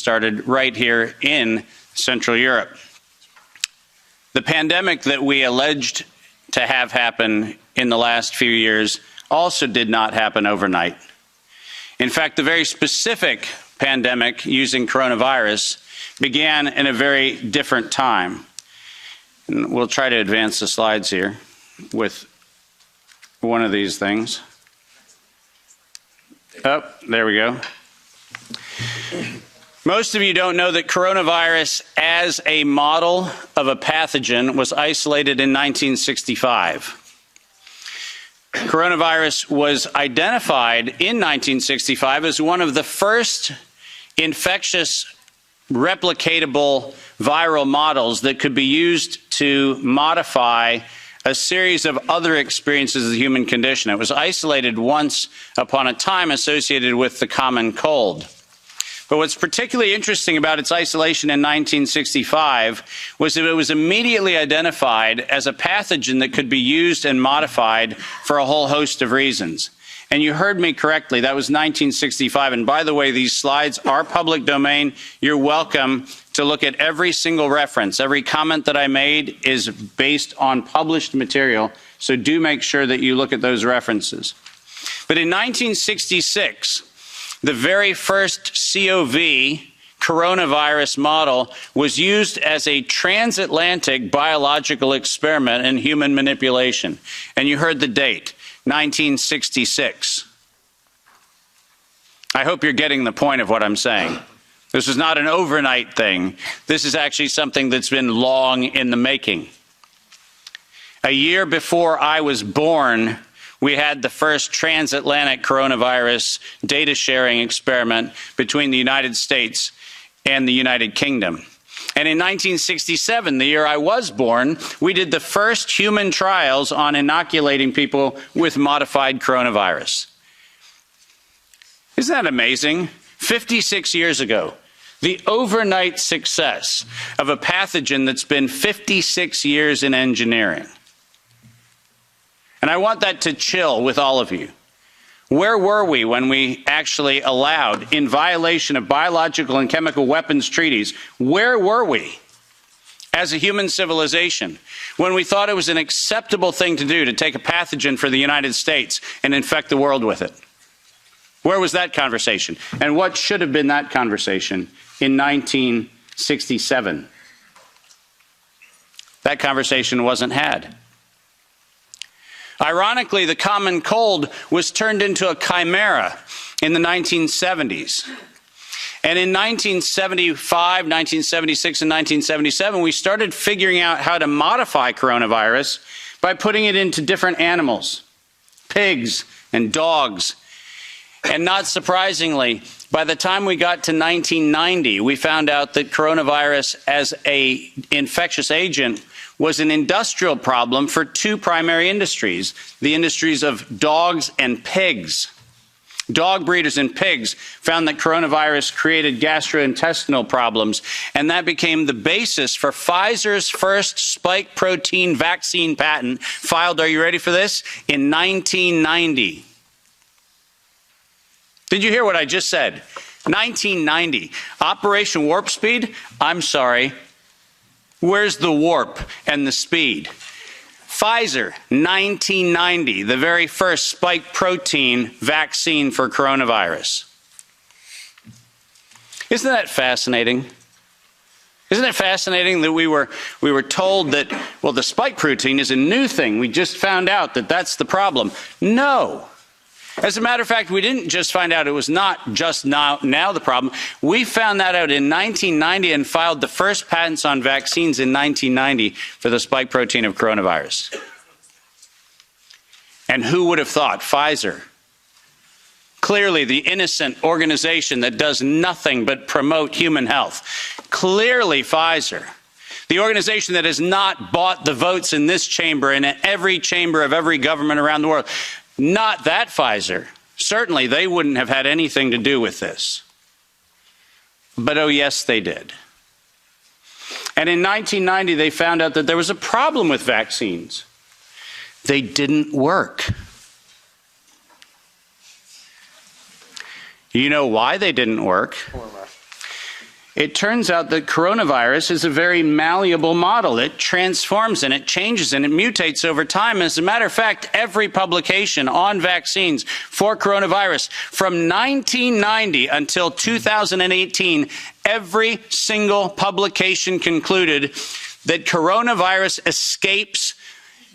started right here in Central Europe. The pandemic that we alleged to have happen in the last few years also did not happen overnight. In fact, the very specific pandemic using coronavirus began in a very different time. And we'll try to advance the slides here with one of these things. Oh, there we go. Most of you don't know that coronavirus as a model of a pathogen was isolated in 1965. Coronavirus was identified in 1965 as one of the first infectious replicatable viral models that could be used to modify a series of other experiences of the human condition. It was isolated once upon a time associated with the common cold. But what's particularly interesting about its isolation in 1965 was that it was immediately identified as a pathogen that could be used and modified for a whole host of reasons. And you heard me correctly, that was 1965. And by the way, these slides are public domain. You're welcome to look at every single reference. Every comment that I made is based on published material, so do make sure that you look at those references. But in 1966, the very first COV coronavirus model was used as a transatlantic biological experiment in human manipulation. And you heard the date, 1966. I hope you're getting the point of what I'm saying. This is not an overnight thing. This is actually something that's been long in the making. A year before I was born, we had the first transatlantic coronavirus data sharing experiment between the United States and the United Kingdom. And in 1967, the year I was born, we did the first human trials on inoculating people with modified coronavirus. Isn't that amazing? 56 years ago, the overnight success of a pathogen that's been 56 years in engineering. And I want that to chill with all of you. Where were we when we actually allowed, in violation of biological and chemical weapons treaties, where were we as a human civilization when we thought it was an acceptable thing to do to take a pathogen for the United States and infect the world with it? Where was that conversation? And what should have been that conversation in 1967? That conversation wasn't had. Ironically, the common cold was turned into a chimera in the 1970s. And in 1975, 1976, and 1977, we started figuring out how to modify coronavirus by putting it into different animals, pigs and dogs. And not surprisingly, by the time we got to 1990, we found out that coronavirus as an infectious agent was an industrial problem for two primary industries, the industries of dogs and pigs. Dog breeders and pigs found that coronavirus created gastrointestinal problems, and that became the basis for Pfizer's first spike protein vaccine patent, filed, are you ready for this, in 1990. Did you hear what I just said? 1990. Operation Warp Speed? I'm sorry. Where's the warp and the speed? Pfizer, 1990, the very first spike protein vaccine for coronavirus. Isn't that fascinating? Isn't it fascinating that we were told that, well, the spike protein is a new thing. We just found out that that's the problem. No. As a matter of fact, we didn't just find out it was not just now the problem. We found that out in 1990 and filed the first patents on vaccines in 1990 for the spike protein of coronavirus. And who would have thought? Pfizer. Clearly the innocent organization that does nothing but promote human health. Clearly Pfizer. The organization that has not bought the votes in this chamber and in every chamber of every government around the world. Not that Pfizer. Certainly they wouldn't have had anything to do with this. But oh yes, they did. And in 1990, they found out that there was a problem with vaccines. They didn't work. You know why they didn't work? It turns out that coronavirus is a very malleable model. It transforms and it changes and it mutates over time. As a matter of fact, every publication on vaccines for coronavirus from 1990 until 2018, every single publication concluded that coronavirus escapes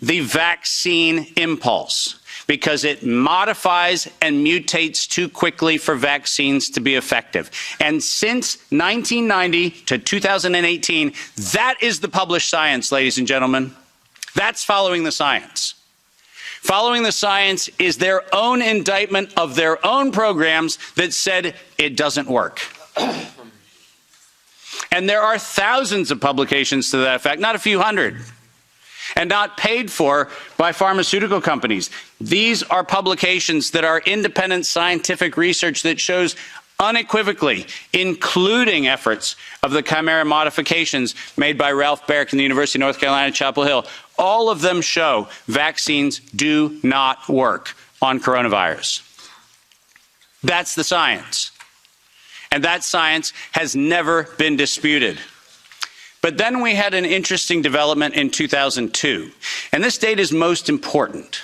the vaccine impulse because it modifies and mutates too quickly for vaccines to be effective. And since 1990 to 2018, that is the published science, ladies and gentlemen. That's following the science. Following the science is their own indictment of their own programs that said it doesn't work. And there are thousands of publications to that effect, not a few hundred, and not paid for by pharmaceutical companies. These are publications that are independent scientific research that shows unequivocally, including efforts of the chimera modifications made by Ralph Baric in the University of North Carolina, Chapel Hill. All of them show vaccines do not work on coronavirus. That's the science. And that science has never been disputed. But then we had an interesting development in 2002. And this date is most important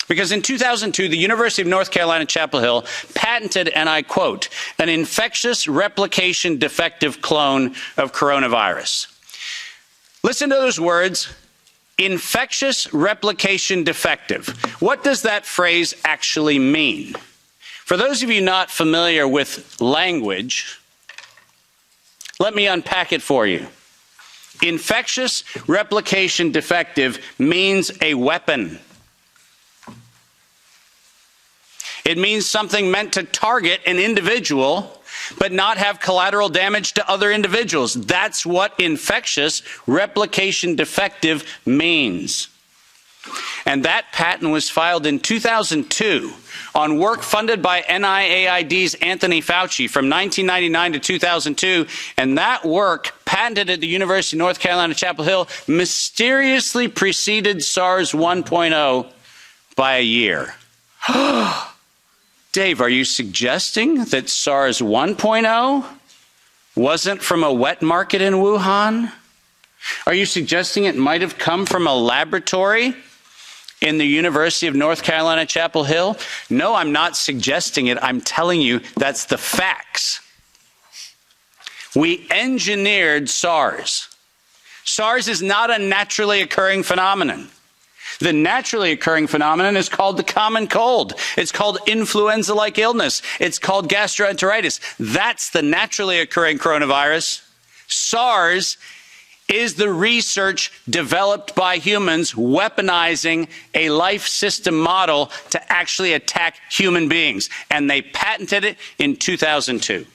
because in 2002, the University of North Carolina, Chapel Hill patented, and I quote, an infectious replication defective clone of coronavirus. Listen to those words, infectious replication defective. What does that phrase actually mean? For those of you not familiar with language, let me unpack it for you. Infectious replication defective means a weapon. It means something meant to target an individual, but not have collateral damage to other individuals. That's what infectious replication defective means. And that patent was filed in 2002 on work funded by NIAID's Anthony Fauci from 1999 to 2002, and that work, patented at the University of North Carolina, Chapel Hill, mysteriously preceded SARS 1.0 by a year. Dave, are you suggesting that SARS 1.0 wasn't from a wet market in Wuhan? Are you suggesting it might have come from a laboratory in the University of North Carolina, Chapel Hill? No, I'm not suggesting it. I'm telling you that's the facts. We engineered SARS. SARS is not a naturally occurring phenomenon. The naturally occurring phenomenon is called the common cold. It's called influenza-like illness. It's called gastroenteritis. That's the naturally occurring coronavirus. SARS is the research developed by humans weaponizing a life system model to actually attack human beings. And they patented it in 2002.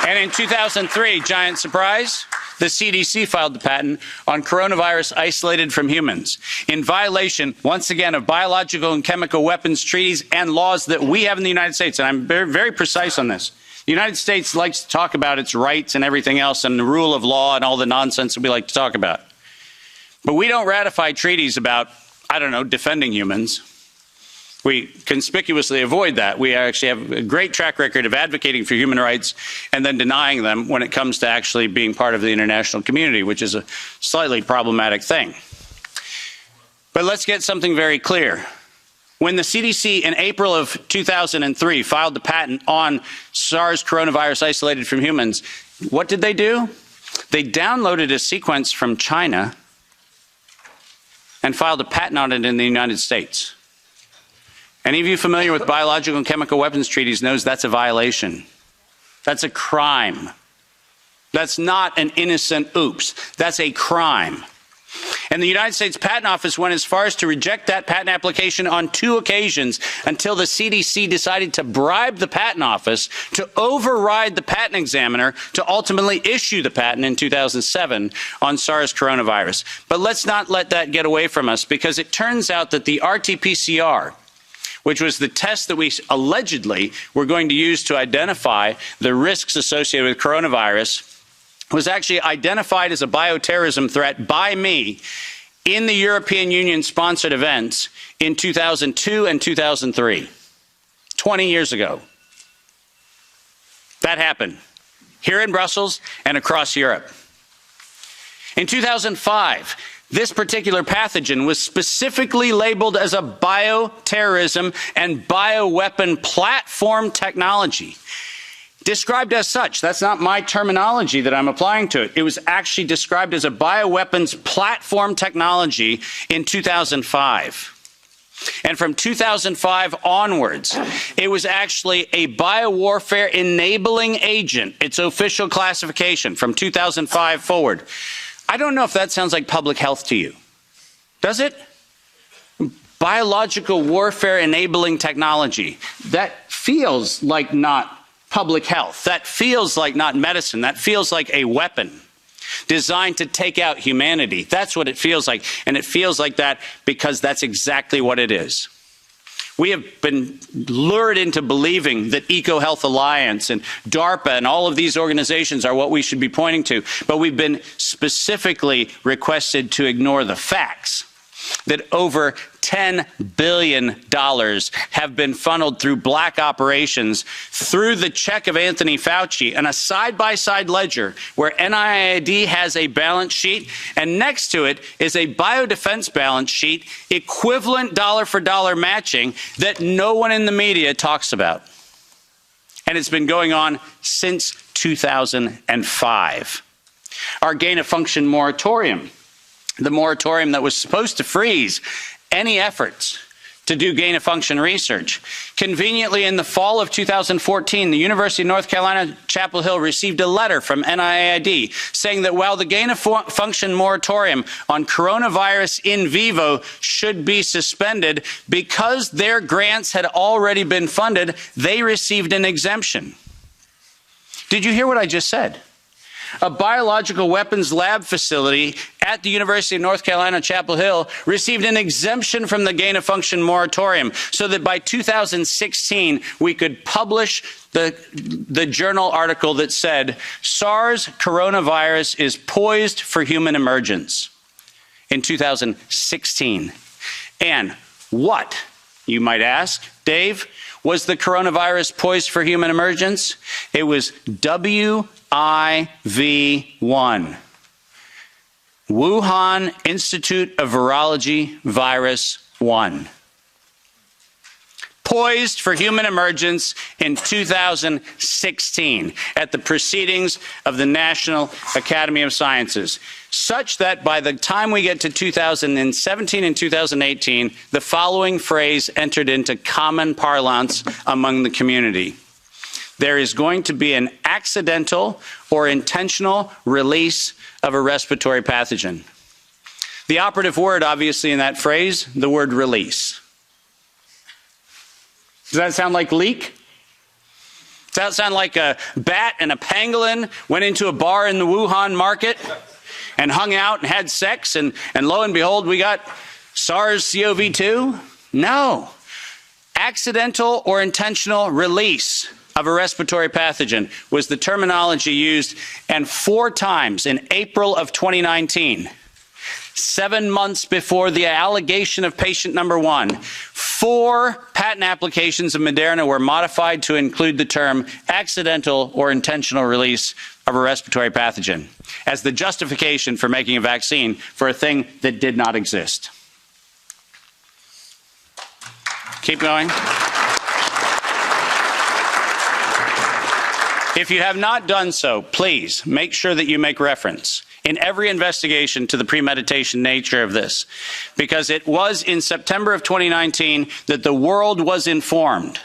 And in 2003, giant surprise, the CDC filed the patent on coronavirus isolated from humans in violation, once again, of biological and chemical weapons treaties and laws that we have in the United States. And I'm very, very precise on this. The United States likes to talk about its rights and everything else and the rule of law and all the nonsense that we like to talk about. But we don't ratify treaties about, I don't know, defending humans. We conspicuously avoid that. We actually have a great track record of advocating for human rights and then denying them when it comes to actually being part of the international community, which is a slightly problematic thing. But let's get something very clear. When the CDC in April of 2003 filed the patent on SARS coronavirus isolated from humans, what did they do? They downloaded a sequence from China and filed a patent on it in the United States. Any of you familiar with biological and chemical weapons treaties knows that's a violation. That's a crime. That's not an innocent oops. That's a crime. And the United States Patent Office went as far as to reject that patent application on 2 occasions until the CDC decided to bribe the Patent Office to override the patent examiner to ultimately issue the patent in 2007 on SARS coronavirus. But let's not let that get away from us, because it turns out that the RT-PCR, which was the test that we allegedly were going to use to identify the risks associated with coronavirus, was actually identified as a bioterrorism threat by me in the European Union sponsored events in 2002 and 2003, 20 years ago. That happened here in Brussels and across Europe. In 2005, this particular pathogen was specifically labeled as a bioterrorism and bioweapon platform technology. Described as such. That's not my terminology that I'm applying to it. It was actually described as a bioweapons platform technology in 2005. And from 2005 onwards, it was actually a biowarfare enabling agent, its official classification from 2005 forward. I don't know if that sounds like public health to you. Does it? Biological warfare enabling technology. That feels like not public health. That feels like not medicine. That feels like a weapon designed to take out humanity. That's what it feels like. And it feels like that because that's exactly what it is. We have been lured into believing that EcoHealth Alliance and DARPA and all of these organizations are what we should be pointing to. But we've been specifically requested to ignore the facts that over $10 billion have been funneled through black operations through the check of Anthony Fauci and a side-by-side ledger where NIAID has a balance sheet and next to it is a biodefense balance sheet equivalent dollar-for-dollar matching that no one in the media talks about. And it's been going on since 2005. Our gain-of-function moratorium, the moratorium that was supposed to freeze any efforts to do gain-of-function research. Conveniently, in the fall of 2014, the University of North Carolina, Chapel Hill received a letter from NIAID saying that while the gain-of-function moratorium on coronavirus in vivo should be suspended, because their grants had already been funded, they received an exemption. Did you hear what I just said? A biological weapons lab facility at the University of North Carolina, Chapel Hill, received an exemption from the gain-of-function moratorium so that by 2016 we could publish the journal article that said SARS coronavirus is poised for human emergence in 2016. And what, you might ask, Dave, was the coronavirus poised for human emergence? It was WIV1, Wuhan Institute of Virology Virus 1. Poised for human emergence in 2016 at the proceedings of the National Academy of Sciences, such that by the time we get to 2017 and 2018, the following phrase entered into common parlance among the community. There is going to be an accidental or intentional release of a respiratory pathogen. The operative word, obviously, in that phrase, the word release. Does that sound like leak? Does that sound like a bat and a pangolin went into a bar in the Wuhan market and hung out and had sex and lo and behold, we got SARS-CoV-2? No. Accidental or intentional release of a respiratory pathogen was the terminology used, and 4 times in April of 2019, 7 months before the allegation of patient number 1, 4 patent applications of Moderna were modified to include the term accidental or intentional release of a respiratory pathogen as the justification for making a vaccine for a thing that did not exist. Keep going. If you have not done so, please make sure that you make reference in every investigation to the premeditation nature of this, because it was in September of 2019 that the world was informed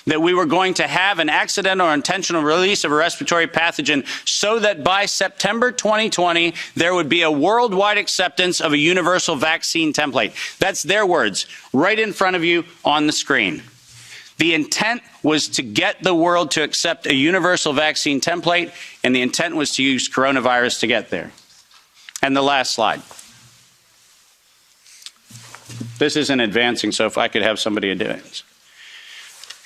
that we were going to have an accidental or intentional release of a respiratory pathogen so that by September 2020, there would be a worldwide acceptance of a universal vaccine template. That's their words, right in front of you on the screen. The intent was to get the world to accept a universal vaccine template, and the intent was to use coronavirus to get there. And the last slide. This isn't advancing, so if I could have somebody do it.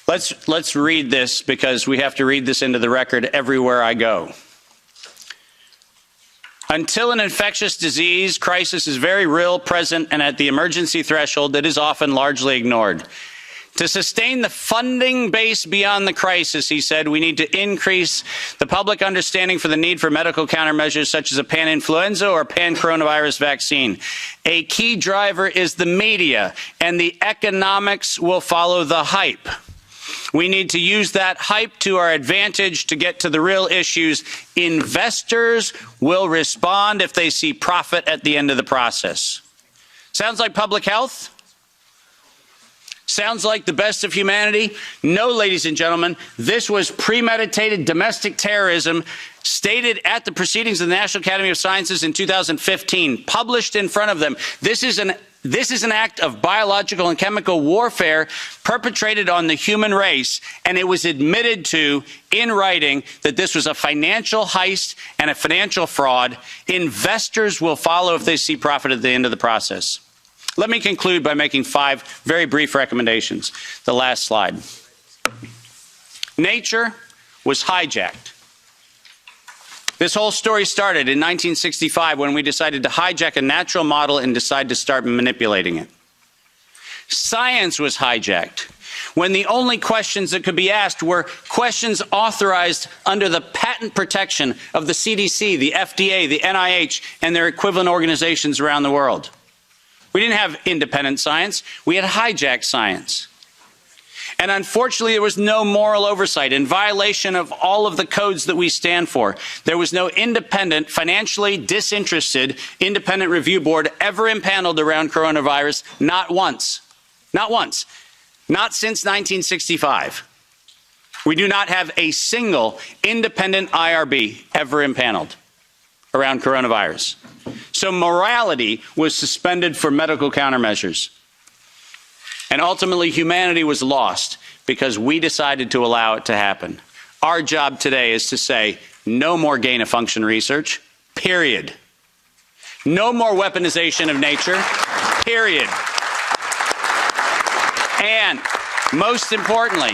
Let's read this, because we have to read this into the record everywhere I go. Until an infectious disease crisis is very real, present, and at the emergency threshold, it is often largely ignored. To sustain the funding base beyond the crisis, he said, we need to increase the public understanding for the need for medical countermeasures such as a pan-influenza or pan-coronavirus vaccine. A key driver is the media, and the economics will follow the hype. We need to use that hype to our advantage to get to the real issues. Investors will respond if they see profit at the end of the process. Sounds like public health? Sounds like the best of humanity? No, ladies and gentlemen, this was premeditated domestic terrorism stated at the proceedings of the National Academy of Sciences in 2015, published in front of them. This is an act of biological and chemical warfare perpetrated on the human race, and it was admitted to in writing that this was a financial heist and a financial fraud. Investors will follow if they see profit at the end of the process. Let me conclude by making 5 very brief recommendations. The last slide. Nature was hijacked. This whole story started in 1965 when we decided to hijack a natural model and decide to start manipulating it. Science was hijacked when the only questions that could be asked were questions authorized under the patent protection of the CDC, the FDA, the NIH, and their equivalent organizations around the world. We didn't have independent science. We had hijacked science. And unfortunately, there was no moral oversight in violation of all of the codes that we stand for. There was no independent, financially disinterested, independent review board ever impaneled around coronavirus, not once. Not once. Not since 1965. We do not have a single independent IRB ever impaneled around coronavirus. So morality was suspended for medical countermeasures. And ultimately, humanity was lost because we decided to allow it to happen. Our job today is to say, no more gain-of-function research, period. No more weaponization of nature, period. And most importantly,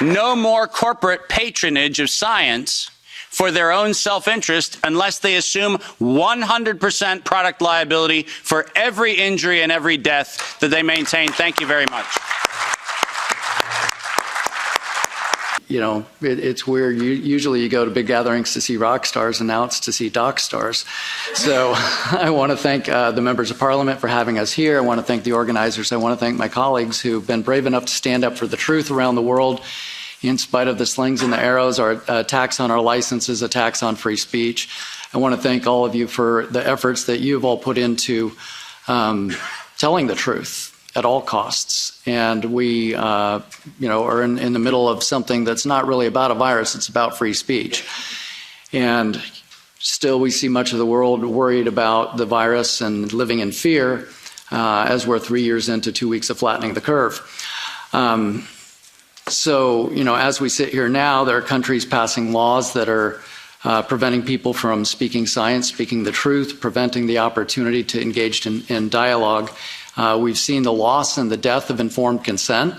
no more corporate patronage of science for their own self-interest unless they assume 100% product liability for every injury and every death that they maintain. Thank you very much. You know, it's weird. Usually you go to big gatherings to see rock stars, and now it's to see doc stars. So I want to thank the members of Parliament for having us here. I want to thank the organizers. I want to thank my colleagues who've been brave enough to stand up for the truth around the world, in spite of the slings and the arrows, our attacks on our licenses, attacks on free speech. I want to thank all of you for the efforts that you've all put into telling the truth at all costs. And we, are in the middle of something that's not really about a virus, it's about free speech. And still we see much of the world worried about the virus and living in fear as we're 3 years into 2 weeks of flattening the curve. So, as we sit here now, there are countries passing laws that are preventing people from speaking science, speaking the truth, preventing the opportunity to engage in dialogue. We've seen the loss and the death of informed consent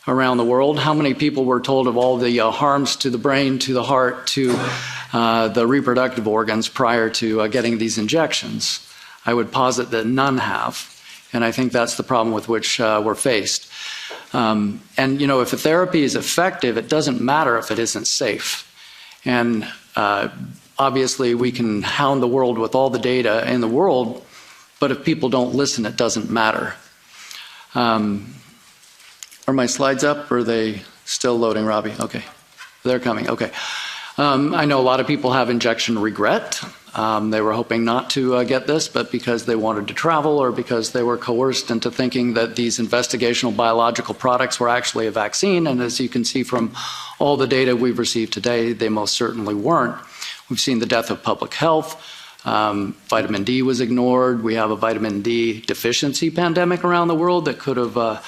around the world. How many people were told of all the harms to the brain, to the heart, to the reproductive organs prior to getting these injections? I would posit that none have. And I think that's the problem with which we're faced. If a therapy is effective, it doesn't matter if it isn't safe. And obviously, we can hound the world with all the data in the world, but if people don't listen, it doesn't matter. Are my slides up, or are they still loading, Robbie? Okay. They're coming. Okay. I know a lot of people have injection regret. They were hoping not to get this, but because they wanted to travel or because they were coerced into thinking that these investigational biological products were actually a vaccine. And as you can see from all the data we've received today, they most certainly weren't. We've seen the death of public health. Vitamin D was ignored. We have a vitamin D deficiency pandemic around the world that could have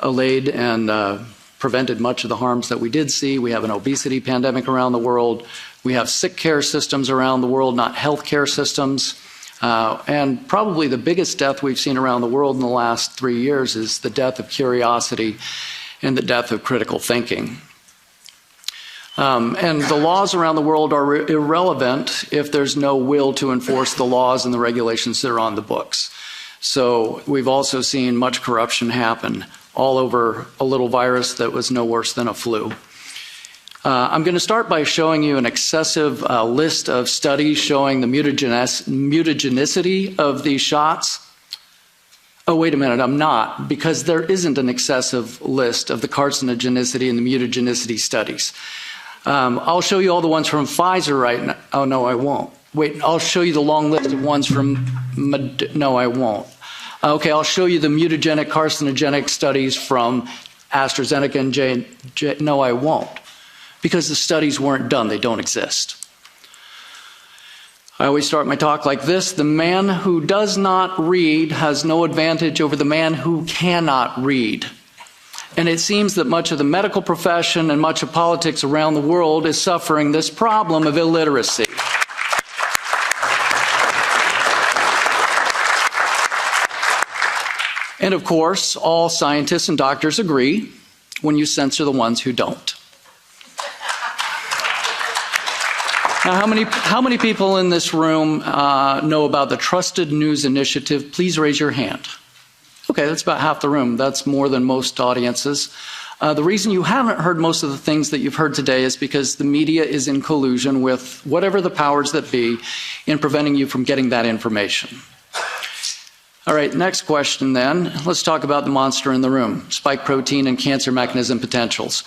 allayed and prevented much of the harms that we did see. We have an obesity pandemic around the world. We have sick care systems around the world, not health care systems. And probably the biggest death we've seen around the world in the last 3 years is the death of curiosity and the death of critical thinking. And the laws around the world are irrelevant if there's no will to enforce the laws and the regulations that are on the books. So we've also seen much corruption happen all over a little virus that was no worse than a flu. I'm going to start by showing you an excessive list of studies showing the mutagenicity of these shots. Oh, wait a minute, I'm not, because there isn't an excessive list of the carcinogenicity and the mutagenicity studies. I'll show you all the ones from Pfizer right now. Oh, no, I won't. Wait, I'll show you the long list of ones from... No, I won't. Okay, I'll show you the mutagenic, carcinogenic studies from AstraZeneca and J. No, I won't. Because the studies weren't done, they don't exist. I always start my talk like this: the man who does not read has no advantage over the man who cannot read. And it seems that much of the medical profession and much of politics around the world is suffering this problem of illiteracy. And of course, all scientists and doctors agree when you censor the ones who don't. Now, how many people in this room know about the Trusted News Initiative? Please raise your hand. Okay, that's about half the room. That's more than most audiences. The reason you haven't heard most of the things that you've heard today is because the media is in collusion with whatever the powers that be in preventing you from getting that information. All right, next question then. Let's talk about the monster in the room, spike protein and cancer mechanism potentials.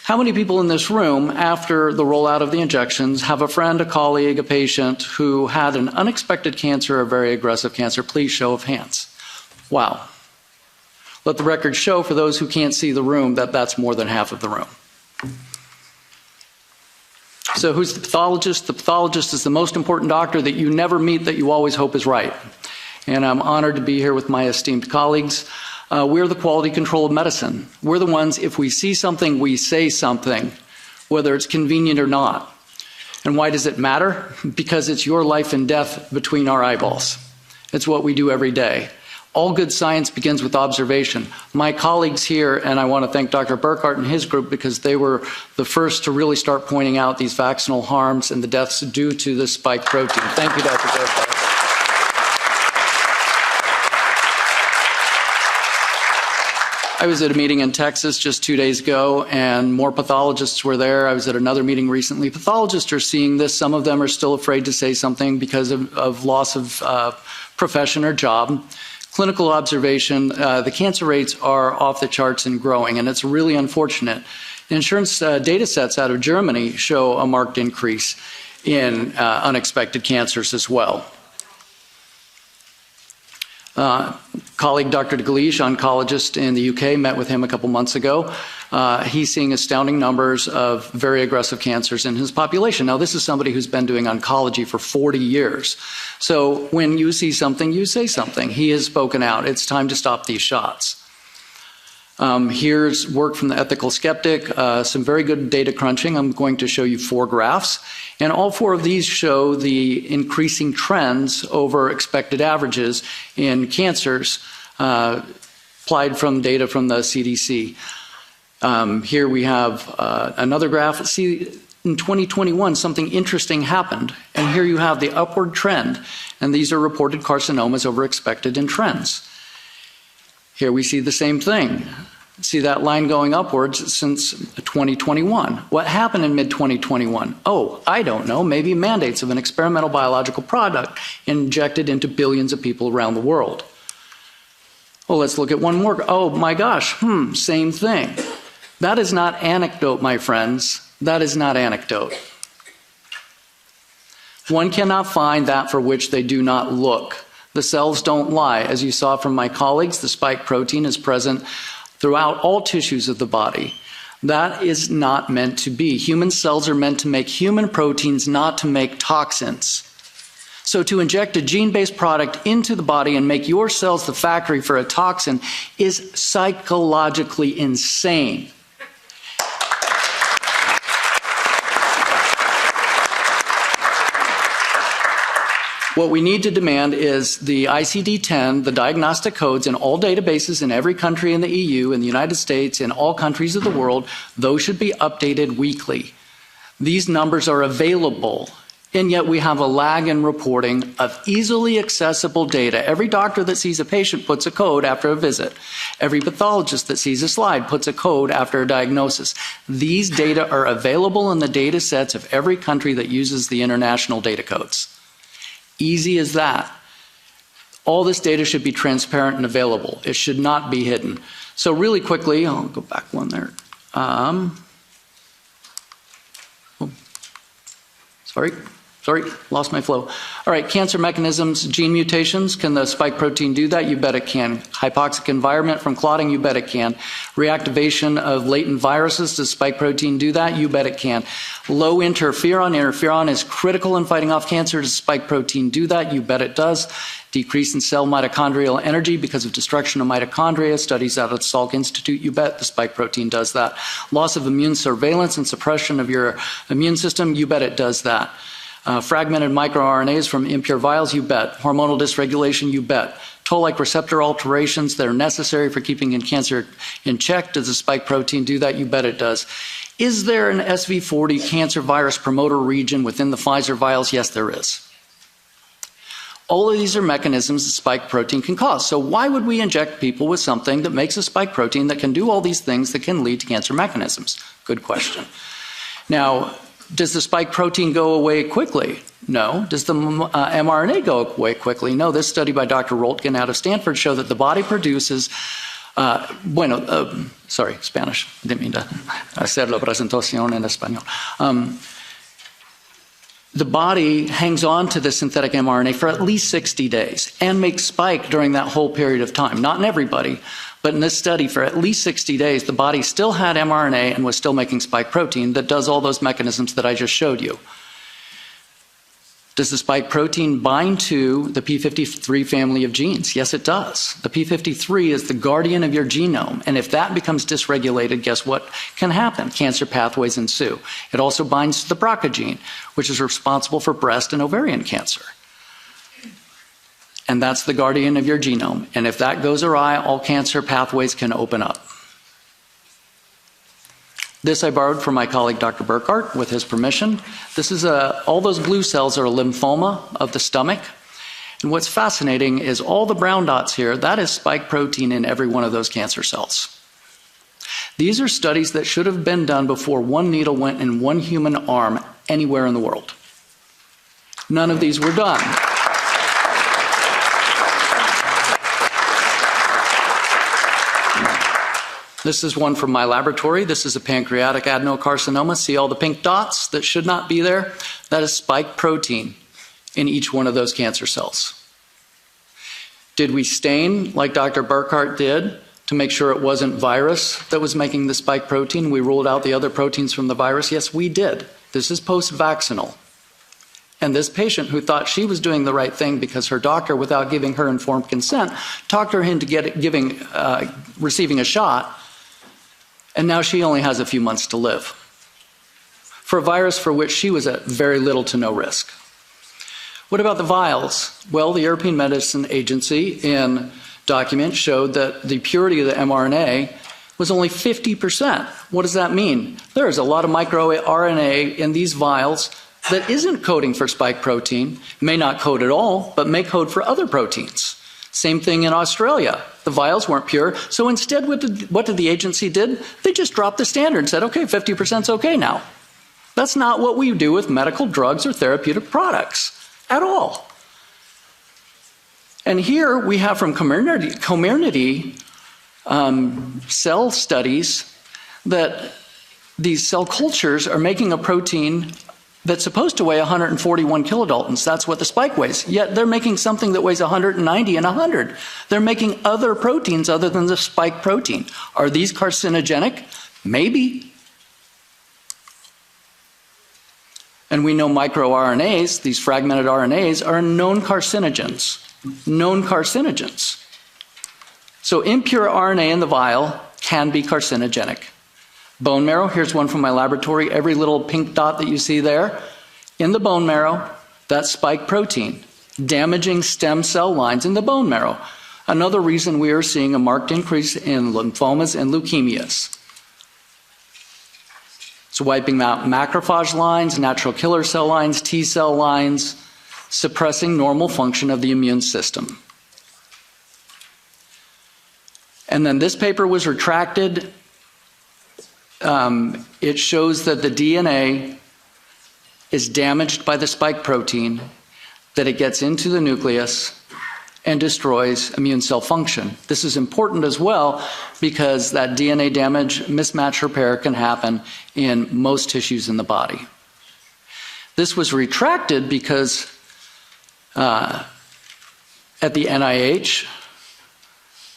How many people in this room, after the rollout of the injections, have a friend, a colleague, a patient who had an unexpected cancer or very aggressive cancer? Please, show of hands. Wow. Let the record show, for those who can't see the room, that that's more than half of the room. So who's the pathologist? The pathologist is the most important doctor that you never meet that you always hope is right. And I'm honored to be here with my esteemed colleagues. We're the quality control of medicine. We're the ones, if we see something, we say something, whether it's convenient or not. And why does it matter? Because it's your life and death between our eyeballs. It's what we do every day. All good science begins with observation. My colleagues here, and I want to thank Dr. Burkhart and his group, because they were the first to really start pointing out these vaccinal harms and the deaths due to this spike protein. Thank you, Dr. Burkhart. I was at a meeting in Texas just 2 days ago, and more pathologists were there. I was at another meeting recently. Pathologists are seeing this. Some of them are still afraid to say something because of loss of profession or job. Clinical observation, the cancer rates are off the charts and growing, and it's really unfortunate. Insurance data sets out of Germany show a marked increase in unexpected cancers as well. Colleague Dr. DeGleish, oncologist in the UK, met with him a couple months ago. He's seeing astounding numbers of very aggressive cancers in his population. Now, this is somebody who's been doing oncology for 40 years. So when you see something, you say something. He has spoken out. It's time to stop these shots. Here's work from the ethical skeptic, some very good data crunching. I'm going to show you 4 graphs. And all 4 of these show the increasing trends over expected averages in cancers applied from data from the CDC. Here we have another graph. See, in 2021, something interesting happened. And here you have the upward trend. And these are reported carcinomas over expected in trends. Here we see the same thing. See that line going upwards since 2021. What happened in mid-2021? Oh, I don't know, maybe mandates of an experimental biological product injected into billions of people around the world. Well, let's look at one more. Oh my gosh, same thing. That is not anecdote, my friends. That is not anecdote. One cannot find that for which they do not look. The cells don't lie. As you saw from my colleagues, the spike protein is present throughout all tissues of the body. That is not meant to be. Human cells are meant to make human proteins, not to make toxins. So to inject a gene-based product into the body and make your cells the factory for a toxin is psychologically insane. What we need to demand is the ICD-10, the diagnostic codes in all databases in every country in the EU, in the United States, in all countries of the world. Those should be updated weekly. These numbers are available, and yet we have a lag in reporting of easily accessible data. Every doctor that sees a patient puts a code after a visit. Every pathologist that sees a slide puts a code after a diagnosis. These data are available in the data sets of every country that uses the international data codes. Easy as that. All this data should be transparent and available. It should not be hidden. So really quickly, I'll go back one there. Sorry, lost my flow. All right, cancer mechanisms, gene mutations. Can the spike protein do that? You bet it can. Hypoxic environment from clotting? You bet it can. Reactivation of latent viruses, does spike protein do that? You bet it can. Low interferon. Interferon is critical in fighting off cancer. Does spike protein do that? You bet it does. Decrease in cell mitochondrial energy because of destruction of mitochondria. Studies out of the Salk Institute, you bet the spike protein does that. Loss of immune surveillance and suppression of your immune system, you bet it does that. Fragmented microRNAs from impure vials, you bet. Hormonal dysregulation, you bet. Toll-like receptor alterations that are necessary for keeping cancer in check, does the spike protein do that? You bet it does. Is there an SV40 cancer virus promoter region within the Pfizer vials? Yes, there is. All of these are mechanisms the spike protein can cause. So why would we inject people with something that makes a spike protein that can do all these things that can lead to cancer mechanisms? Good question. Now, does the spike protein go away quickly? No. Does the mRNA go away quickly? No. This study by Dr. Roltgen out of Stanford showed that the body produces, Spanish. I didn't mean to hacer la presentación en español. The body hangs on to the synthetic mRNA for at least 60 days and makes spike during that whole period of time. Not in everybody, but in this study, for at least 60 days, the body still had mRNA and was still making spike protein that does all those mechanisms that I just showed you. Does the spike protein bind to the p53 family of genes? Yes, it does. The p53 is the guardian of your genome, and if that becomes dysregulated, guess what can happen? Cancer pathways ensue. It also binds to the BRCA gene, which is responsible for breast and ovarian cancer. And that's the guardian of your genome. And if that goes awry, all cancer pathways can open up. This I borrowed from my colleague Dr. Burkhardt with his permission. This is all those blue cells are a lymphoma of the stomach. And what's fascinating is all the brown dots here, that is spike protein in every one of those cancer cells. These are studies that should have been done before one needle went in one human arm anywhere in the world. None of these were done. This is one from my laboratory. This is a pancreatic adenocarcinoma. See all the pink dots that should not be there? That is spike protein in each one of those cancer cells. Did we stain like Dr. Burkhardt did to make sure it wasn't virus that was making the spike protein? We ruled out the other proteins from the virus? Yes, we did. This is post-vaccinal. And this patient who thought she was doing the right thing because her doctor, without giving her informed consent, talked her into receiving a shot, and now she only has a few months to live for a virus for which she was at very little to no risk. What about the vials? Well, the European Medicine Agency in documents showed that the purity of the mRNA was only 50%. What does that mean? There is a lot of microRNA in these vials that isn't coding for spike protein, may not code at all, but may code for other proteins. Same thing in Australia. The vials weren't pure, so instead what did the agency did? They just dropped the standard and said, okay, 50% is okay now. That's not what we do with medical drugs or therapeutic products at all. And here we have from Comirnaty cell studies that these cell cultures are making a protein that's supposed to weigh 141 kilodaltons. That's what the spike weighs. Yet they're making something that weighs 190 and 100. They're making other proteins other than the spike protein. Are these carcinogenic? Maybe. And we know microRNAs, these fragmented RNAs, are known carcinogens. Known carcinogens. So impure RNA in the vial can be carcinogenic. Bone marrow, here's one from my laboratory. Every little pink dot that you see there, in the bone marrow, that's spike protein, damaging stem cell lines in the bone marrow. Another reason we are seeing a marked increase in lymphomas and leukemias. It's wiping out macrophage lines, natural killer cell lines, T cell lines, suppressing normal function of the immune system. And then this paper was retracted. It shows that the DNA is damaged by the spike protein, that it gets into the nucleus and destroys immune cell function. This is important as well because that DNA damage, mismatch repair can happen in most tissues in the body. This was retracted because at the NIH,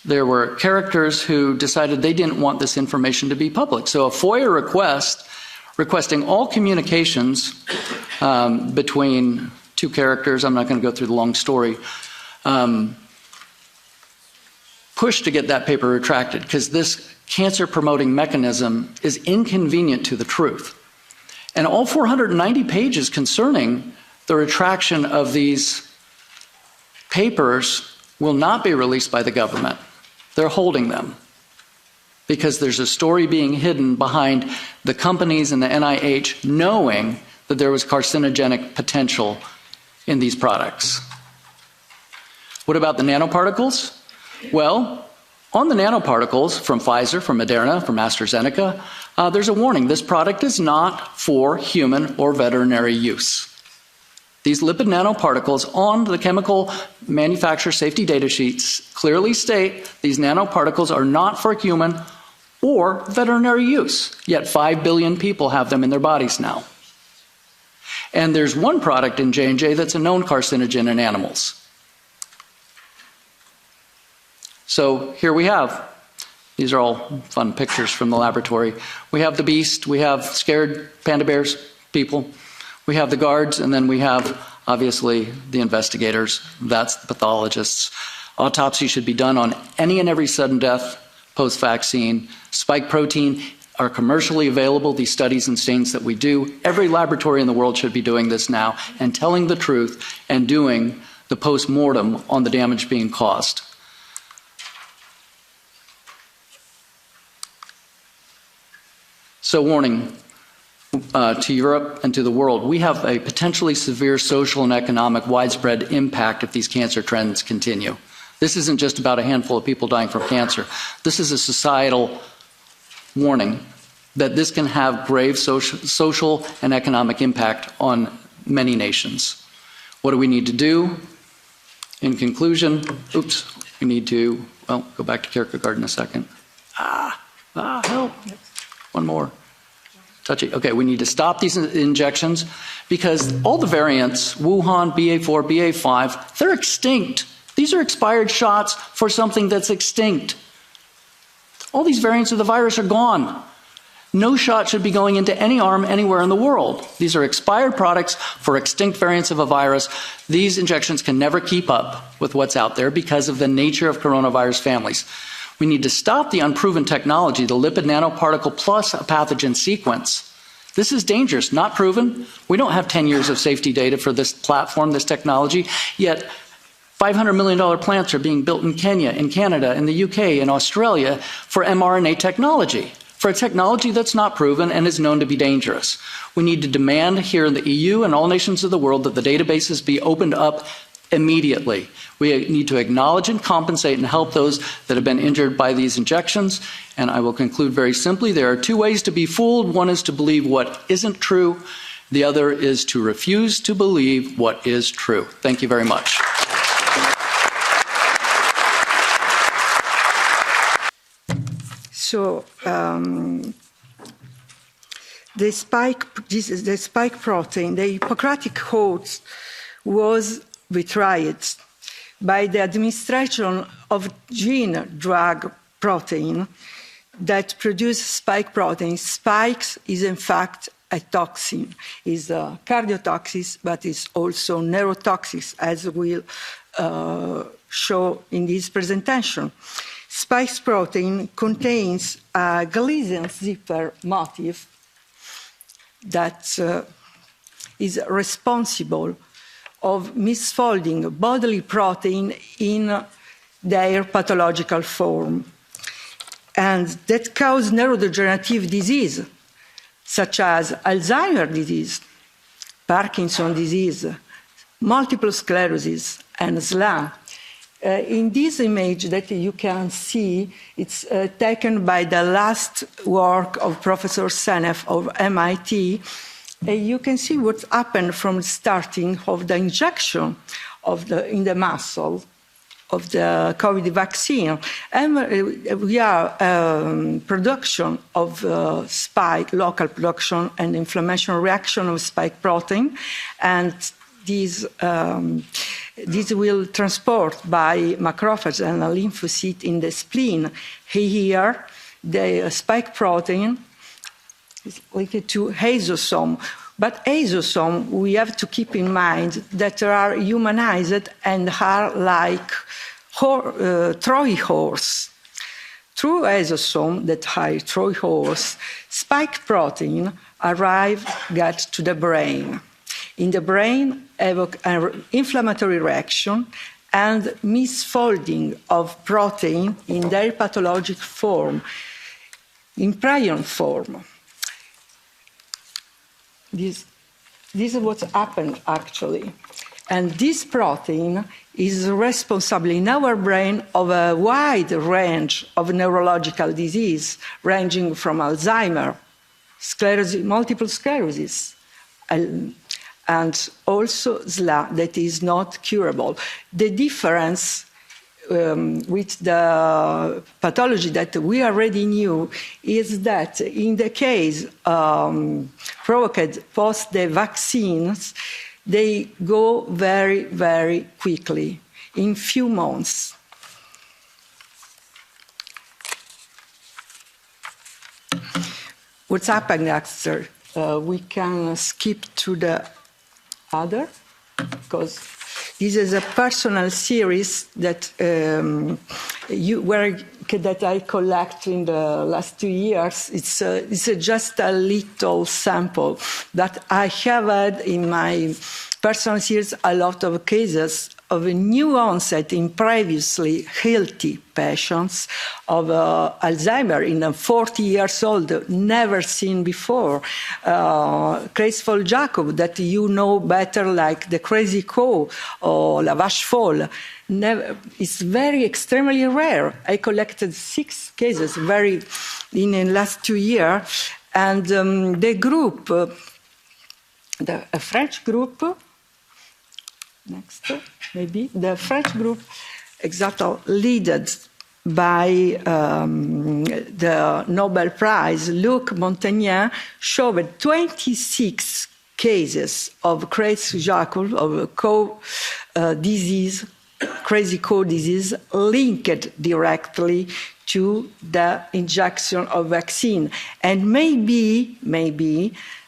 there were characters who decided they didn't want this information to be public. So a FOIA request requesting all communications between two characters, I'm not going to go through the long story, pushed to get that paper retracted because this cancer-promoting mechanism is inconvenient to the truth. And all 490 pages concerning the retraction of these papers will not be released by the government. They're holding them because there's a story being hidden behind the companies and the NIH knowing that there was carcinogenic potential in these products. What about the nanoparticles? Well, on the nanoparticles from Pfizer, from Moderna, from AstraZeneca, there's a warning. This product is not for human or veterinary use. These lipid nanoparticles on the chemical manufacturer safety data sheets clearly state these nanoparticles are not for human or veterinary use, yet 5 billion people have them in their bodies now. And there's one product in J&J that's a known carcinogen in animals. So here we have, these are all fun pictures from the laboratory. We have the beast, we have scared panda bears, people. We have the guards, and then we have, obviously, the investigators. That's the pathologists. Autopsy should be done on any and every sudden death post-vaccine. Spike protein are commercially available, these studies and stains that we do. Every laboratory in the world should be doing this now and telling the truth and doing the post-mortem on the damage being caused. So warning. To Europe and to the world, we have a potentially severe social and economic widespread impact if these cancer trends continue. This isn't just about a handful of people dying from cancer. This is a societal warning that this can have grave social and economic impact on many nations. What do we need to do? In conclusion, we need to, well, go back to Kierkegaard in a second. Help. One more. Touchy. Okay, we need to stop these injections because all the variants, Wuhan, BA4, BA5, they're extinct. These are expired shots for something that's extinct. All these variants of the virus are gone. No shot should be going into any arm anywhere in the world. These are expired products for extinct variants of a virus. These injections can never keep up with what's out there because of the nature of coronavirus families. We need to stop the unproven technology, the lipid nanoparticle plus a pathogen sequence. This is dangerous, not proven. We don't have 10 years of safety data for this platform, this technology, yet $500 million plants are being built in Kenya, in Canada, in the UK, in Australia for mRNA technology, for a technology that's not proven and is known to be dangerous. We need to demand here in the EU and all nations of the world that the databases be opened up immediately. We need to acknowledge and compensate and help those that have been injured by these injections. And I will conclude very simply. There are two ways to be fooled. One is to believe what isn't true. The other is to refuse to believe what is true. Thank you very much. So the spike protein, the Hippocratic oath was betrayed by the administration of gene drug protein that produce spike protein. Spikes is in fact a toxin, is cardiotoxic, but is also neurotoxic, as we'll show in this presentation. Spike protein contains a Gleason zipper motif that is responsible of misfolding bodily protein in their pathological form, and that cause neurodegenerative disease such as Alzheimer's disease, Parkinson's disease, multiple sclerosis, and SLA. In this image that you can see, it's taken by the last work of Professor Seneff of MIT. You can see what's happened from the starting of the injection in the muscle of the COVID vaccine. And we are production of spike, local production and inflammation reaction of spike protein. And this will transport by macrophage and a lymphocyte in the spleen. Here, the spike protein is linked to azosome. But azosome, we have to keep in mind that are humanized and are like Troy horse. Through azosome, that are Troy horse, spike protein get to the brain. In the brain, evoke an inflammatory reaction and misfolding of protein in their pathologic form, in prion form. This is what's happened, actually. And this protein is responsible in our brain of a wide range of neurological disease, ranging from Alzheimer's, sclerosis, multiple sclerosis, and also SLA that is not curable. The difference with the pathology that we already knew is that in the case provoked post the vaccines, they go very, very quickly, in few months. What's happened after? We can skip to the other, because this is a personal series that that I collect in the last 2 years. It's just a little sample, but I have had in my personal series a lot of cases of a new onset in previously healthy patients of Alzheimer's in 40 years old, never seen before. Graceful Jacob, that you know better, like the Crazy Co or La Vache Folle. It's very extremely rare. I collected 6 cases in the last 2 years, and the group, a French group. Next, maybe. The French group, exactly led by the Nobel Prize, Luc Montagnier, showed 26 cases of Creutzfeldt-Jakob, of disease, crazy co disease, linked directly to the injection of vaccine. And maybe,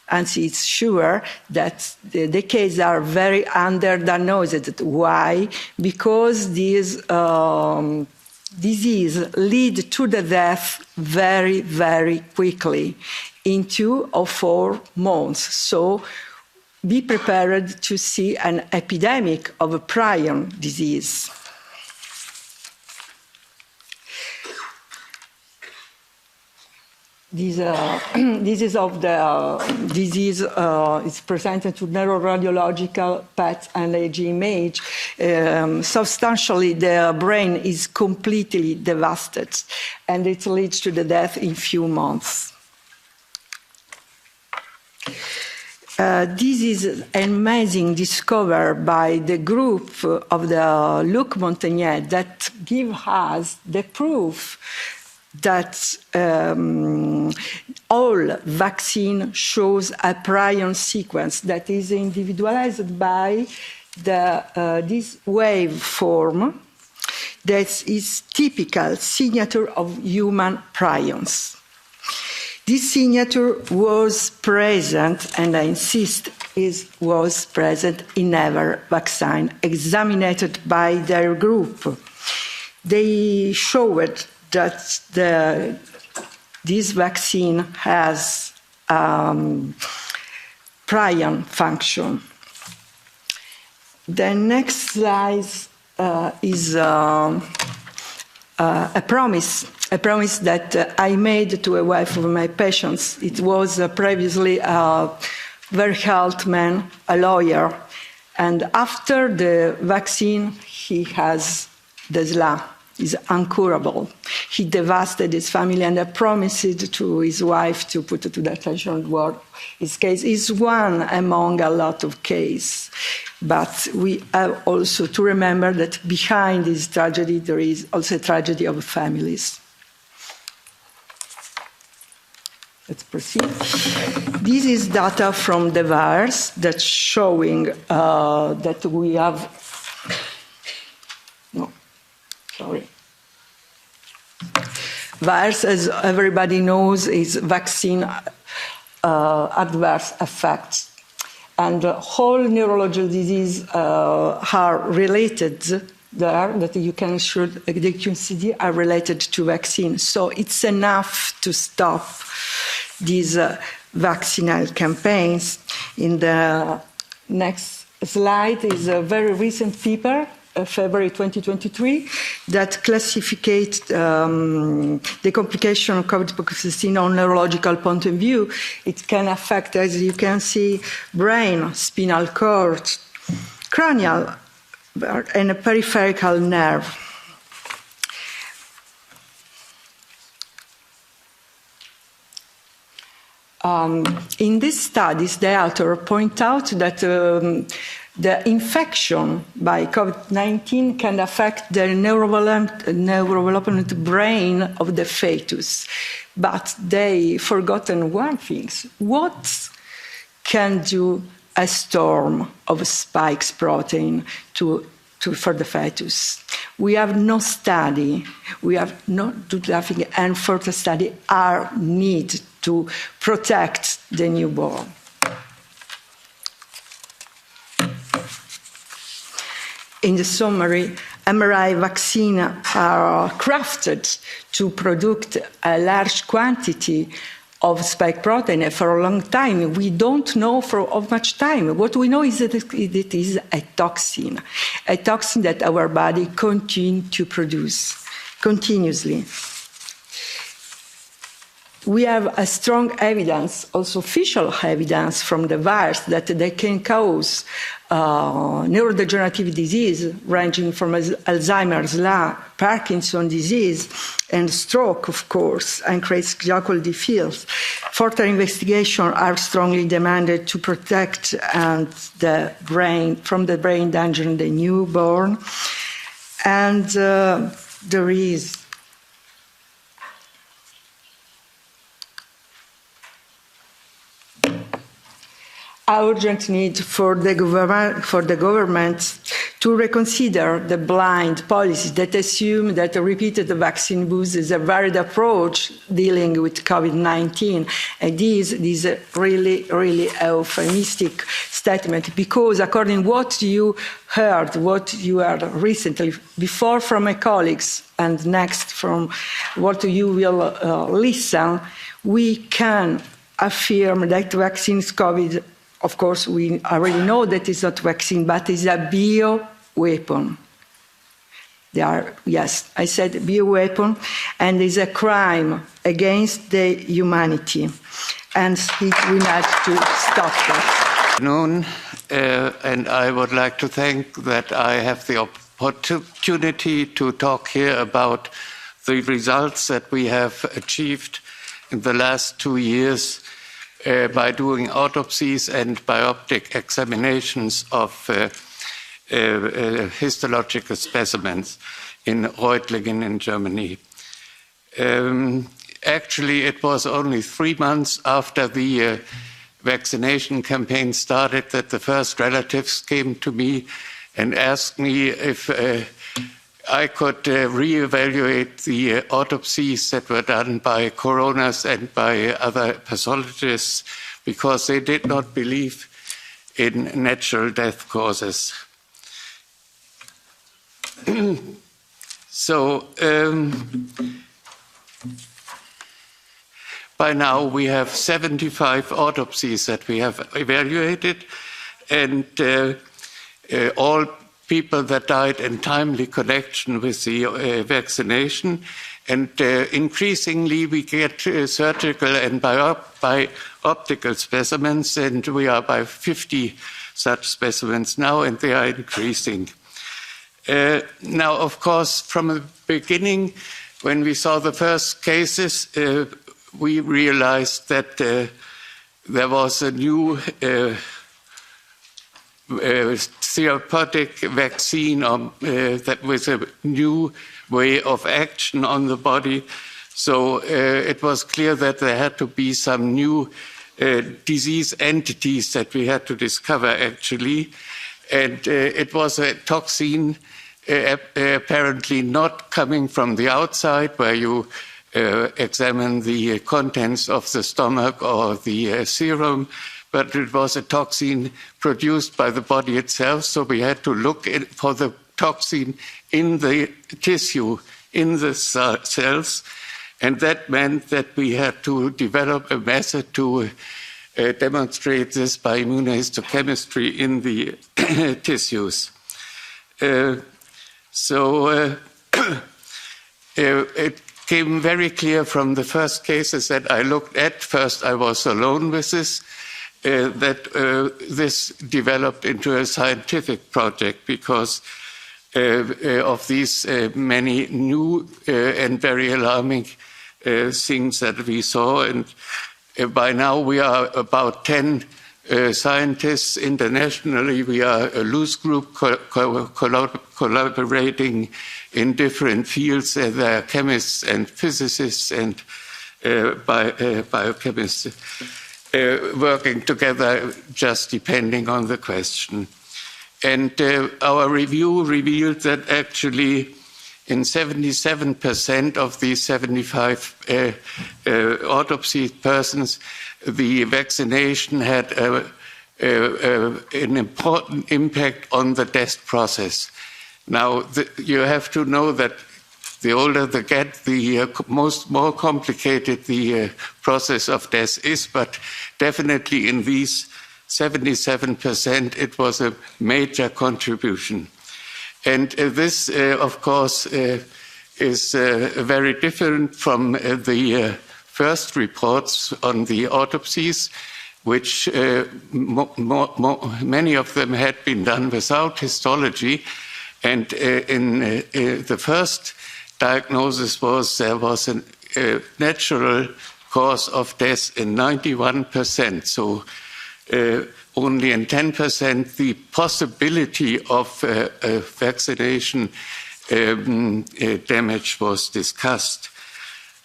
and it's sure that the cases are very underdiagnosed. Why? Because this disease leads to the death very, very quickly, in 2 or 4 months. So be prepared to see an epidemic of a prion disease. This is of the disease. It's presented to neuroradiological PET and AG image. Substantially, the brain is completely devastated, and it leads to the death in few months. This is an amazing discovery by the group of the Luc Montagnier that give us the proof that all vaccine shows a prion sequence that is individualized by this wave form that is typical signature of human prions. This signature was present, and I insist, was present in every vaccine examined by their group. They showed that this vaccine has prion function. The next slide is a promise a promise that I made to a wife of my patients. It was previously a very healthy man, a lawyer, and after the vaccine, he has the SLA. Is incurable. He devastated his family, and I promised to his wife to put it to the attention word. His case is one among a lot of cases. But we have also to remember that behind this tragedy, there is also a tragedy of families. Let's proceed. This is data from the VAERS that's showing that we have. Sorry. VAERS, as everybody knows, is vaccine adverse effects. And whole neurological diseases are related there, that you can see are related to vaccine. So it's enough to stop these vaccinal campaigns. In the next slide is a very recent paper, February 2023, that classifies the complication of COVID-19 on neurological point of view. It can affect, as you can see, brain, spinal cord, cranial, and a peripheral nerve. In these studies, the author point out that the infection by COVID-19 can affect the neurodevelopment brain of the fetus. But they forgotten one thing. What can do a storm of spikes protein for the fetus? We have no study. We have not do nothing, and further study are needed to protect the newborn. In the summary, mRNA vaccines are crafted to produce a large quantity of spike protein for a long time. We don't know for how much time. What we know is that it is a toxin that our body continues to produce continuously. We have a strong evidence, also official evidence from the virus, that they can cause neurodegenerative disease ranging from Alzheimer's, Parkinson's disease, and stroke, of course, and cardiac disease. Further investigations are strongly demanded to protect the brain from the brain danger in the newborn. And there is urgent need for the government to reconsider the blind policies that assume that a repeated vaccine boost is a valid approach dealing with COVID-19. And this is a really euphemistic statement, because according to what you heard, what you heard recently, before from my colleagues and next from what you will listen, we can affirm that vaccines COVID, of course, we already know that it's not vaccine, but it's a bioweapon. They are, yes, I said bioweapon, and it's a crime against the humanity. And we need to stop that. And I would like to thank that I have the opportunity to talk here about the results that we have achieved in the last 2 years by doing autopsies and bioptic examinations of histological specimens in Reutlingen in Germany. Actually, it was only 3 months after the vaccination campaign started that the first relatives came to me and asked me if I could reevaluate the autopsies that were done by coroners and by other pathologists, because they did not believe in natural death causes. So by now we have 75 autopsies that we have evaluated, and all people that died in timely connection with the vaccination, And increasingly, we get surgical and optical specimens, and we are by 50 such specimens now, and they are increasing. Now, of course, from the beginning, when we saw the first cases, we realized that there was a new therapeutic vaccine that was a new way of action on the body. So it was clear that there had to be some new disease entities that we had to discover, actually. And it was a toxin apparently not coming from the outside, where you examine the contents of the stomach or the serum, but it was a toxin produced by the body itself. So we had to look for the toxin in the tissue, in the cells. And that meant that we had to develop a method to demonstrate this by immunohistochemistry in the tissues. It came very clear from the first cases that I looked at. First, I was alone with this, that this developed into a scientific project because of these many new and very alarming things that we saw. And by now we are about 10 scientists internationally. We are a loose group collaborating in different fields. There are chemists and physicists and biochemists working together, just depending on the question. And our review revealed that actually in 77% of these 75 autopsied persons, the vaccination had an important impact on the death process. Now, you have to know that the older they get, the more complicated the process of death is, but definitely in these 77%, it was a major contribution. And this, of course, is very different from the first reports on the autopsies, which many of them had been done without histology. And in the first diagnosis there was a natural cause of death in 91%. So only in 10% the possibility of vaccination damage was discussed.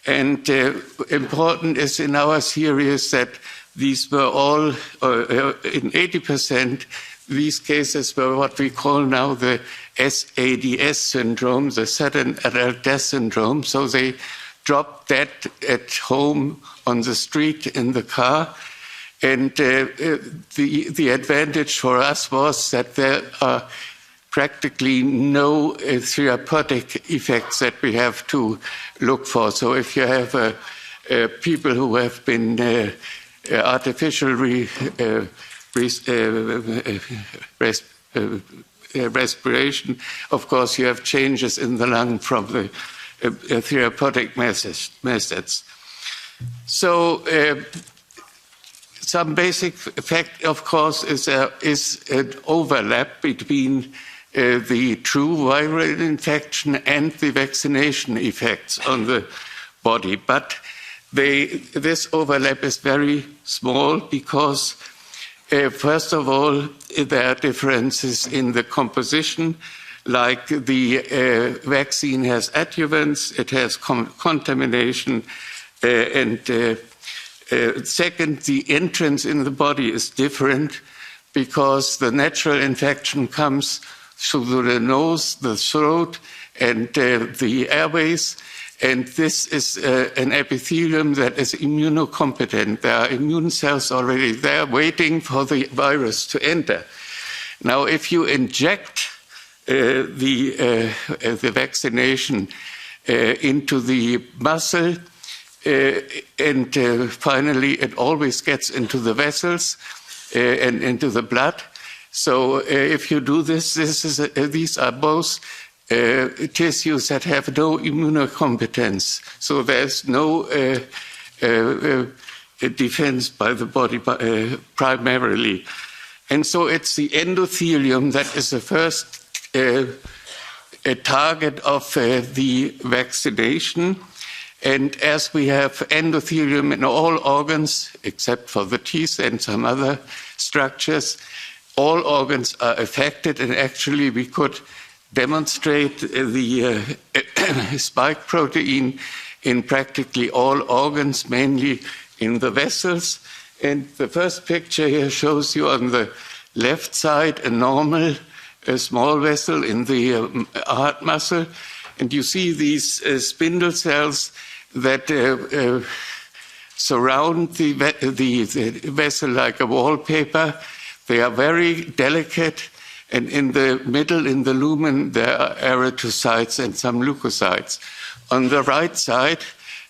And important is in our series that these were all, in 80%, these cases were what we call now the SADS syndrome, the sudden adult death syndrome. So they dropped dead at home, on the street, in the car. And the advantage for us was that there are practically no therapeutic effects that we have to look for. So if you have people who have been artificially respiration, of course you have changes in the lung from the therapeutic methods. So some basic fact, of course, is an overlap between the true viral infection and the vaccination effects on the body. But this overlap is very small because, first of all, there are differences in the composition, like the vaccine has adjuvants, it has contamination, and second, the entrance in the body is different because the natural infection comes through the nose, the throat, and the airways. And this is an epithelium that is immunocompetent. There are immune cells already there waiting for the virus to enter. Now, if you inject the vaccination into the muscle, and finally it always gets into the vessels and into the blood. So if you do this, these are both tissues that have no immunocompetence. So there's no defense by the body primarily. And so it's the endothelium that is the first target of the vaccination. And as we have endothelium in all organs, except for the teeth and some other structures, all organs are affected. And actually, we could demonstrate the spike protein in practically all organs, mainly in the vessels. And the first picture here shows you on the left side a normal small vessel in the heart muscle. And you see these spindle cells that surround the vessel like a wallpaper. They are very delicate. And in the middle, in the lumen, there are erythrocytes and some leukocytes. On the right side,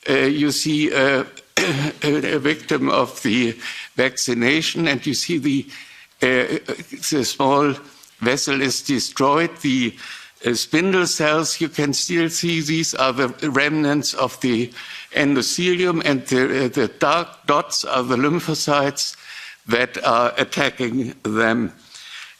you see a victim of the vaccination, and you see the small vessel is destroyed. The spindle cells, you can still see these are the remnants of the endothelium, and the dark dots are the lymphocytes that are attacking them.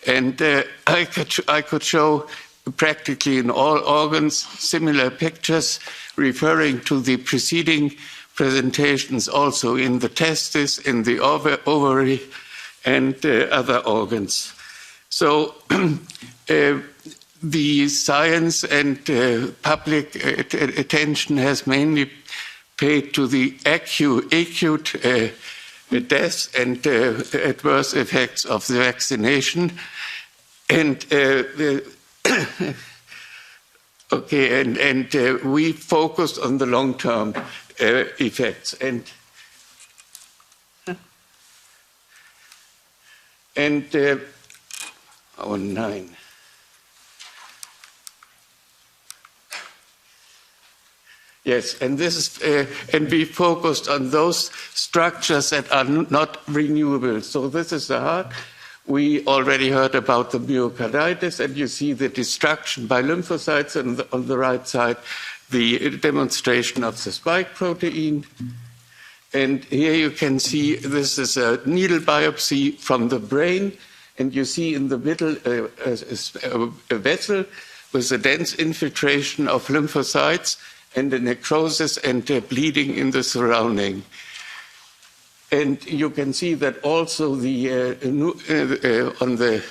And I could show practically in all organs similar pictures referring to the preceding presentations, also in the testes, in the ovary, and other organs. So the science and public attention has mainly paid to the acute deaths and adverse effects of the vaccination. And we focused on the long-term effects. Oh, 9. Yes, and this is, and we focused on those structures that are not renewable. So this is the heart. We already heard about the myocarditis, and you see the destruction by lymphocytes, and on the right side, the demonstration of the spike protein. And here you can see this is a needle biopsy from the brain, and you see in the middle a vessel with a dense infiltration of lymphocytes and a necrosis and bleeding in the surrounding. And you can see that also the on the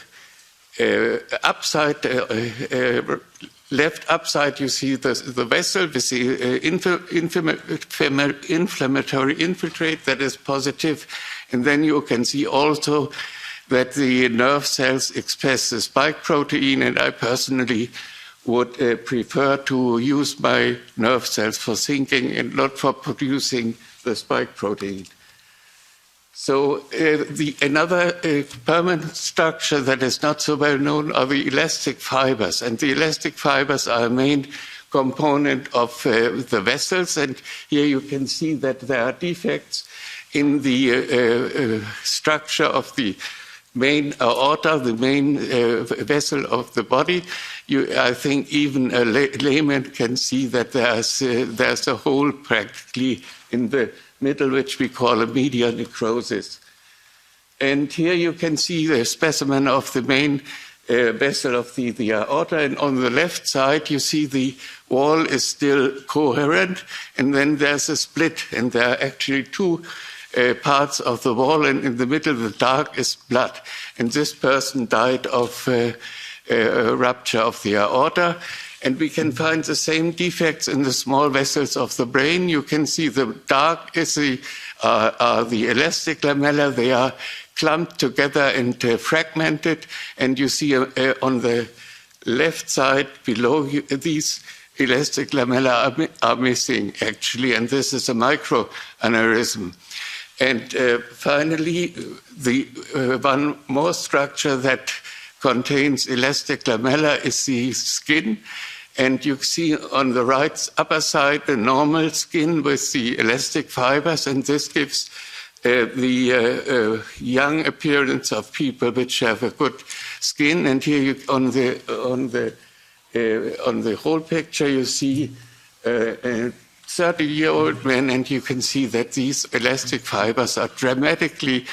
upside, left upside, you see the vessel with the inflammatory infiltrate that is positive. And then you can see also that the nerve cells express the spike protein, and I personally would prefer to use my nerve cells for thinking and not for producing the spike protein. So another permanent structure that is not so well known are the elastic fibers. And the elastic fibers are a main component of the vessels. And here you can see that there are defects in the structure of the main aorta, the main vessel of the body. I think even a layman can see that there's a hole practically in the middle, which we call a medial necrosis. And here you can see the specimen of the main vessel of the aorta. And on the left side, you see the wall is still coherent, and then there's a split, and there are actually two parts of the wall, and in the middle, the dark is blood. And this person died of a rupture of the aorta. And we can find the same defects in the small vessels of the brain. You can see the dark is the elastic lamella. They are clumped together and fragmented. And you see on the left side below these elastic lamella are missing, actually. And this is a microaneurysm. And finally, the one more structure that contains elastic lamella is the skin. And you see on the right upper side the normal skin with the elastic fibers, and this gives the young appearance of people which have a good skin. And here on the on the whole picture, you see a 30-year-old man, and you can see that these elastic fibers are dramatically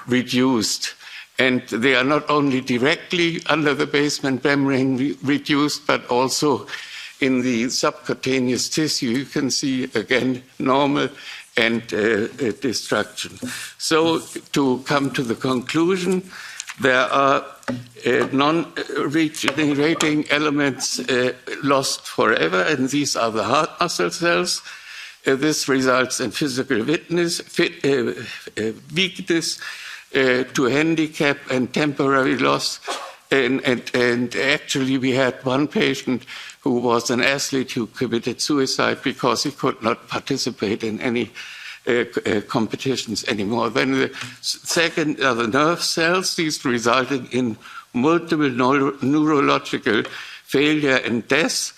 reduced. And they are not only directly under the basement membrane reduced, but also in the subcutaneous tissue. You can see, again, normal and destruction. So to come to the conclusion, there are non-regenerating elements lost forever, and these are the heart muscle cells. This results in physical weakness, to handicap and temporary loss. And actually, we had one patient who was an athlete who committed suicide because he could not participate in any competitions anymore. Then the second are the nerve cells, these resulting in multiple neurological failure and death,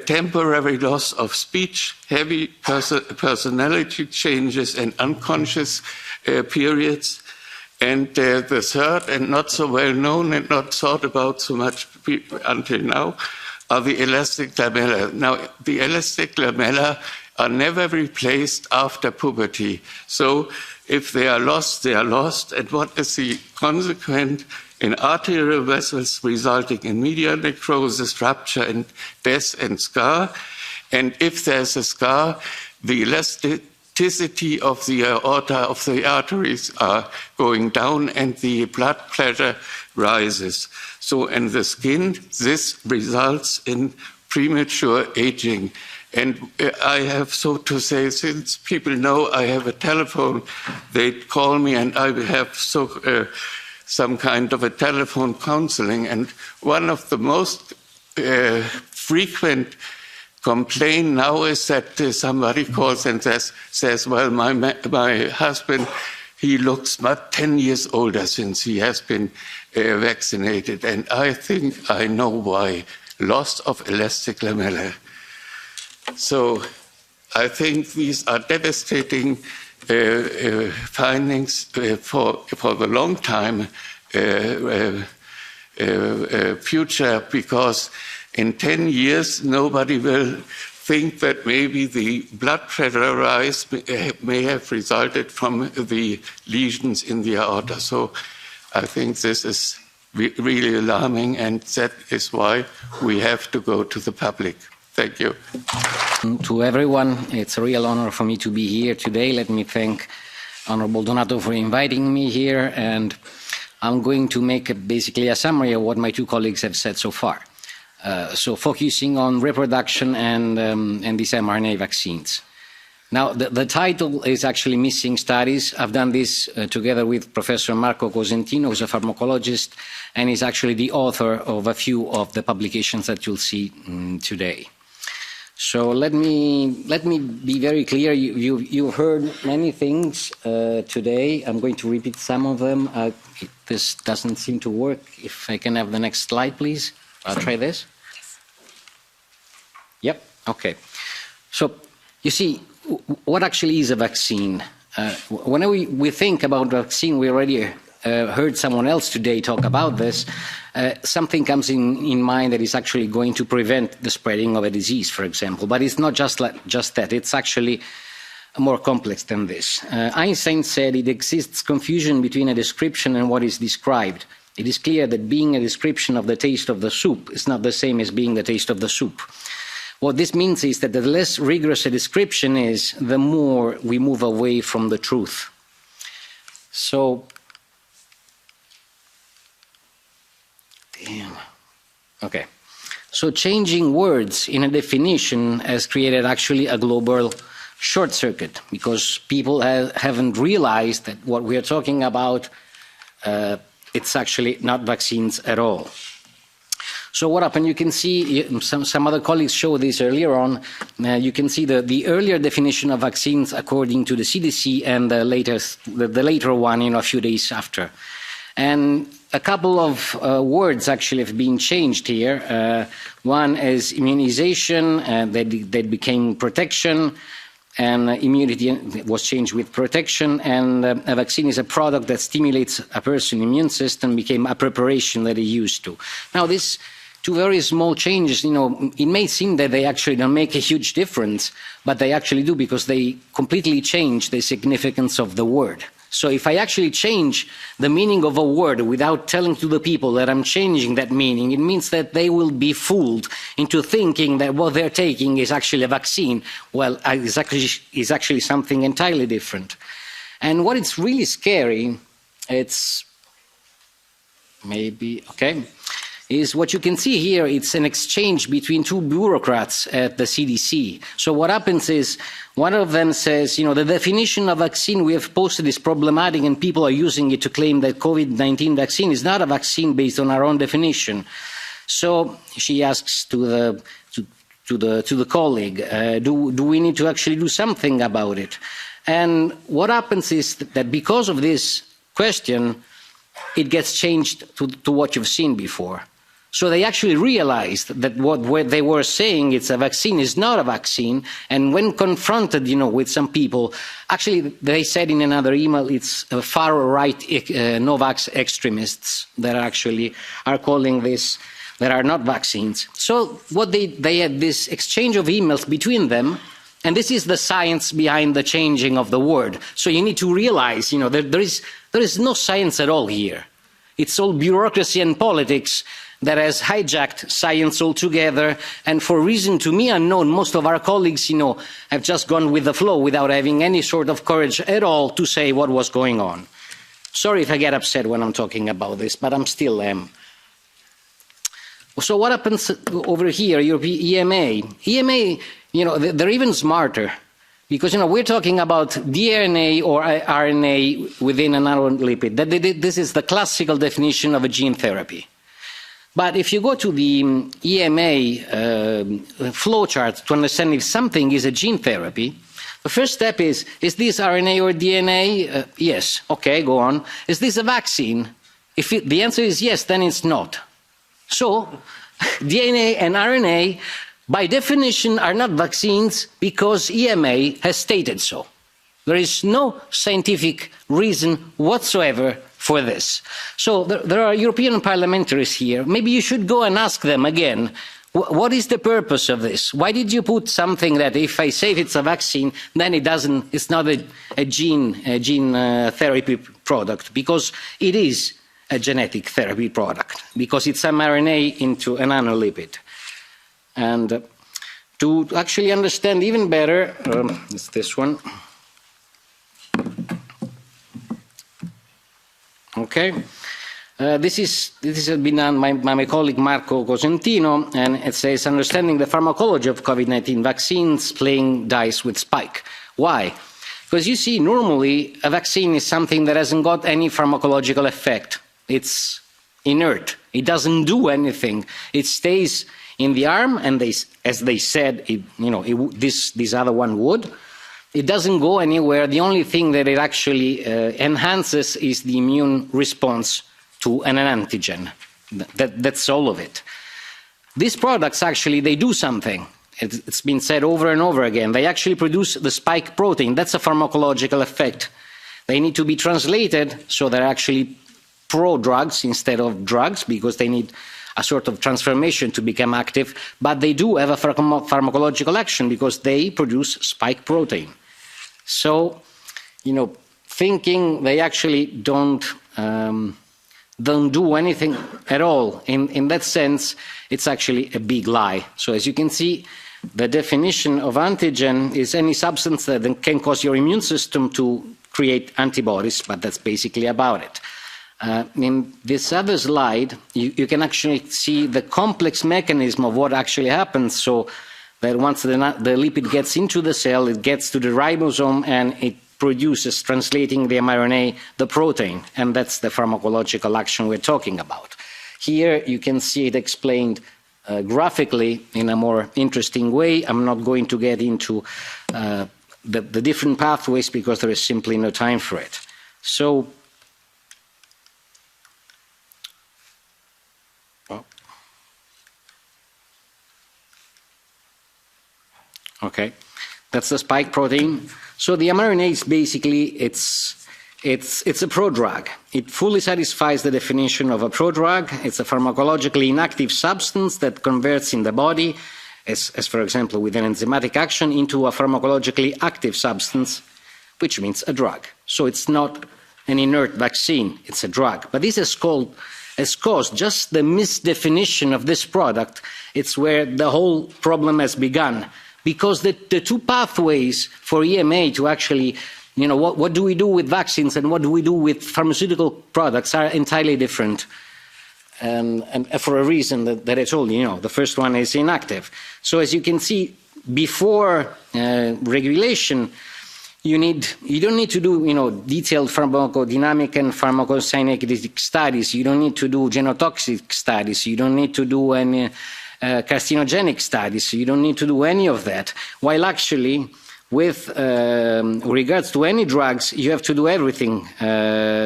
temporary loss of speech, heavy personality changes and unconscious periods. And the third, and not so well known and not thought about so much until now, are the elastic lamella. Now, the elastic lamella are never replaced after puberty. So if they are lost, they are lost. And what is the consequence? In arterial vessels resulting in medial necrosis, rupture, and death and scar. And if there's a scar, the elasticity of the aorta, of the arteries are going down and the blood pressure rises. So in the skin, this results in premature aging. And I have, so to say, since people know I have a telephone, they call me and I have some kind of a telephone counseling. And one of the most frequent complaint now is that somebody calls and says, well, my husband, he looks about 10 years older since he has been vaccinated. And I think I know why. Loss of elastic lamella. So I think these are devastating findings for the long time future, because in 10 years, nobody will think that maybe the blood pressure rise may have resulted from the lesions in the aorta. So I think this is really alarming, and that is why we have to go to the public. Thank you. To everyone, it's a real honor for me to be here today. Let me thank Honorable Donato for inviting me here, and I'm going to make basically a summary of what my two colleagues have said so far. So focusing on reproduction and these mRNA vaccines. Now, the title is actually Missing Studies. I've done this together with Professor Marco Cosentino, who's a pharmacologist, and is actually the author of a few of the publications that you'll see today. So let me be very clear. You've heard many things today. I'm going to repeat some of them. This doesn't seem to work. If I can have the next slide, please. I'll try this. Yep, okay. So you see, what actually is a vaccine? When we think about vaccine, we already heard someone else today talk about this. Something comes in mind that is actually going to prevent the spreading of a disease, for example. But it's not just that. It's actually more complex than this. Einstein said it exists confusion between a description and what is described. It is clear that being a description of the taste of the soup is not the same as being the taste of the soup. What this means is that the less rigorous a description is, the more we move away from the truth. So, okay. So changing words in a definition has created actually a global short circuit, because people haven't realized that what we are talking about, it's actually not vaccines at all. So what happened? You can see some other colleagues showed this earlier on. You can see the earlier definition of vaccines according to the CDC, and the later one, a few days after. And a couple of words actually have been changed here. One is immunization, that became protection, and immunity was changed with protection, and a vaccine is a product that stimulates a person's immune system, became a preparation that he used to. Now this two very small changes, it may seem that they actually don't make a huge difference, but they actually do because they completely change the significance of the word. So if I actually change the meaning of a word without telling to the people that I'm changing that meaning, it means that they will be fooled into thinking that what they're taking is actually a vaccine. Well, it's actually something entirely different. And what is really scary, it's maybe, okay, is what you can see here. It's an exchange between two bureaucrats at the CDC. So what happens is one of them says, the definition of vaccine we have posted is problematic and people are using it to claim that COVID-19 vaccine is not a vaccine based on our own definition. So she asks to the colleague, do we need to actually do something about it? And what happens is that because of this question, it gets changed to what you've seen before. So they actually realized that what they were saying, it's a vaccine, is not a vaccine. And when confronted, with some people, actually they said in another email, it's far-right Novax extremists that actually are calling this, that are not vaccines. So what they had this exchange of emails between them, and this is the science behind the changing of the word. So you need to realize, there is no science at all here. It's all bureaucracy and politics that has hijacked science altogether, and for a reason to me unknown, most of our colleagues, have just gone with the flow without having any sort of courage at all to say what was going on. Sorry if I get upset when I'm talking about this, but I'm still am. So what happens over here, EMA? EMA, they're even smarter, because we're talking about DNA or RNA within a nanolipid. This is the classical definition of a gene therapy. But if you go to the EMA flowchart to understand if something is a gene therapy, the first step is this RNA or DNA? Yes. Okay, go on. Is this a vaccine? If the answer is yes, then it's not. So DNA and RNA, by definition, are not vaccines because EMA has stated so. There is no scientific reason whatsoever for this. So there are European parliamentaries here. Maybe you should go and ask them again, what is the purpose of this? Why did you put something that if I say it's a vaccine, then it's not a gene therapy product? Because it is a genetic therapy product, because it's mRNA into a nanolipid. And to actually understand even better, it's this one. Okay, this has been done by my colleague Marco Cosentino, and it says understanding the pharmacology of COVID-19 vaccines, playing dice with spike. Why? Because you see, normally a vaccine is something that hasn't got any pharmacological effect. It's inert. It doesn't do anything. It stays in the arm, and as they said, this other one would. It doesn't go anywhere. The only thing that it actually enhances is the immune response to an antigen. That's all of it. These products actually, they do something. It's been said over and over again. They actually produce the spike protein. That's a pharmacological effect. They need to be translated, so they're actually pro-drugs instead of drugs, because they need a sort of transformation to become active, but they do have a pharmacological action because they produce spike protein. So, thinking they actually don't do anything at all, in that sense, it's actually a big lie. So as you can see, the definition of antigen is any substance that can cause your immune system to create antibodies, but that's basically about it. In this other slide, you can actually see the complex mechanism of what actually happens. So that once the lipid gets into the cell, it gets to the ribosome and it produces, translating the mRNA, the protein. And that's the pharmacological action we're talking about. Here you can see it explained graphically in a more interesting way. I'm not going to get into the different pathways because there is simply no time for it. So, okay, that's the spike protein. So the mRNA is basically, it's It's a prodrug. It fully satisfies the definition of a prodrug. It's a pharmacologically inactive substance that converts in the body, as for example with an enzymatic action, into a pharmacologically active substance, which means a drug. So it's not an inert vaccine, it's a drug. But this has caused just the misdefinition of this product. It's where the whole problem has begun. Because the two pathways for EMA to actually, what do we do with vaccines and what do we do with pharmaceutical products are entirely different. And for a reason that I told you, the first one is inactive. So as you can see, before regulation, you don't need to do, detailed pharmacodynamic and pharmacokinetic studies. You don't need to do genotoxic studies. You don't need to do any carcinogenic studies. You don't need to do any of that. While actually, with regards to any drugs, you have to do everything.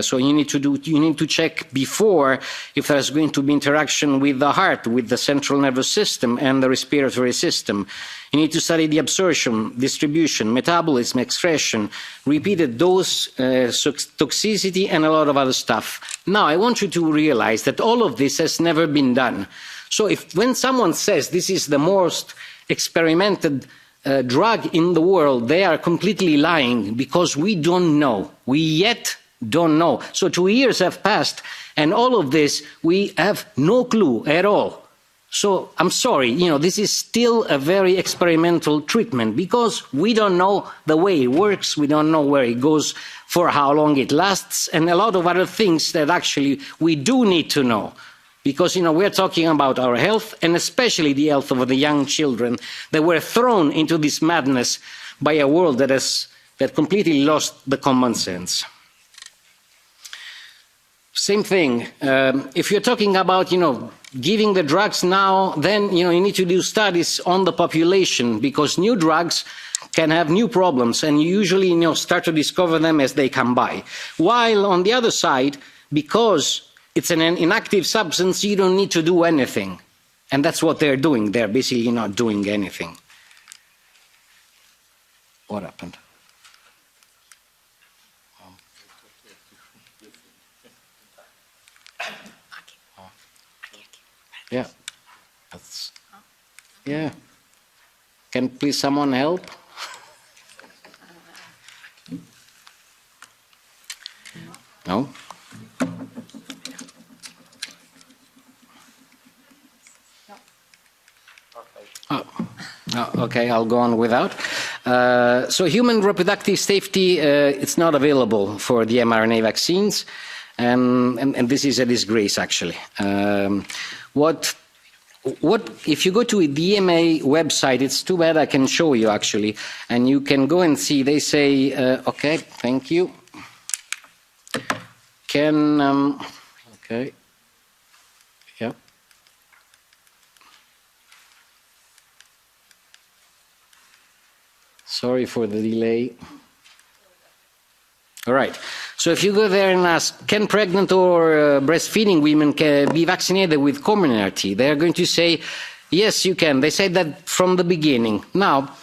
So you need to check before if there's going to be interaction with the heart, with the central nervous system and the respiratory system. You need to study the absorption, distribution, metabolism, excretion, repeated dose, toxicity, and a lot of other stuff. Now, I want you to realize that all of this has never been done. So when someone says this is the most experimented drug in the world, they are completely lying because we don't know. We yet don't know. So 2 years have passed and all of this, we have no clue at all. So I'm sorry, this is still a very experimental treatment because we don't know the way it works. We don't know where it goes, for how long it lasts, and a lot of other things that actually we do need to know. Because, we're talking about our health and especially the health of the young children that were thrown into this madness by a world that completely lost the common sense. Same thing. If you're talking about, giving the drugs now, then, you need to do studies on the population because new drugs can have new problems and you usually, start to discover them as they come by. While on the other side, because it's an inactive substance, you don't need to do anything. And that's what they're doing. They're basically not doing anything. What happened? Yeah. Yeah. Can please someone help? No? Okay, I'll go on without. So human reproductive safety, it's not available for the mRNA vaccines, and this is a disgrace, actually. If you go to the EMA website, it's too bad I can show you, actually, and you can go and see, they say, okay, thank you. Okay, yeah. Sorry for the delay. All right. So if you go there and ask, can pregnant or breastfeeding women be vaccinated with Comirnaty? They are going to say, yes, you can. They said that from the beginning. Now,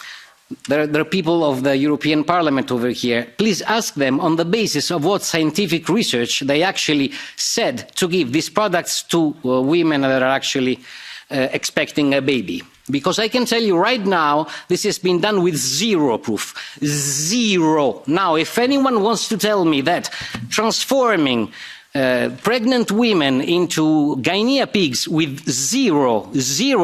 there are people of the European Parliament over here. Please ask them on the basis of what scientific research they actually said to give these products to women that are actually expecting a baby. Because I can tell you right now, this has been done with zero proof. Zero. Now, if anyone wants to tell me that transforming pregnant women into guinea pigs with zero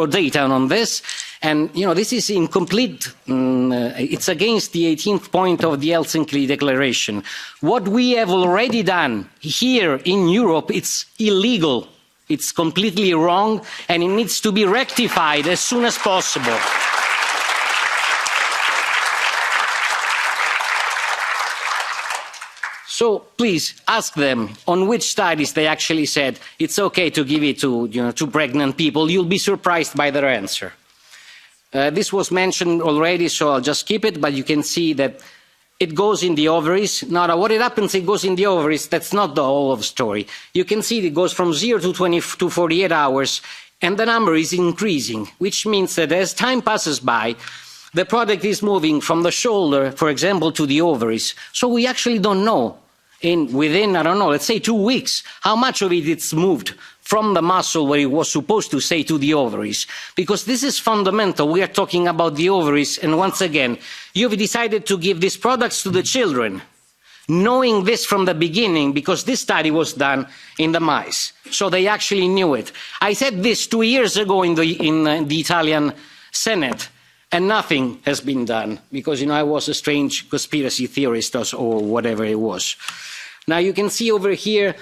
data on this, and this is incomplete, it's against the 18th point of the Helsinki Declaration. What we have already done here in Europe, it's illegal. It's completely wrong, and it needs to be rectified as soon as possible. So please ask them on which studies they actually said it's okay to give it to pregnant people. You'll be surprised by their answer. This was mentioned already, so I'll just skip it, but you can see that it goes in the ovaries. Now, what happens, it goes in the ovaries, that's not the whole of the story. You can see it goes from 0 to 48 hours, and the number is increasing, which means that as time passes by, the product is moving from the shoulder, for example, to the ovaries. So we actually don't know within, I don't know, let's say 2 weeks, how much of it's moved from the muscle where it was supposed to, say, to the ovaries? Because this is fundamental. We are talking about the ovaries, and once again, you've decided to give these products to the children, knowing this from the beginning, because this study was done in the mice, so they actually knew it. I said this 2 years ago in the Italian Senate, and nothing has been done, because, I was a strange conspiracy theorist or whatever it was. Now you can see over here,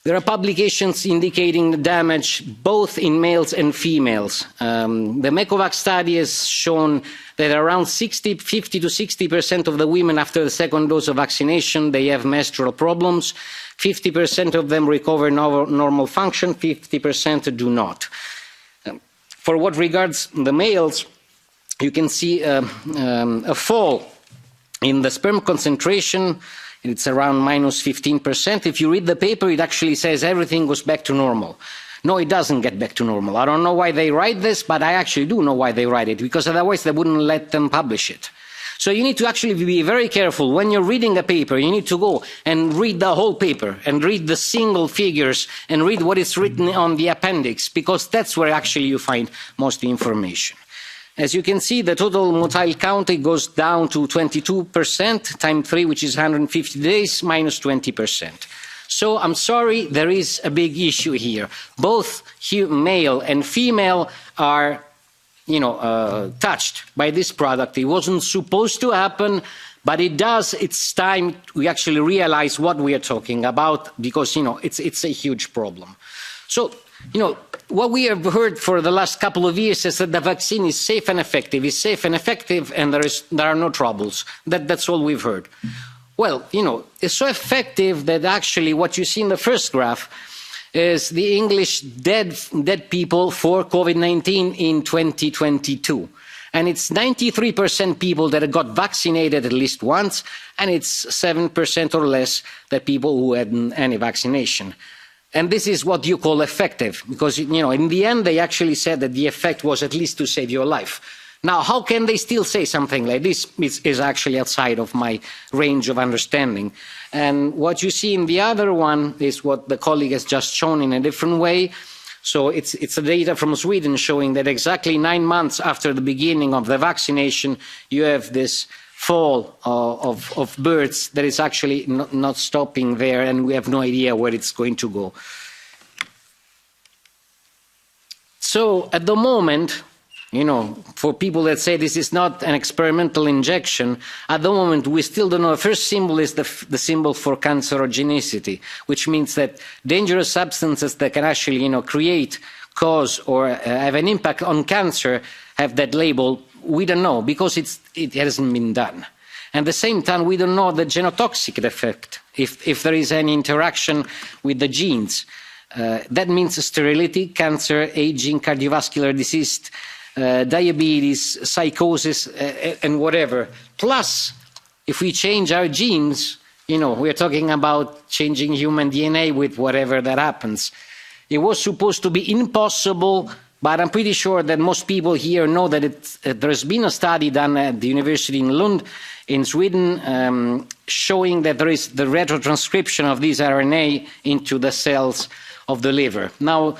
there are publications indicating the damage both in males and females. The Mekovac study has shown that around 50 to 60% of the women after the second dose of vaccination, they have menstrual problems. 50% of them recover normal function, 50% do not. For what regards the males, you can see a fall in the sperm concentration. It's around minus 15%. If you read the paper, it actually says everything goes back to normal. No, it doesn't get back to normal. I don't know why they write this, but I actually do know why they write it, because otherwise they wouldn't let them publish it. So you need to actually be very careful. When you're reading a paper, you need to go and read the whole paper and read the single figures and read what is written on the appendix, because that's where actually you find most of the information. As you can see, the total motile count, it goes down to 22%, time 3, which is 150 days, minus 20%. So I'm sorry, there is a big issue here. Both male and female are, touched by this product. It wasn't supposed to happen, but it does. It's time we actually realize what we are talking about, because, it's a huge problem. So, what we have heard for the last couple of years is that the vaccine is safe and effective, and there are no troubles. That's all we've heard. Well, it's so effective that actually what you see in the first graph is the English dead people for COVID-19 in 2022. And it's 93% people that got vaccinated at least once, and it's 7% or less that people who hadn't any vaccination. And this is what you call effective, because, in the end, they actually said that the effect was at least to save your life. Now, how can they still say something like this? Is actually outside of my range of understanding. And what you see in the other one is what the colleague has just shown in a different way. So it's the data from Sweden showing that exactly 9 months after the beginning of the vaccination, you have this fall of births that is actually not stopping there, and we have no idea where it's going to go. So at the moment, for people that say this is not an experimental injection, at the moment we still don't know. The first symbol is the symbol for cancerogenicity, which means that dangerous substances that can actually, create, cause, or have an impact on cancer have that label. We don't know, because it hasn't been done. And at the same time, we don't know the genotoxic effect, if there is any interaction with the genes. That means sterility, cancer, aging, cardiovascular disease, diabetes, psychosis, and whatever. Plus, if we change our genes, we're talking about changing human DNA with whatever that happens. It was supposed to be impossible, but I'm pretty sure that most people here know that there's been a study done at the University in Lund in Sweden showing that there is the retrotranscription of this RNA into the cells of the liver. Now,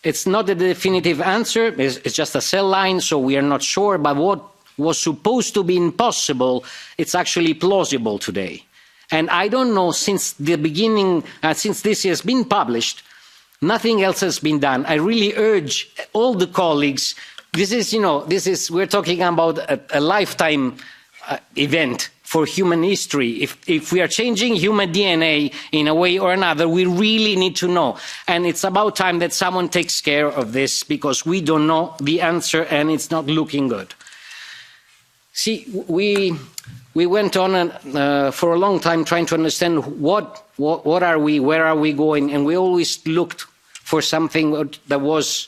it's not a definitive answer, it's just a cell line, so we are not sure, but what was supposed to be impossible, it's actually plausible today. And I don't know, since the beginning, since this has been published, nothing else has been done. I really urge all the colleagues, we're talking about a lifetime event for human history. If we are changing human DNA in a way or another, we really need to know. And it's about time that someone takes care of this, because we don't know the answer and it's not looking good. See, we went on for a long time trying to understand what are we, where are we going, and we always looked for something that was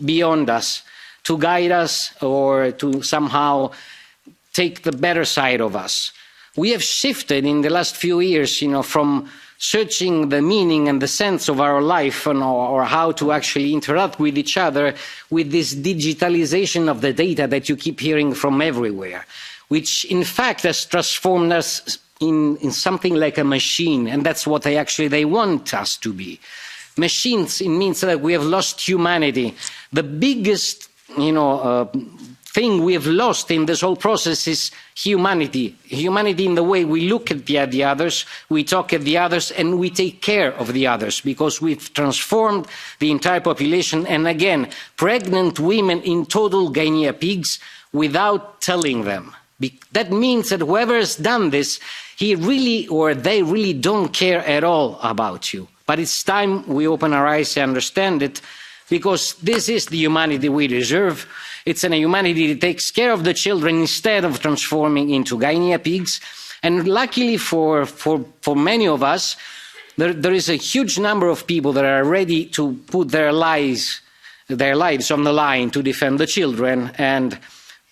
beyond us, to guide us or to somehow take the better side of us. We have shifted in the last few years, from searching the meaning and the sense of our life or how to actually interact with each other, with this digitalization of the data that you keep hearing from everywhere, which in fact has transformed us in something like a machine, and that's what they want us to be. Machines, it means that we have lost humanity. The biggest, thing we have lost in this whole process is humanity. Humanity in the way we look at the others, we talk at the others, and we take care of the others, because we've transformed the entire population. And again, pregnant women in total guinea pigs without telling them. That means that whoever has done this, he really or they really don't care at all about you. But it's time we open our eyes and understand it, because this is the humanity we deserve. It's a humanity that takes care of the children instead of transforming into guinea pigs. And luckily for many of us, there is a huge number of people that are ready to put their lives on the line to defend the children. And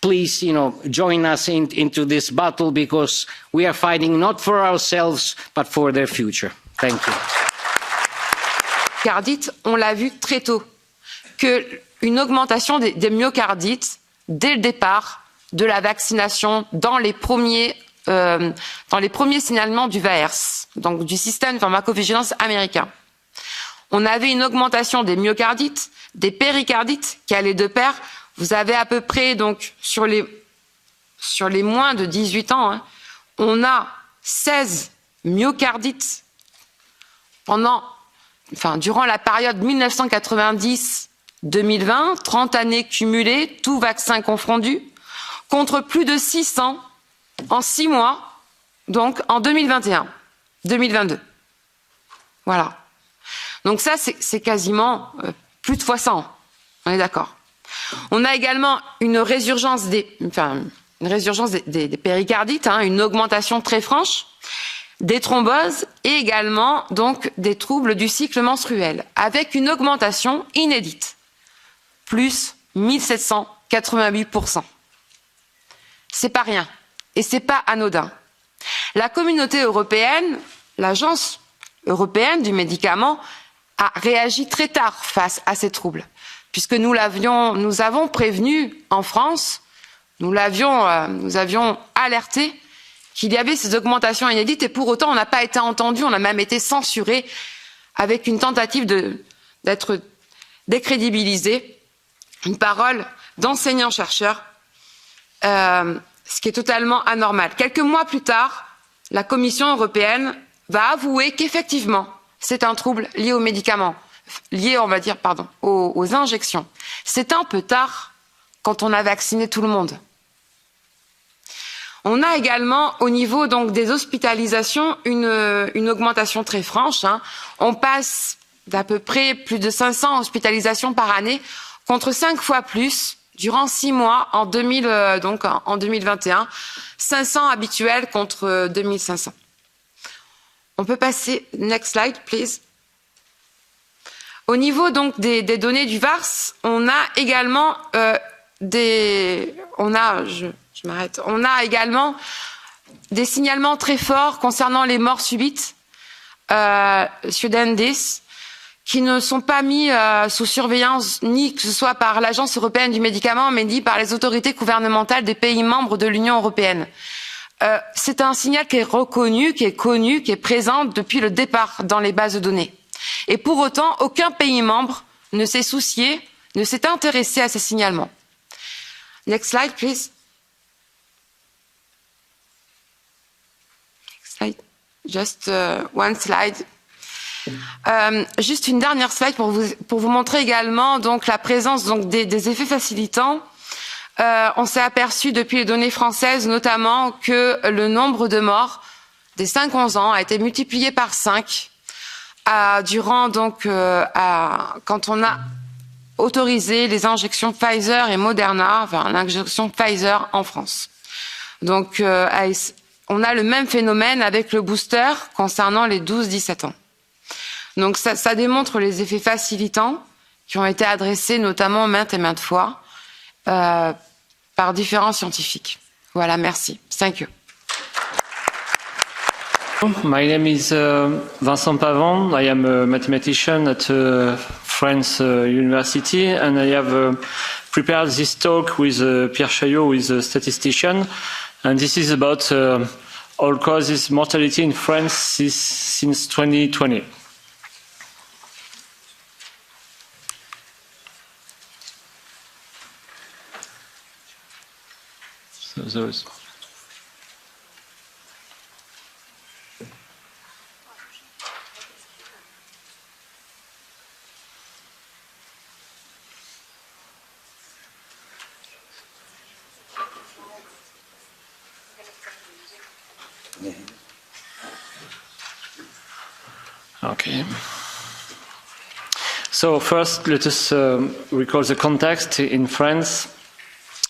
please, join us into this battle, because we are fighting not for ourselves, but for their future. Thank you. Myocardites, on l'a vu très tôt, qu'une augmentation des myocardites dès le départ de la vaccination dans les premiers signalements du VAERS, donc du système de pharmacovigilance américain. On avait une augmentation des myocardites, des péricardites qui allaient de pair. Vous avez à peu près, donc, sur les moins de 18 ans, on a 16 myocardites durant la période 1990-2020, 30 années cumulées, tous vaccins confondus, contre plus de 600 en 6 mois, donc en 2021-2022. Voilà. Donc ça, c'est quasiment plus de fois 100. On est d'accord. On a également une résurgence des péricardites, une augmentation très franche, des thromboses et également donc des troubles du cycle menstruel, avec une augmentation inédite, plus 1788%. C'est pas rien et c'est pas anodin. La communauté européenne, l'agence européenne du médicament, a réagi très tard face à ces troubles, puisque nous avons prévenu en France, nous avions alerté qu'il y avait ces augmentations inédites, et pour autant on n'a pas été entendu, on a même été censuré avec une tentative d'être décrédibilisé, une parole d'enseignant-chercheur, ce qui est totalement anormal. Quelques mois plus tard, la Commission européenne va avouer qu'effectivement c'est un trouble lié aux médicaments, lié, on va dire, aux injections. C'est un peu tard quand on a vacciné tout le monde. On a également, au niveau donc des hospitalisations, une augmentation très franche. On passe d'à peu près plus de 500 hospitalisations par année, contre 5 fois plus durant 6 mois en 2021. 500 habituels contre 2500. On peut passer, next slide, please. Au niveau donc des données du VARS, on a également on a également des signalements très forts concernant les morts subites, Sudan-10, qui ne sont pas mis sous surveillance ni que ce soit par l'Agence européenne du médicament, mais ni par les autorités gouvernementales des pays membres de l'Union européenne. C'est un signal qui est reconnu, qui est connu, qui est présent depuis le départ dans les bases de données. Et pour autant, aucun pays membre ne s'est soucié, ne s'est intéressé à ces signalements. Next slide, please. Next slide. Just one slide. Juste une dernière slide pour vous montrer également donc la présence donc des effets facilitants. On s'est aperçu depuis les données françaises notamment que le nombre de morts des 5-11 ans a été multiplié par 5 durant donc quand on a autorisé les injections Pfizer et Moderna, enfin l'injection Pfizer en France. Donc on a le même phénomène avec le booster concernant les 12-17 ans. Donc ça démontre les effets facilitants qui ont été adressés notamment maintes et maintes fois par différents scientifiques. Voilà, merci. Thank you. My name is Vincent Pavon. I am a mathematician at France University, and I have prepared this talk with Pierre Chaillot, who is a statistician, and this is about all-causes mortality in France is since 2020. So those. Okay. So first, let us recall the context in France.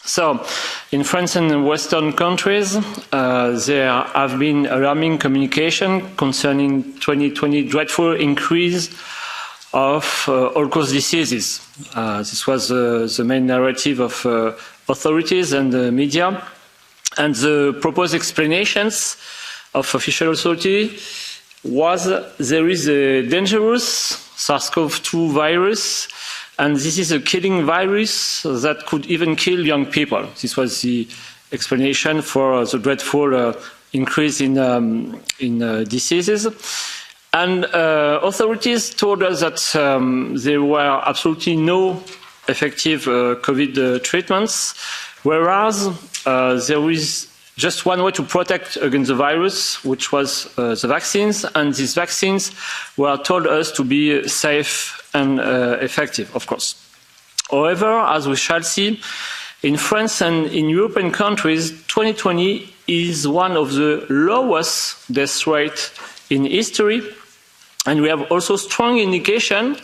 So, in France and Western countries, there have been alarming communication concerning 2020 dreadful increase of all-cause diseases. This was the main narrative of authorities and the media. And the proposed explanations of official authority was there is a dangerous SARS-CoV-2 virus, and this is a killing virus that could even kill young people. This was the explanation for the dreadful increase in diseases. And authorities told us that there were absolutely no effective COVID treatments, whereas there is just one way to protect against the virus, which was the vaccines, and these vaccines were told us to be safe and effective, of course. However, as we shall see, in France and in European countries, 2020 is one of the lowest death rates in history, and we have also strong indication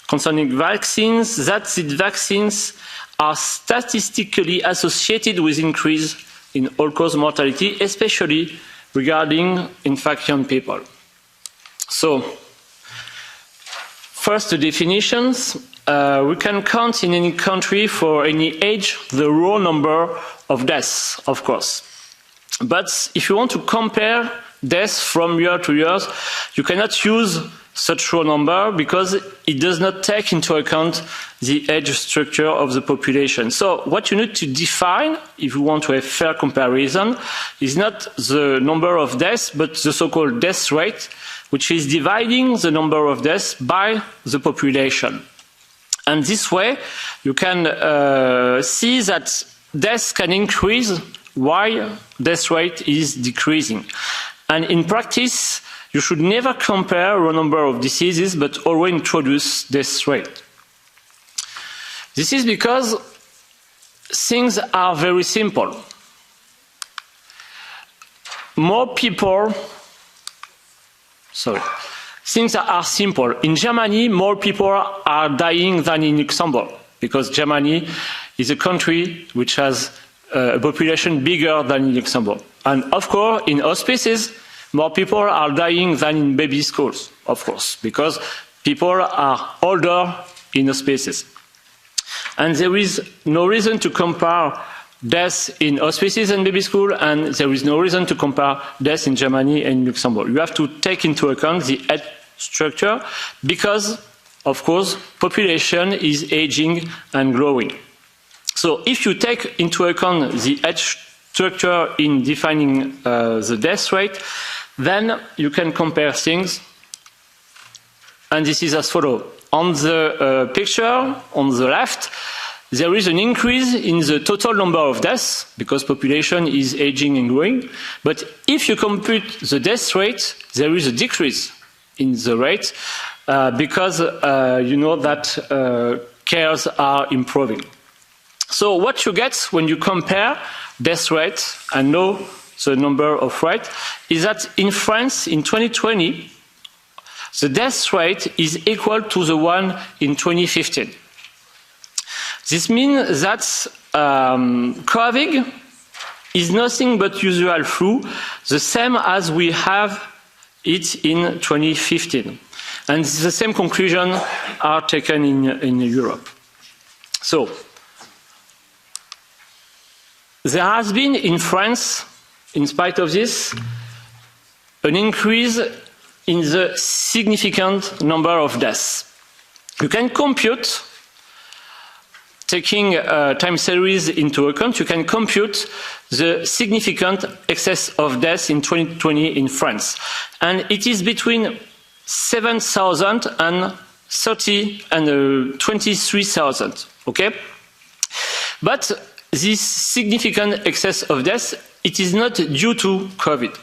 concerning vaccines that these vaccines are statistically associated with increase in all-cause mortality, especially regarding, in fact, young people. So, first, the definitions. We can count in any country for any age the raw number of deaths, of course. But if you want to compare deaths from year to year, you cannot use such raw number because it does not take into account the age structure of the population. So what you need to define, if you want to have fair comparison, is not the number of deaths, but the so-called death rate, which is dividing the number of deaths by the population. And this way, you can see that deaths can increase while death rate is decreasing. And in practice, you should never compare a number of diseases, but always introduce death rate. This is because things are very simple. Things are simple. In Germany, more people are dying than in Luxembourg, because Germany is a country which has a population bigger than in Luxembourg. And of course, in hospices, more people are dying than in baby schools, of course, because people are older in hospices. And there is no reason to compare deaths in hospices and baby school, and there is no reason to compare deaths in Germany and Luxembourg. You have to take into account the age structure because, of course, population is aging and growing. So if you take into account the age structure in defining the death rate, then you can compare things. And this is as follows. On the picture, on the left, there is an increase in the total number of deaths because population is aging and growing. But if you compute the death rate, there is a decrease in the rate because you know that cares are improving. So what you get when you compare death rate and know the number of rate is that in France in 2020, the death rate is equal to the one in 2015. This means that COVID is nothing but usual flu, the same as we have it in 2015. And the same conclusions are taken in Europe. So, there has been in France, in spite of this, an increase in the significant number of deaths. You can compute taking time series into account, you can compute the significant excess of deaths in 2020 in France. And it is between 7,000 and 23,000, okay? But this significant excess of deaths, it is not due to COVID.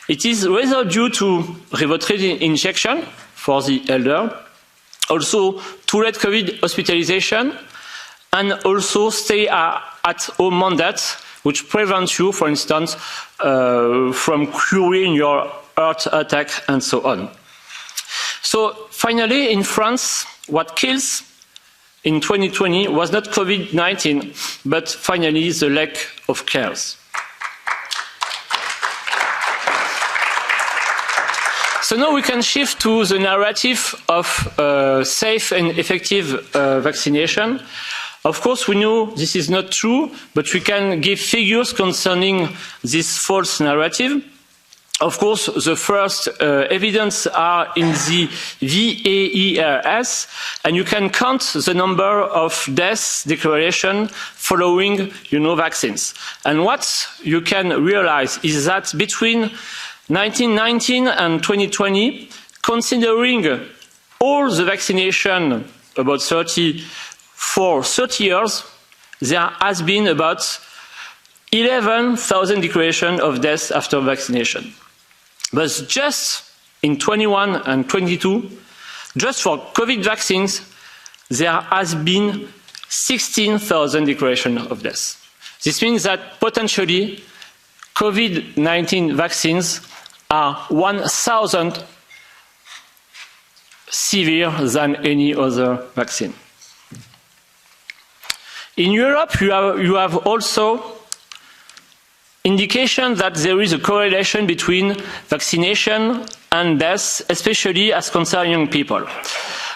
It is rather due to reputable injection for the elder, also too late COVID hospitalization, and also stay at home mandates, which prevent you, for instance, from curing your heart attack and so on. So finally, in France, what kills in 2020 was not COVID-19, but finally the lack of cares. So now we can shift to the narrative of safe and effective vaccination. Of course, we know this is not true, but we can give figures concerning this false narrative. Of course, the first evidence are in the VAERS, and you can count the number of deaths declaration following, vaccines. And what you can realize is that between 1919 and 2020, considering all the vaccination about 30 years, there has been about 11,000 declarations of deaths after vaccination. But just in 21 and 22, just for COVID vaccines, there has been 16,000 declarations of deaths. This means that potentially COVID-19 vaccines are 1,000 severe than any other vaccine. In Europe, you have also indication that there is a correlation between vaccination and deaths, especially as concerns young people.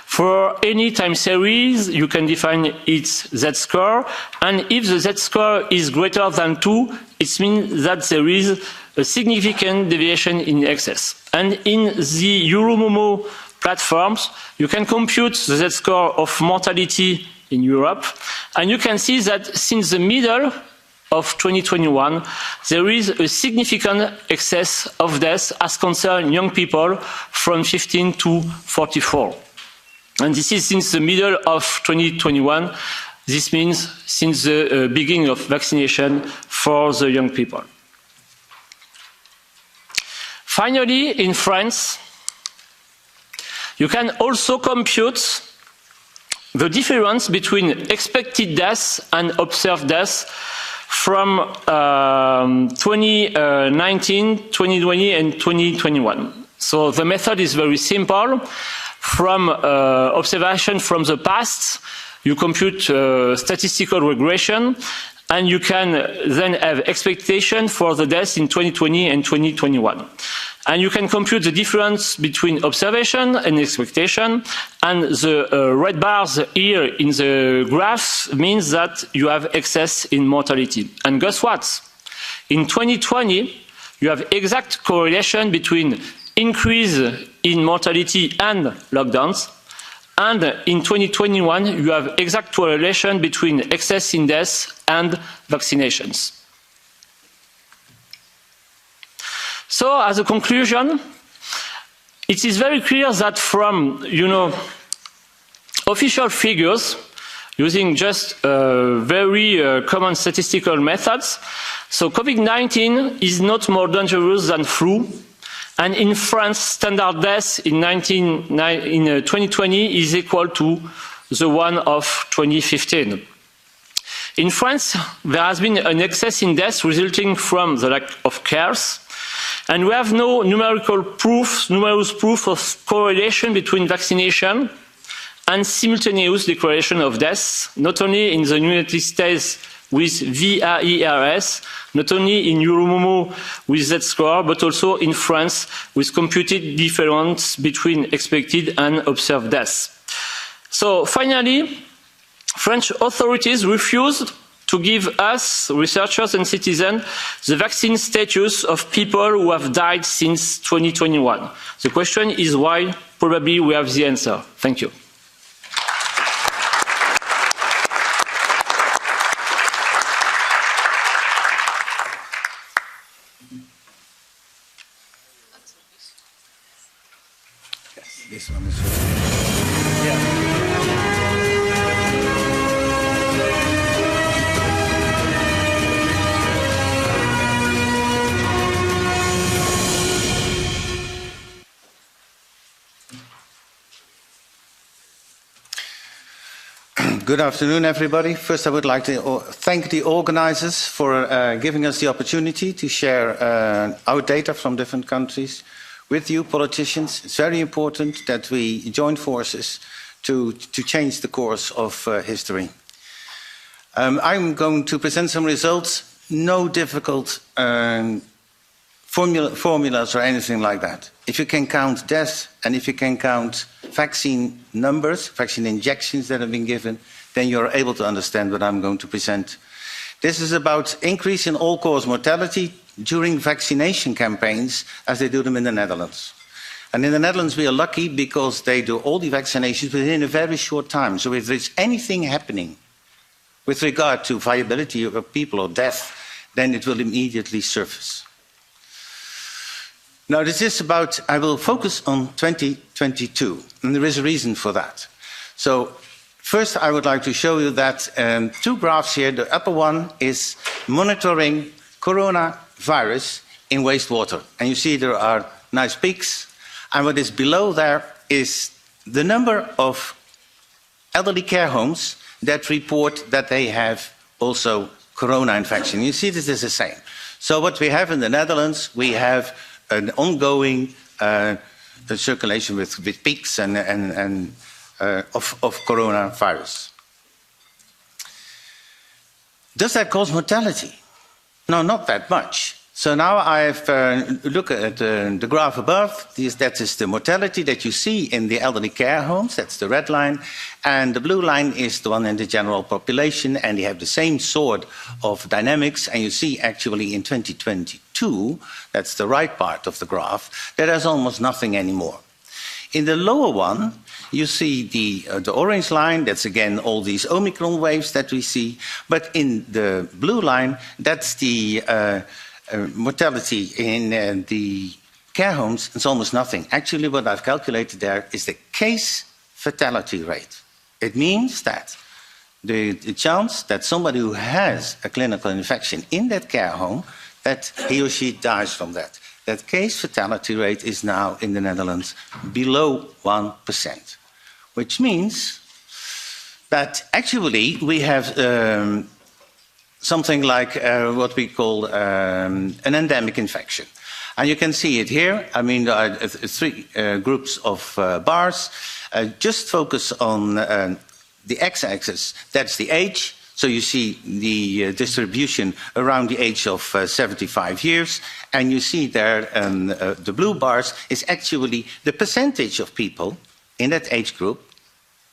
For any time series, you can define its Z-score, and if the Z-score is greater than 2, it means that there is a significant deviation in excess. And in the Euromomo platforms, you can compute the Z-score of mortality in Europe, and you can see that since the middle of 2021, there is a significant excess of deaths as concerns young people from 15 to 44. And this is since the middle of 2021. This means since the beginning of vaccination for the young people. Finally, in France, you can also compute the difference between expected deaths and observed deaths from 2019, 2020, and 2021. So the method is very simple. From observation from the past, you compute statistical regression, and you can then have expectation for the deaths in 2020 and 2021. And you can compute the difference between observation and expectation, and the red bars here in the graph means that you have excess in mortality. And guess what? In 2020, you have exact correlation between increase in mortality and lockdowns, and in 2021, you have exact correlation between excess in deaths and vaccinations. So, as a conclusion, it is very clear that from, official figures, using just very common statistical methods, so COVID-19 is not more dangerous than flu, and in France, standard deaths in 2020 is equal to the one of 2015. In France, there has been an excess in deaths resulting from the lack of cares, and we have no numerous proof of correlation between vaccination and simultaneous declaration of deaths, not only in the United States with VAERS, not only in Euromomo with Z-score, but also in France with computed difference between expected and observed deaths. So finally, French authorities refused to give us, researchers and citizens, the vaccine status of people who have died since 2021. The question is why? Probably we have the answer. Thank you. This one is yeah. Good afternoon, everybody. First, I would like to thank the organizers for giving us the opportunity to share our data from different countries with you, politicians. It's very important that we join forces to change the course of history. I'm going to present some results, no difficult formulas or anything like that. If you can count deaths and if you can count vaccine numbers, vaccine injections that have been given, then you're able to understand what I'm going to present. This is about increase in all-cause mortality during vaccination campaigns as they do them in the Netherlands. And in the Netherlands we are lucky because they do all the vaccinations within a very short time. So if there's anything happening with regard to viability of people or death, then it will immediately surface. Now this is about, I will focus on 2022, and there is a reason for that. So first I would like to show you that two graphs here. The upper one is monitoring coronavirus in wastewater. And you see there are nice peaks. And what is below there is the number of elderly care homes that report that they have also corona infection. You see this is the same. So what we have in the Netherlands, we have an ongoing circulation with peaks of coronavirus. Does that cause mortality? No, not that much. So now I've look at the graph above. That is the mortality that you see in the elderly care homes. That's the red line. And the blue line is the one in the general population. And they have the same sort of dynamics. And you see actually in 2022, that's the right part of the graph, that there's almost nothing anymore. In the lower one, you see the orange line. That's again all these Omicron waves that we see. But in the blue line, that's the mortality in the care homes. It's almost nothing. Actually, what I've calculated there is the case fatality rate. It means that the chance that somebody who has a clinical infection in that care home, that he or she dies from that. That case fatality rate is now in the Netherlands below 1%, which means that actually we have something like what we call an endemic infection. And you can see it here. I mean, there are three groups of bars. Just focus on the x-axis. That's the age. So you see the distribution around the age of 75 years. And you see there the blue bars is actually the percentage of people in that age group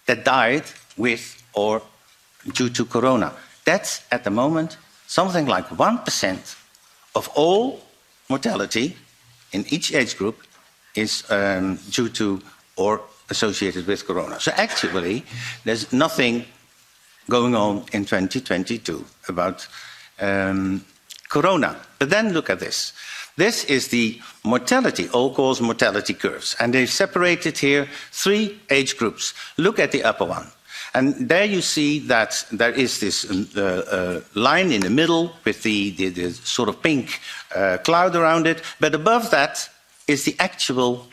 that died with or due to corona. That's, at the moment, something like 1% of all mortality in each age group is due to or associated with corona. So actually, there's nothing going on in 2022 about corona. But then look at this. This is the mortality, all-cause mortality curves. And they've separated here 3 age groups. Look at the upper one. And there you see that there is this line in the middle with the sort of pink cloud around it. But above that is the actual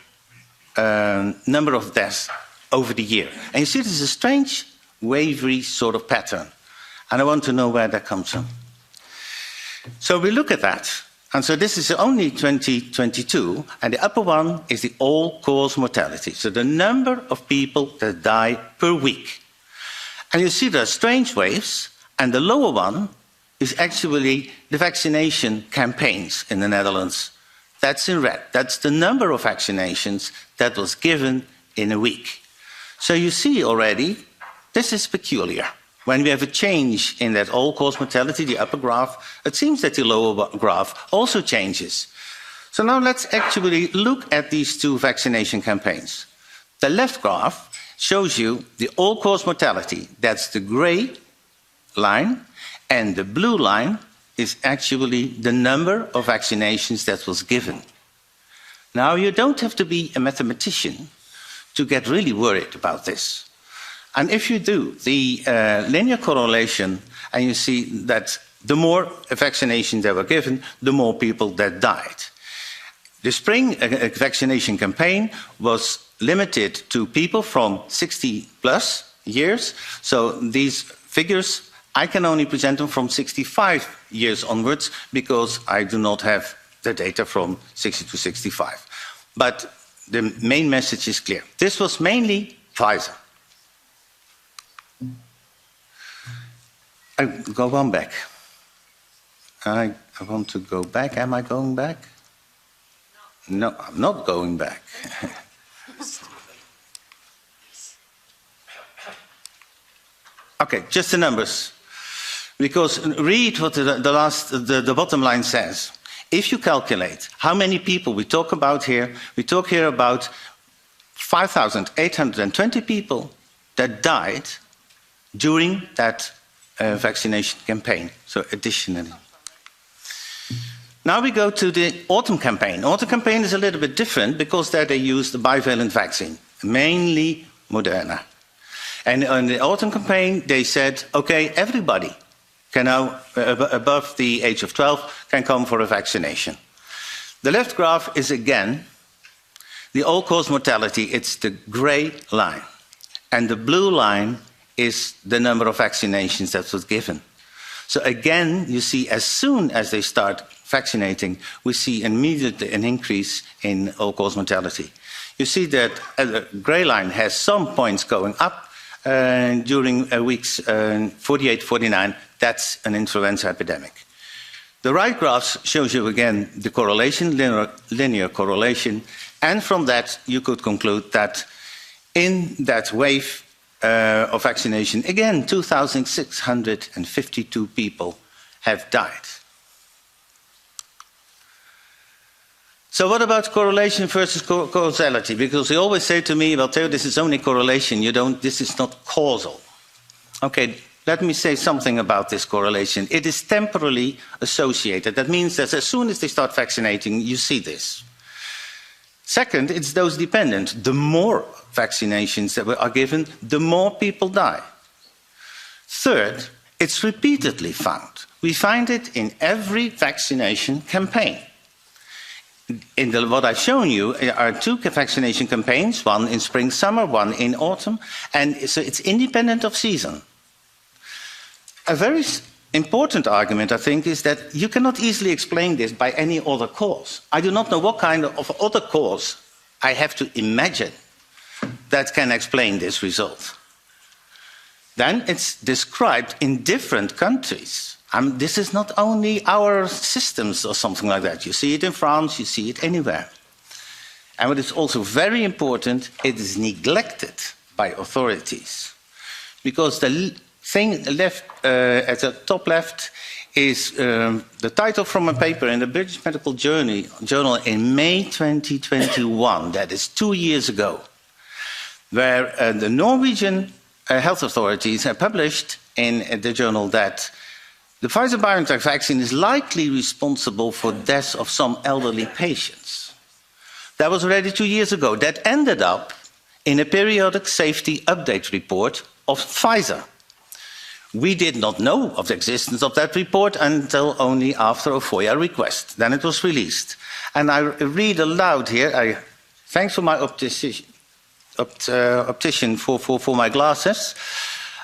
number of deaths over the year. And you see this is a strange, wavery sort of pattern. And I want to know where that comes from. So we look at that. And so this is only 2022. And the upper one is the all-cause mortality. So the number of people that die per week. And you see there are strange waves, and the lower one is actually the vaccination campaigns in the Netherlands. That's in red. That's the number of vaccinations that was given in a week. So you see already, this is peculiar. When we have a change in that all-cause mortality, the upper graph, it seems that the lower graph also changes. So now let's actually look at these 2 vaccination campaigns. The left graph shows you the all-cause mortality. That's the gray line, and the blue line is actually the number of vaccinations that was given. Now, you don't have to be a mathematician to get really worried about this. And if you do the linear correlation, and you see that the more vaccinations that were given, the more people that died. The spring vaccination campaign was limited to people from 60 plus years. So these figures, I can only present them from 65 years onwards because I do not have the data from 60 to 65. But the main message is clear. This was mainly Pfizer. I go one back. I want to go back. Am I going back? No, I'm not going back. Okay, just the numbers. Because read what the bottom line says. If you calculate how many people we talk about here, we talk here about 5,820 people that died during that vaccination campaign, so additionally. Now we go to the autumn campaign. Autumn campaign is a little bit different because there they used the bivalent vaccine, mainly Moderna. And in the autumn campaign, they said, okay, everybody can now, above the age of 12, can come for a vaccination. The left graph is again the all-cause mortality. It's the gray line. And the blue line is the number of vaccinations that was given. So again, you see, as soon as they start vaccinating, we see immediately an increase in all-cause mortality. You see that the gray line has some points going up during weeks 48, 49. That's an influenza epidemic. The right graph shows you again the correlation, linear correlation, and from that you could conclude that in that wave of vaccination, again, 2,652 people have died. So what about correlation versus causality? Because they always say to me, well, Theo, this is only correlation, this is not causal. Okay, let me say something about this correlation. It is temporally associated. That means that as soon as they start vaccinating, you see this. Second, it's dose dependent. The more vaccinations that are given, the more people die. Third, it's repeatedly found. We find it in every vaccination campaign. What I've shown you are two vaccination campaigns, one in spring, summer, one in autumn, and so it's independent of season. A very important argument, I think, is that you cannot easily explain this by any other cause. I do not know what kind of other cause I have to imagine that can explain this result. Then it's described in different countries. This is not only our systems or something like that. You see it in France, you see it anywhere. And what is also very important, it is neglected by authorities. Because the thing left at the top left is the title from a paper in the British Medical Journal in May 2021, that is 2 years ago, where the Norwegian health authorities have published in the journal that the Pfizer-BioNTech vaccine is likely responsible for deaths of some elderly patients. That was already 2 years ago. That ended up in a periodic safety update report of Pfizer. We did not know of the existence of that report until only after a FOIA request. Then it was released. And I read aloud here, thanks for my optician for my glasses.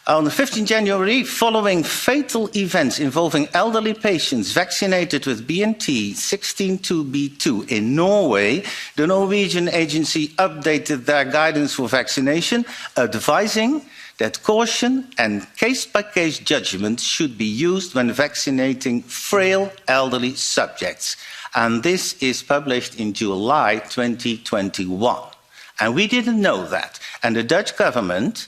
On the 15th January, following fatal events involving elderly patients vaccinated with BNT 162b2 in Norway, the Norwegian agency updated their guidance for vaccination, advising that caution and case-by-case judgment should be used when vaccinating frail elderly subjects. And this is published in July 2021. And we didn't know that. And the Dutch government,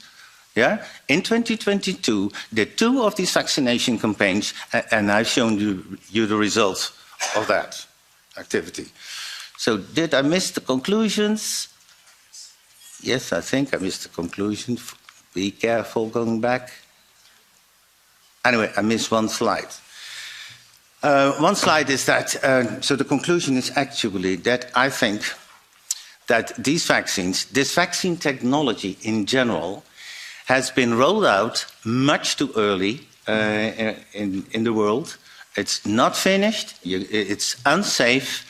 in 2022, did 2 of these vaccination campaigns, and I've shown you the results of that activity. So did I miss the conclusions? Yes, I think I missed the conclusion. Be careful going back. Anyway, I missed one slide. One slide is that, so the conclusion is actually that I think that these vaccines, this vaccine technology in general, has been rolled out much too early in the world. It's not finished. It's unsafe.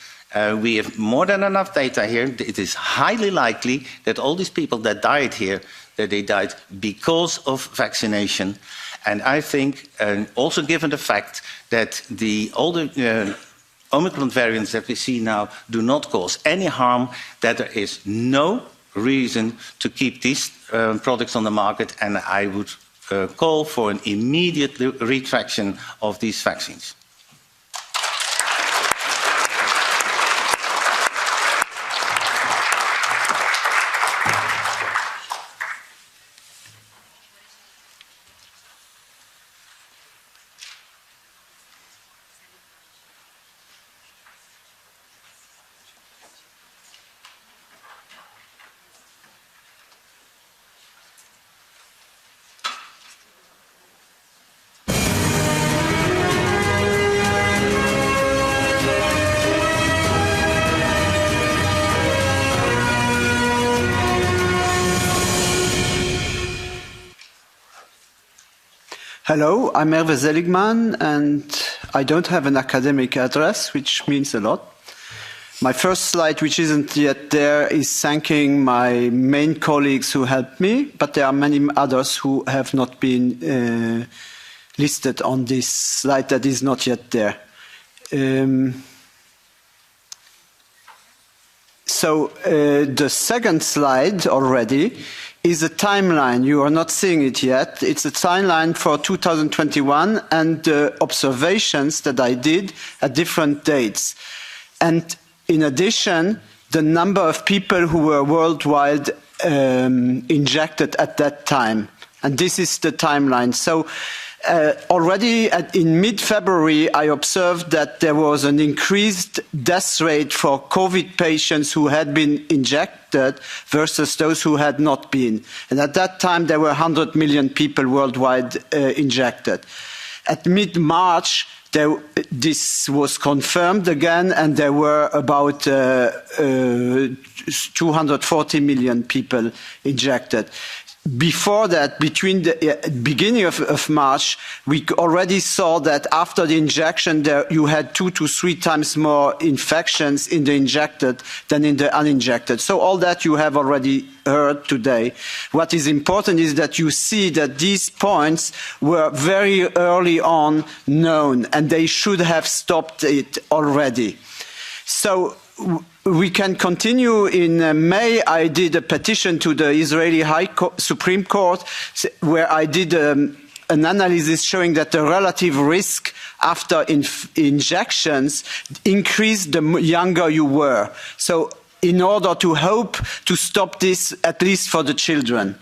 We have more than enough data here. It is highly likely that all these people that died here, that they died because of vaccination. And I think, also given the fact that all the Omicron variants that we see now do not cause any harm, that there is no reason to keep these products on the market, and I would call for an immediate retraction of these vaccines. Hello, I'm Hervé Seligman, and I don't have an academic address, which means a lot. My first slide, which isn't yet there, is thanking my main colleagues who helped me, but there are many others who have not been listed on this slide that is not yet there. The second slide already is a timeline. You are not seeing it yet. It's a timeline for 2021 and the observations that I did at different dates. And in addition, the number of people who were worldwide injected at that time. And this is the timeline. So already in mid-February, I observed that there was an increased death rate for COVID patients who had been injected versus those who had not been. And at that time, there were 100 million people worldwide injected. At mid-March, this was confirmed again, and there were about 240 million people injected. Before that, between the beginning of March, we already saw that after the injection, you had 2 to 3 times more infections in the injected than in the uninjected. So all that you have already heard today. What is important is that you see that these points were very early on known, and they should have stopped it already. So we can continue. In May, I did a petition to the Israeli Supreme Court where I did an analysis showing that the relative risk after injections increased the younger you were. So in order to hope to stop this, at least for the children.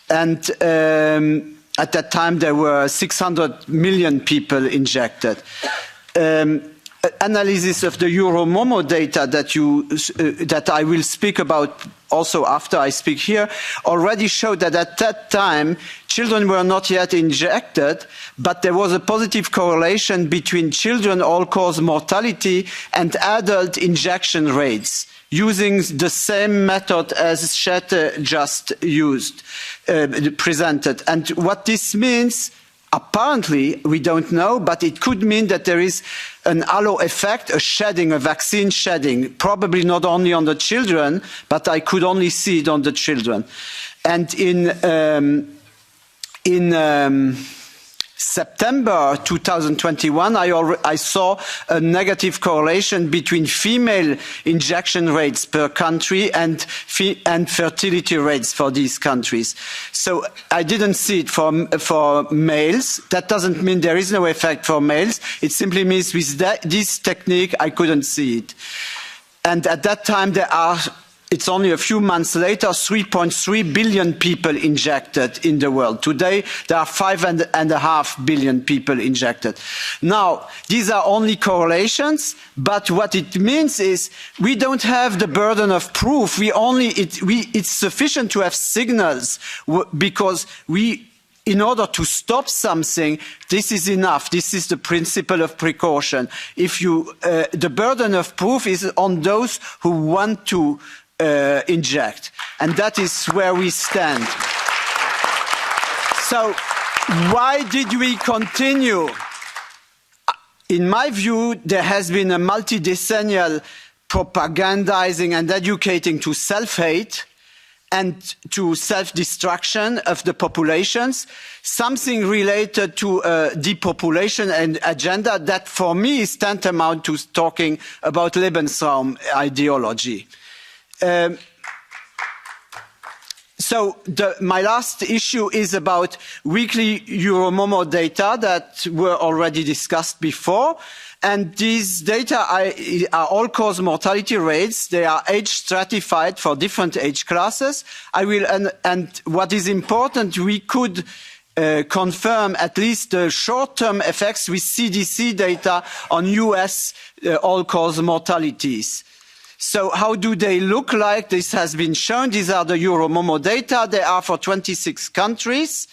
And at that time, there were 600 million people injected. Analysis of the Euromomo data that I will speak about also after I speak here already showed that at that time children were not yet injected, but there was a positive correlation between children all-cause mortality and adult injection rates using the same method as Schette just presented. And what this means, apparently, we don't know, but it could mean that there is an halo effect, a shedding, a vaccine shedding, probably not only on the children, but I could only see it on the children. And in September 2021, I saw a negative correlation between female injection rates per country and fertility rates for these countries. So I didn't see it for males. That doesn't mean there is no effect for males. It simply means with this technique, I couldn't see it. And at that time, it's only a few months later, 3.3 billion people injected in the world. Today, there are 5.5 billion people injected. Now, these are only correlations, but what it means is we don't have the burden of proof. It's sufficient to have signals because in order to stop something, this is enough. This is the principle of precaution. The burden of proof is on those who want to inject. And that is where we stand. So why did we continue? In my view, there has been a multi-decennial propagandizing and educating to self-hate and to self-destruction of the populations, something related to depopulation and agenda that for me is tantamount to talking about Lebensraum ideology. So my last issue is about weekly Euromomo data that were already discussed before. And these data are all-cause mortality rates. They are age stratified for different age classes. And what is important, we could confirm at least the short-term effects with CDC data on US all-cause mortalities. So how do they look like? This has been shown. These are the Euromomo data. They are for 26 countries.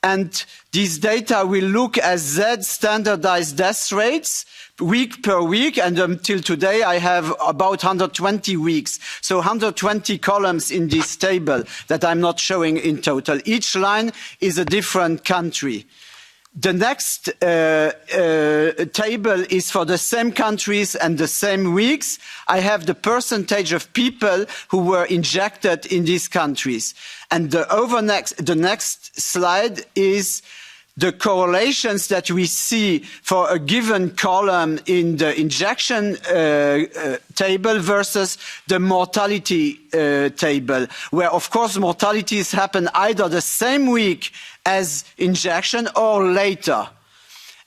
And these data will look as Z standardized death rates week per week. And until today, I have about 120 weeks. So 120 columns in this table that I'm not showing in total. Each line is a different country. The next table is for the same countries and the same weeks. I have the percentage of people who were injected in these countries. And the next slide is the correlations that we see for a given column in the injection table versus the mortality table, where of course mortalities happen either the same week as injection or later.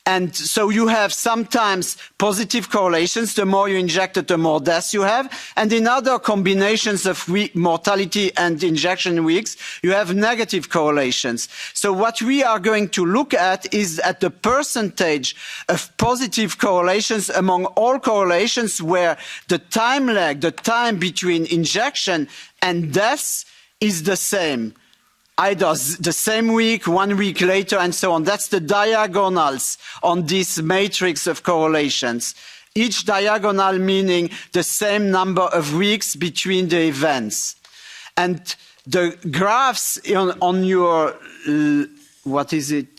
And so you have sometimes positive correlations. The more you injected, the more deaths you have. And in other combinations of mortality and injection weeks, you have negative correlations. So what we are going to look at is at the percentage of positive correlations among all correlations where the time lag, the time between injection and deaths is the same. Either the same week, 1 week later, and so on. That's the diagonals on this matrix of correlations. Each diagonal meaning the same number of weeks between the events. And the graphs on your,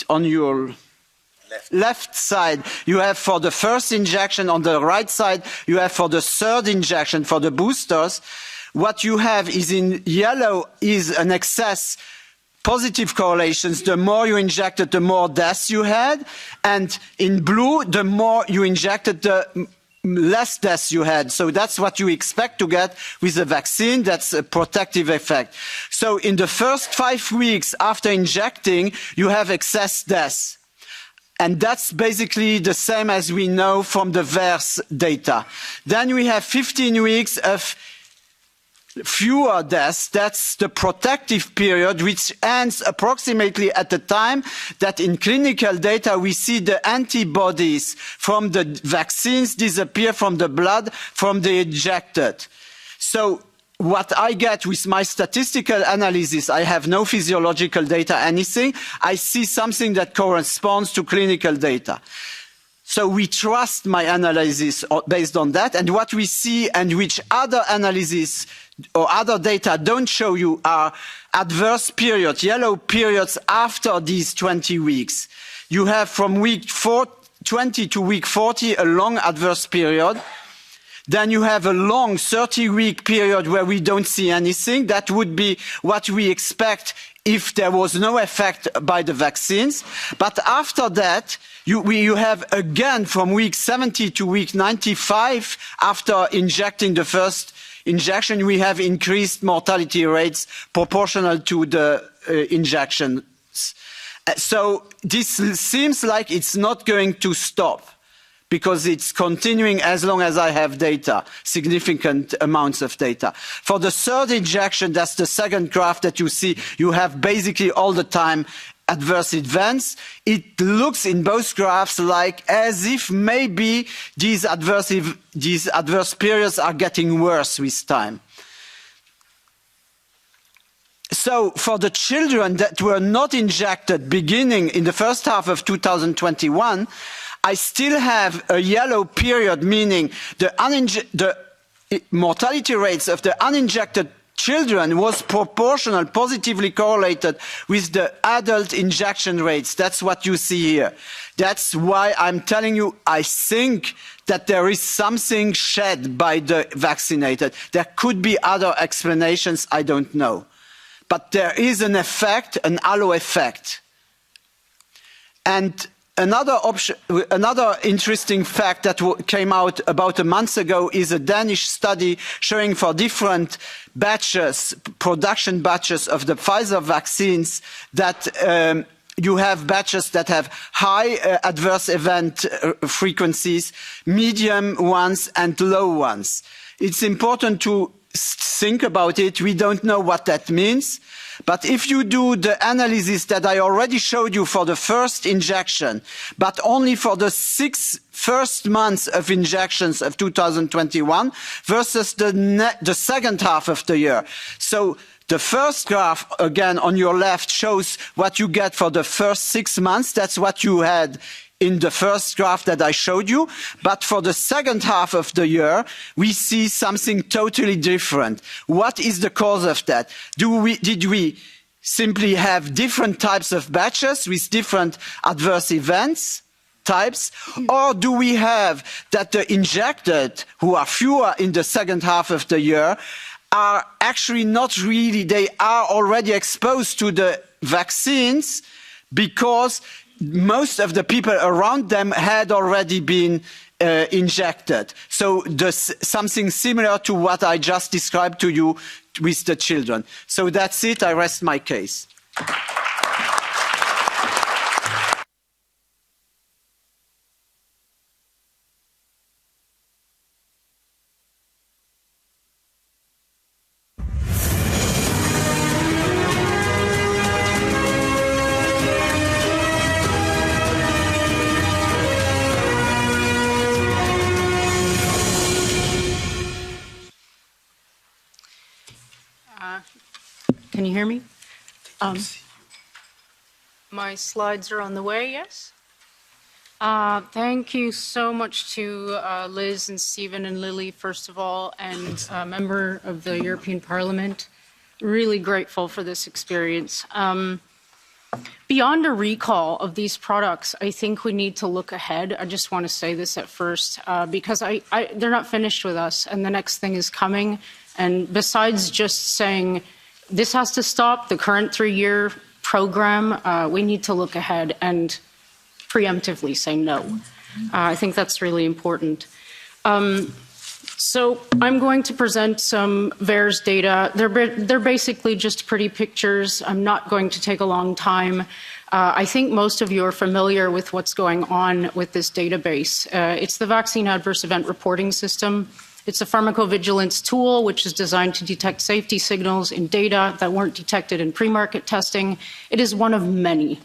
on your left side, you have for the first injection. On the right side, you have for the third injection, for the boosters. What you have is in yellow is an excess positive correlations. The more you injected, the more deaths you had. And in blue, the more you injected, the less deaths you had. So that's what you expect to get with the vaccine. That's a protective effect. So in the first 5 weeks after injecting, you have excess deaths. And that's basically the same as we know from the VERS data. Then we have 15 weeks of fewer deaths. That's the protective period, which ends approximately at the time that in clinical data we see the antibodies from the vaccines disappear from the blood from the injected. So what I get with my statistical analysis, I have no physiological data, anything. I see something that corresponds to clinical data. So we trust my analysis based on that. And what we see and which other analysis or other data don't show you are adverse periods, yellow periods after these 20 weeks. You have from week 20 to week 40 a long adverse period. Then you have a long 30-week period where we don't see anything. That would be what we expect if there was no effect by the vaccines. But after that, you have again from week 70 to week 95, after injecting the first injection, we have increased mortality rates proportional to the injections. So this seems like it's not going to stop, because it's continuing as long as I have data, significant amounts of data. For the third injection, that's the second graph that you see, you have basically all the time adverse events. It looks in both graphs like as if maybe these adverse periods are getting worse with time. So for the children that were not injected beginning in the first half of 2021, I still have a yellow period, meaning the mortality rates of the uninjected children was proportional, positively correlated with the adult injection rates. That's what you see here. That's why I'm telling you, I think that there is something shed by the vaccinated. There could be other explanations, I don't know. But there is an effect, an halo effect. And another interesting fact that came out about a month ago is a Danish study showing for different batches, production batches of the Pfizer vaccines, that you have batches that have high adverse event frequencies, medium ones, and low ones. It's important to think about it. We don't know what that means. But if you do the analysis that I already showed you for the first injection, but only for the 6 first months of injections of 2021 versus the second half of the year. So the first graph, again, on your left, shows what you get for the first 6 months. That's what you had in the first graph that I showed you. But for the second half of the year, we see something totally different. What is the cause of that? Did we simply have different types of batches with different adverse events types? Or do we have that the injected, who are fewer in the second half of the year, are actually not really, they are already exposed to the vaccines because most of the people around them had already been injected. So something similar to what I just described to you with the children. So that's it. I rest my case. Can you hear me? My slides are on the way, yes? Thank you so much to Liz and Stephen and Lily, first of all, and a member of the European Parliament. Really grateful for this experience. Beyond a recall of these products, I think we need to look ahead. I just want to say this at first, because they're not finished with us, and the next thing is coming. And besides just saying, this has to stop, the current 3-year program, we need to look ahead and preemptively say no. I think that's really important. So I'm going to present some VAERS data. They're basically just pretty pictures. I'm not going to take a long time. I think most of you are familiar with what's going on with this database. It's the Vaccine Adverse Event Reporting System. It's a pharmacovigilance tool which is designed to detect safety signals in data that weren't detected in pre-market testing. It is one of many.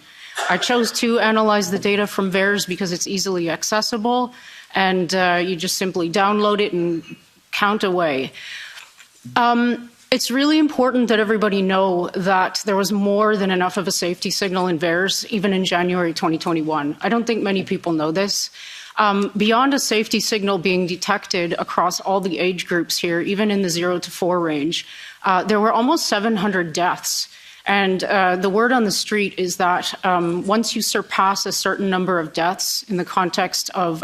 I chose to analyze the data from VAERS because it's easily accessible, and you just simply download it and count away. It's really important that everybody know that there was more than enough of a safety signal in VAERS, even in January 2021. I don't think many people know this. Beyond a safety signal being detected across all the age groups here, even in the 0 to 4 range, there were almost 700 deaths. And the word on the street is that once you surpass a certain number of deaths in the context of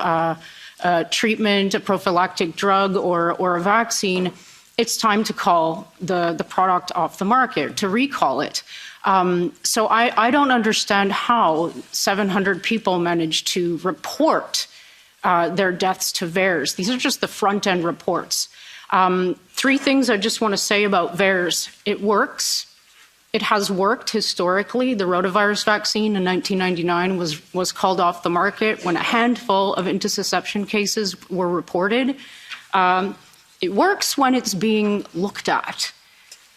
treatment, a prophylactic drug, or a vaccine, it's time to call the product off the market, to recall it. So I don't understand how 700 people managed to report their deaths to VAERS. These are just the front-end reports. 3 things I just want to say about VAERS. It works. It has worked historically. The rotavirus vaccine in 1999 was called off the market when a handful of intussusception cases were reported. It works when it's being looked at.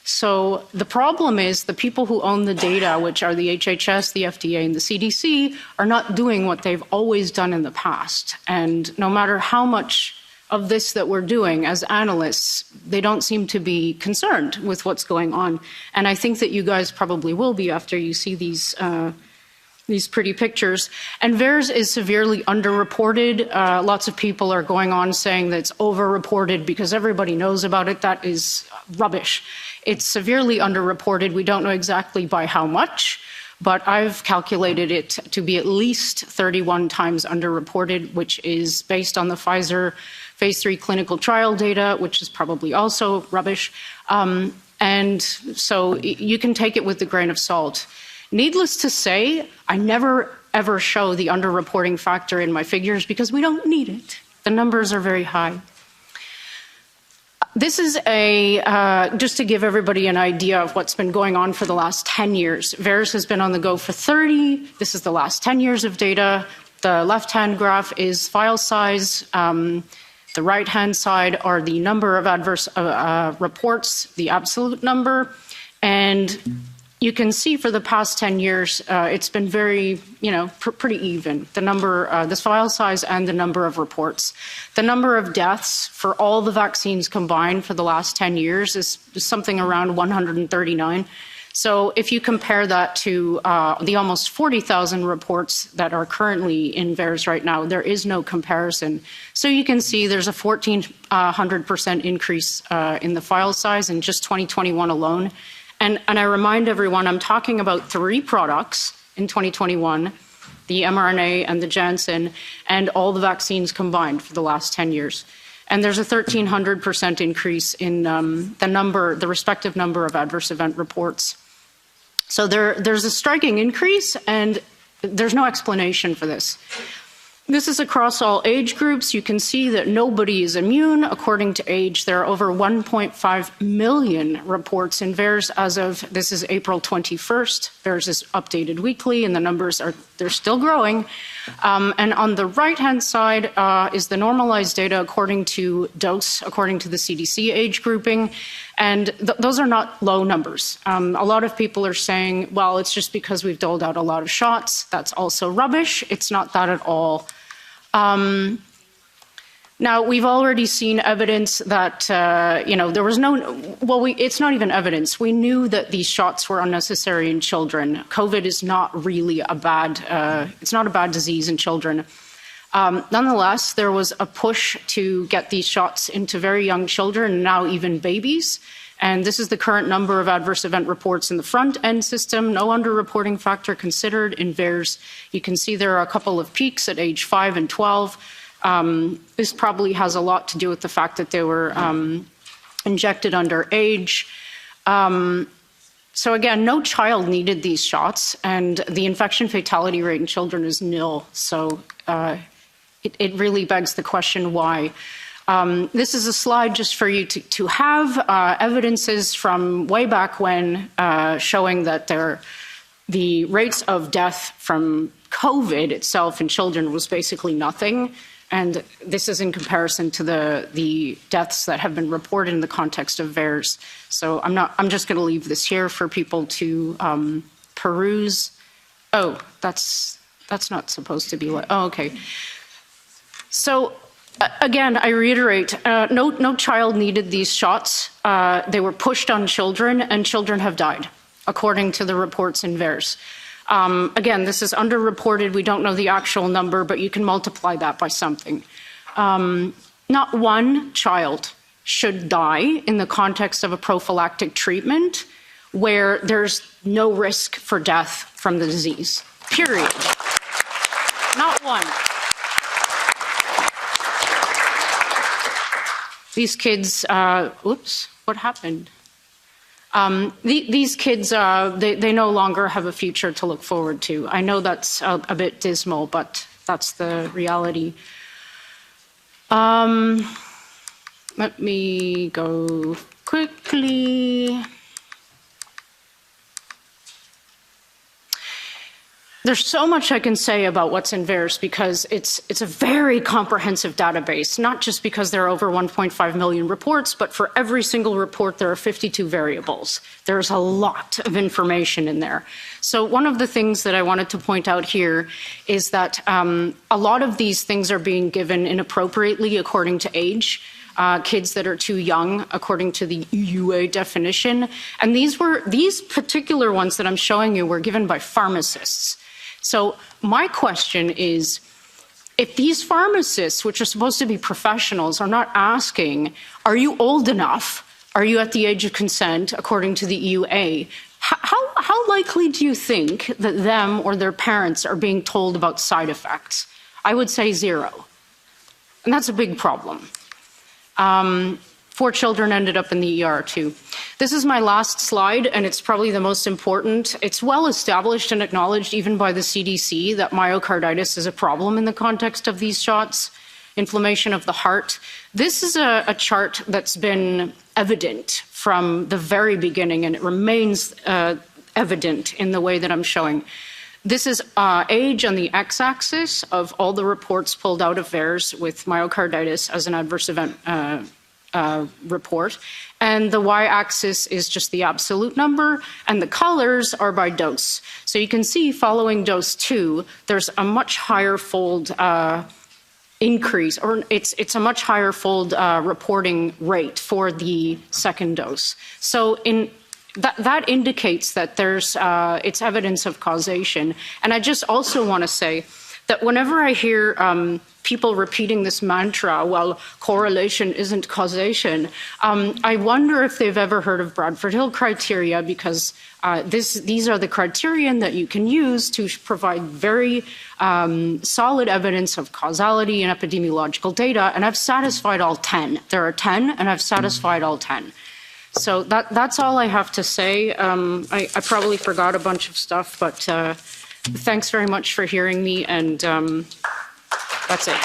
So the problem is the people who own the data, which are the HHS, the FDA, and the CDC, are not doing what they've always done in the past. And no matter how much of this that we're doing as analysts, they don't seem to be concerned with what's going on. And I think that you guys probably will be after you see these these pretty pictures. And VAERS is severely underreported. Lots of people are going on saying that it's overreported because everybody knows about it. That is rubbish. It's severely underreported. We don't know exactly by how much, but I've calculated it to be at least 31 times underreported, which is based on the Pfizer phase 3 clinical trial data, which is probably also rubbish. And so you can take it with a grain of salt. Needless to say, I never ever show the underreporting factor in my figures because we don't need it. The numbers are very high. This is just to give everybody an idea of what's been going on for the last 10 years. VAERS has been on the go for 30. This is the last 10 years of data. The left-hand graph is file size. The right-hand side are the number of adverse reports, the absolute number. And you can see for the past 10 years, it's been very, pretty even. The number, this file size and the number of reports. The number of deaths for all the vaccines combined for the last 10 years is something around 139. So if you compare that to the almost 40,000 reports that are currently in VAERS right now, there is no comparison. So you can see there's a 1,400% increase in the file size in just 2021 alone. And I remind everyone, I'm talking about 3 products in 2021, the mRNA and the Janssen, and all the vaccines combined for the last 10 years. And there's a 1,300% increase in the respective number of adverse event reports. So there's a striking increase, and there's no explanation for this. This is across all age groups. You can see that nobody is immune. According to age, there are over 1.5 million reports in VAERS as of, this is April 21st. VAERS is updated weekly, and the numbers they're still growing. And on the right-hand side is the normalized data according to dose, according to the CDC age grouping. And those are not low numbers. A lot of people are saying, well, it's just because we've doled out a lot of shots. That's also rubbish. It's not that at all. Now, we've already seen evidence that, there was it's not even evidence. We knew that these shots were unnecessary in children. COVID is not really it's not a bad disease in children. Nonetheless, there was a push to get these shots into very young children, now even babies. And this is the current number of adverse event reports in the front-end system, no underreporting factor considered in VAERS. You can see there are a couple of peaks at age 5 and 12. This probably has a lot to do with the fact that they were injected under age. So again, no child needed these shots, and the infection fatality rate in children is nil. So it really begs the question why. This is a slide just for you to have evidences from way back when showing that the rates of death from COVID itself in children was basically nothing. And this is in comparison to the deaths that have been reported in the context of VAERS. So I'm just going to leave this here for people to peruse. Oh, that's not supposed to be like, oh, okay. So again, I reiterate, no child needed these shots. They were pushed on children, and children have died, according to the reports in VAERS. Again, this is underreported. We don't know the actual number, but you can multiply that by something. Not one child should die in the context of a prophylactic treatment where there's no risk for death from the disease, period. Not one. These kids, oops, what happened? These kids, they no longer have a future to look forward to. I know that's a bit dismal, but that's the reality. Let me go quickly. There's so much I can say about what's in VAERS because it's a very comprehensive database, not just because there are over 1.5 million reports, but for every single report there are 52 variables. There's a lot of information in there. So one of the things that I wanted to point out here is that a lot of these things are being given inappropriately according to age. Kids that are too young, according to the EUA definition. And these particular ones that I'm showing you were given by pharmacists. So my question is, if these pharmacists, which are supposed to be professionals, are not asking, are you old enough? Are you at the age of consent, according to the EUA? How likely do you think that them or their parents are being told about side effects? I would say 0. And that's a big problem. 4 children ended up in the ER too. This is my last slide, and it's probably the most important. It's well established and acknowledged even by the CDC that myocarditis is a problem in the context of these shots, inflammation of the heart. This is a chart that's been evident from the very beginning, and it remains evident in the way that I'm showing. This is age on the x-axis of all the reports pulled out of VAERS with myocarditis as an adverse event report. And the y-axis is just the absolute number, and the colors are by dose. So you can see following dose 2, there's a much higher fold increase, or it's a much higher fold reporting rate for the second dose. So that indicates that there's it's evidence of causation. And I just also want to say that whenever I hear people repeating this mantra, well, correlation isn't causation, I wonder if they've ever heard of Bradford Hill criteria, because these are the criterion that you can use to provide very solid evidence of causality and epidemiological data, and I've satisfied all 10. There are 10, and I've satisfied all 10. So that's all I have to say. I probably forgot a bunch of stuff, but thanks very much for hearing me, and that's it.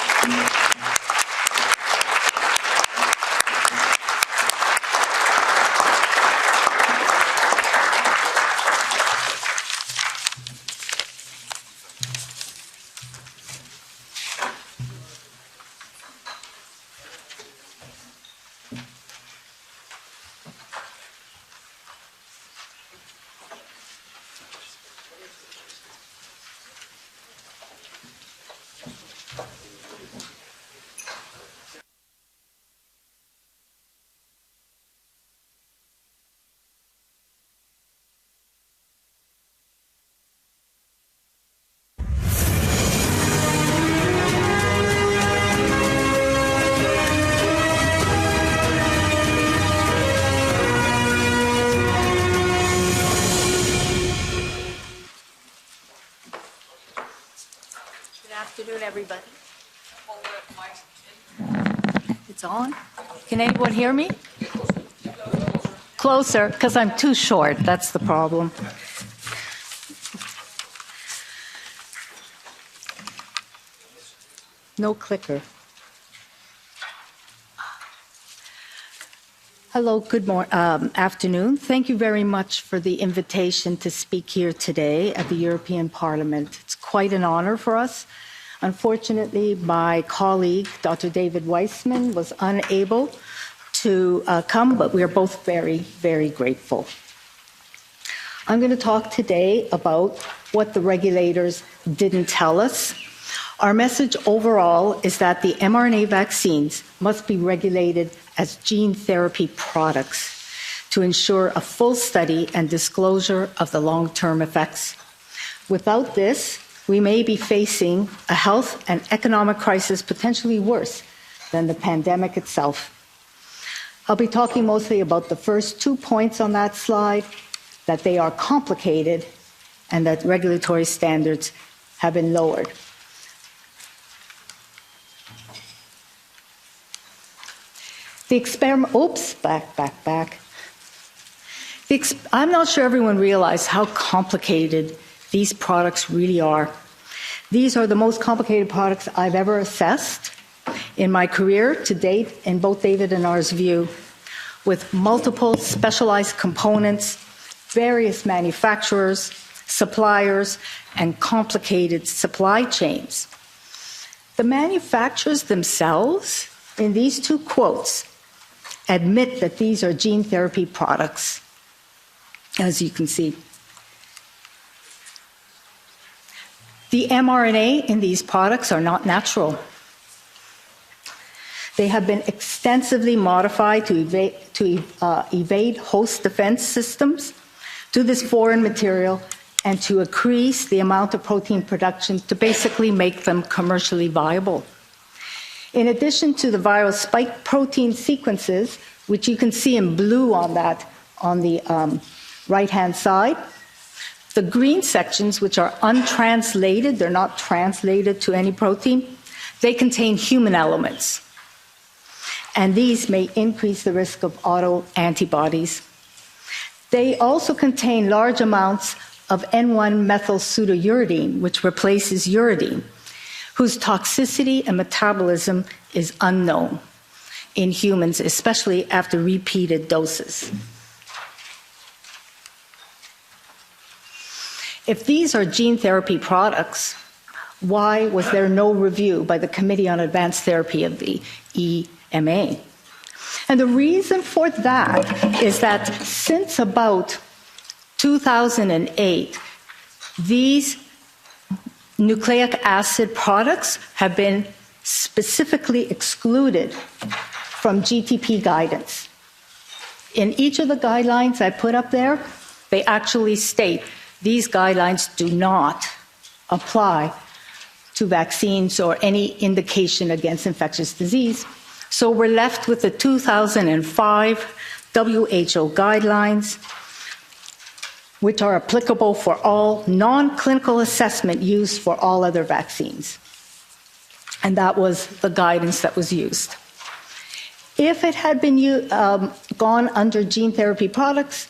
Good afternoon, everybody. It's on? Can anyone hear me? Closer, because I'm too short. That's the problem. No clicker. Hello, good afternoon. Thank you very much for the invitation to speak here today at the European Parliament. It's quite an honor for us. Unfortunately, my colleague, Dr. David Weissman, was unable to come, but we are both very, very grateful. I'm going to talk today about what the regulators didn't tell us. Our message overall is that the mRNA vaccines must be regulated as gene therapy products to ensure a full study and disclosure of the long-term effects. Without this, we may be facing a health and economic crisis potentially worse than the pandemic itself. I'll be talking mostly about the first 2 points on that slide, that they are complicated and that regulatory standards have been lowered. The experiment, oops, back. I'm not sure everyone realized how complicated these products really are. These are the most complicated products I've ever assessed in my career to date, in both David and ours view, with multiple specialized components, various manufacturers, suppliers, and complicated supply chains. The manufacturers themselves, in these 2 quotes, admit that these are gene therapy products, as you can see. The mRNA in these products are not natural. They have been extensively modified to evade host defense systems to this foreign material and to increase the amount of protein production to basically make them commercially viable. In addition to the viral spike protein sequences, which you can see in blue on the right-hand side, the green sections, which are untranslated, they're not translated to any protein, they contain human elements. And these may increase the risk of autoantibodies. They also contain large amounts of N1-methylpseudouridine, which replaces uridine, whose toxicity and metabolism is unknown in humans, especially after repeated doses. If these are gene therapy products, why was there no review by the Committee on Advanced Therapy of the EMA? And the reason for that is that since about 2008, these nucleic acid products have been specifically excluded from GTP guidance. In each of the guidelines I put up there, they actually state these guidelines do not apply to vaccines or any indication against infectious disease. So we're left with the 2005 WHO guidelines, which are applicable for all non-clinical assessment used for all other vaccines. And that was the guidance that was used. If it had been gone under gene therapy products,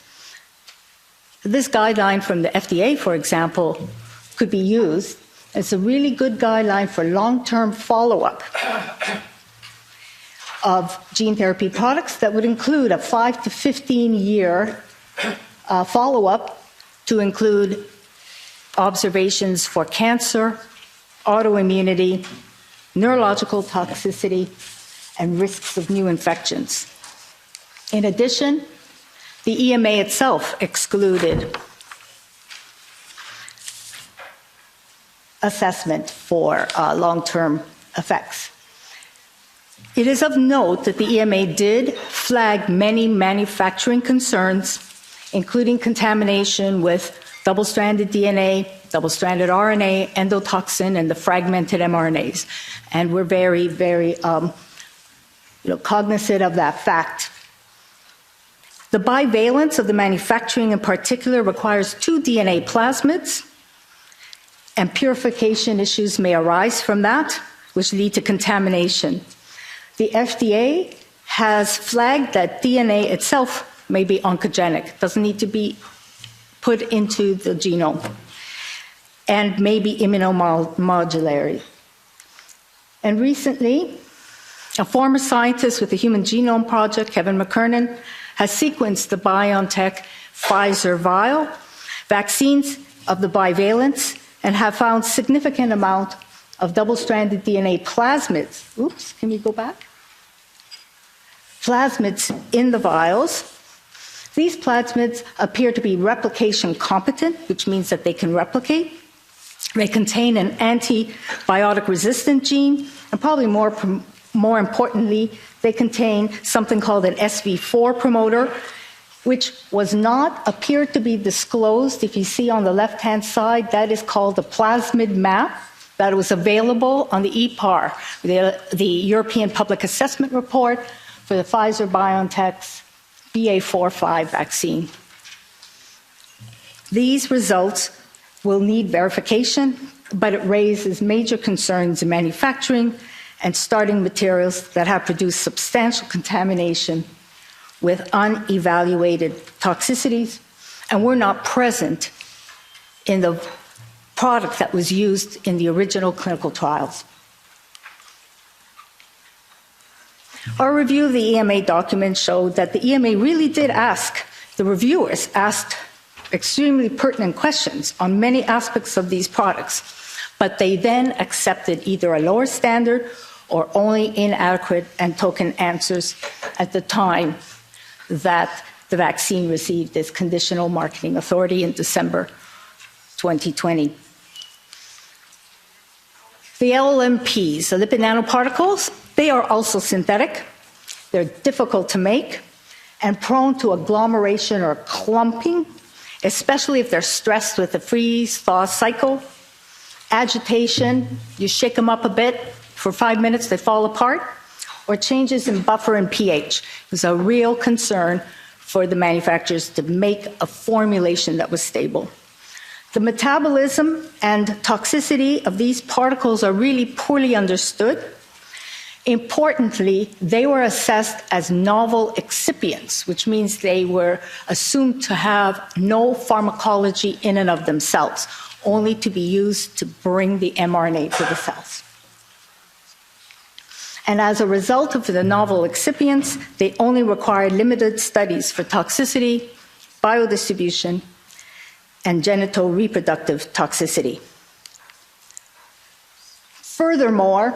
this guideline from the FDA, for example, could be used. It's a really good guideline for long-term follow-up of gene therapy products that would include a 5 to 15-year follow-up to include observations for cancer, autoimmunity, neurological toxicity, and risks of new infections. In addition, the EMA itself excluded assessment for long-term effects. It is of note that the EMA did flag many manufacturing concerns, including contamination with double-stranded DNA, double-stranded RNA, endotoxin, and the fragmented mRNAs. And we're very, very cognizant of that fact. The bivalence of the manufacturing in particular requires 2 DNA plasmids, and purification issues may arise from that, which lead to contamination. The FDA has flagged that DNA itself may be oncogenic, doesn't need to be put into the genome, and may be immunomodulatory. And recently, a former scientist with the Human Genome Project, Kevin McKernan, has sequenced the BioNTech Pfizer vial vaccines of the bivalents and have found significant amount of double-stranded DNA plasmids. Oops, can we go back? Plasmids in the vials. These plasmids appear to be replication competent, which means that they can replicate. They contain an antibiotic resistant gene, and probably more importantly, they contain something called an SV4 promoter, which was not appeared to be disclosed. If you see on the left-hand side, that is called the plasmid map that was available on the EPAR, the European Public Assessment Report for the Pfizer-BioNTech's BA.4/5 vaccine. These results will need verification, but it raises major concerns in manufacturing and starting materials that have produced substantial contamination with unevaluated toxicities, and were not present in the product that was used in the original clinical trials. Our review of the EMA document showed that the EMA really did ask, the reviewers asked extremely pertinent questions on many aspects of these products, but they then accepted either a lower standard or only inadequate and token answers at the time that the vaccine received its conditional marketing authority in December 2020. The LNPs, the lipid nanoparticles, they are also synthetic. They're difficult to make and prone to agglomeration or clumping, especially if they're stressed with a freeze-thaw cycle. Agitation, you shake them up a bit, for 5 minutes they fall apart, or changes in buffer and pH. It was a real concern for the manufacturers to make a formulation that was stable. The metabolism and toxicity of these particles are really poorly understood. Importantly, they were assessed as novel excipients, which means they were assumed to have no pharmacology in and of themselves, only to be used to bring the mRNA to the cells. And as a result of the novel excipients, they only required limited studies for toxicity, biodistribution, and genital reproductive toxicity. Furthermore,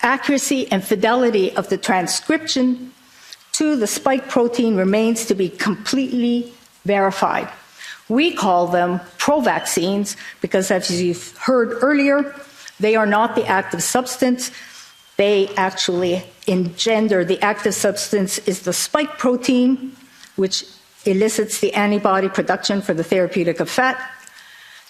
accuracy and fidelity of the transcription to the spike protein remains to be completely verified. We call them pro-vaccines because, as you've heard earlier, they are not the active substance. They actually engender the active substance is the spike protein, which elicits the antibody production for the therapeutic effect.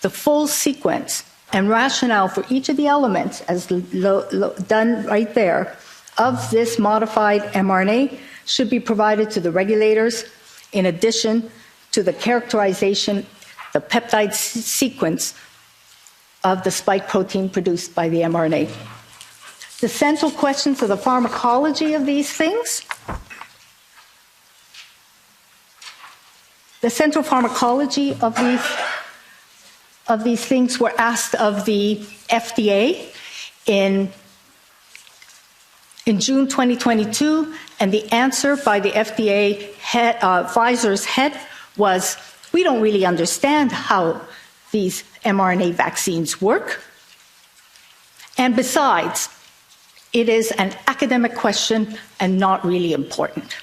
The full sequence and rationale for each of the elements, as done right there, of this modified mRNA should be provided to the regulators in addition to the characterization, the peptide sequence of the spike protein produced by the mRNA. The central questions of the pharmacology of these things. The central pharmacology of these things were asked of the FDA in June 2022, and the answer by the FDA head, Pfizer's head was, we don't really understand how these mRNA vaccines work. And besides, it is an academic question and not really important.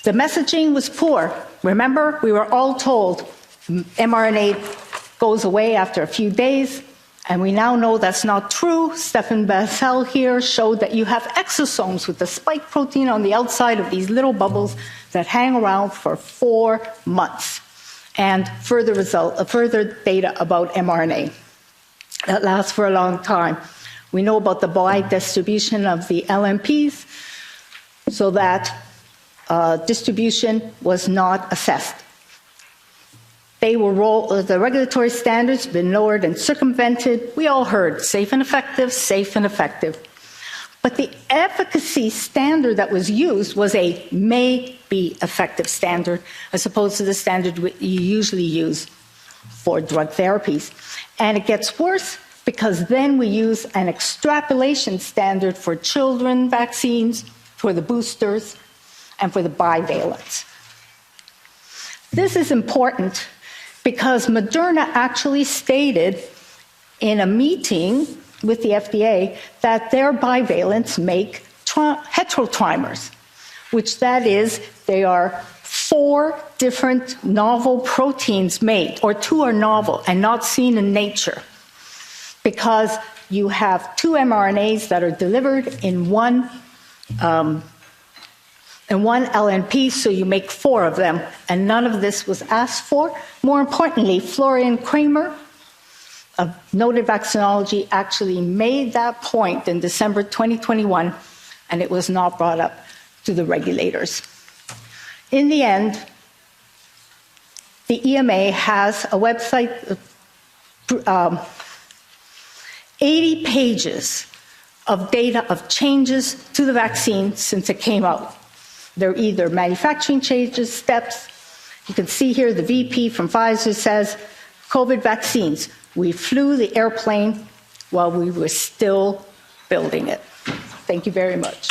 The messaging was poor. Remember, we were all told mRNA goes away after a few days, and we now know that's not true. Stefan Bassel here showed that you have exosomes with the spike protein on the outside of these little bubbles that hang around for 4 months. And further data about mRNA that lasts for a long time. We know about the wide distribution of the LNPs, so that distribution was not assessed. The regulatory standards have been lowered and circumvented. We all heard safe and effective, safe and effective. But the efficacy standard that was used was a may be effective standard, as opposed to the standard you usually use for drug therapies. And it gets worse because then we use an extrapolation standard for children vaccines, for the boosters, and for the bivalents. This is important because Moderna actually stated in a meeting with the FDA that their bivalents make heterotrimers, which that is, they are 4 different novel proteins made, or 2 are novel and not seen in nature, because you have 2 mRNAs that are delivered in one LNP, so you make 4 of them, and none of this was asked for. More importantly, Florian Kramer, of noted vaccinology, actually made that point in December 2021, and it was not brought up to the regulators. In the end, the EMA has a website, 80 pages of data of changes to the vaccine since it came out. They're either manufacturing changes, steps. You can see here the VP from Pfizer says, COVID vaccines, we flew the airplane while we were still building it. Thank you very much.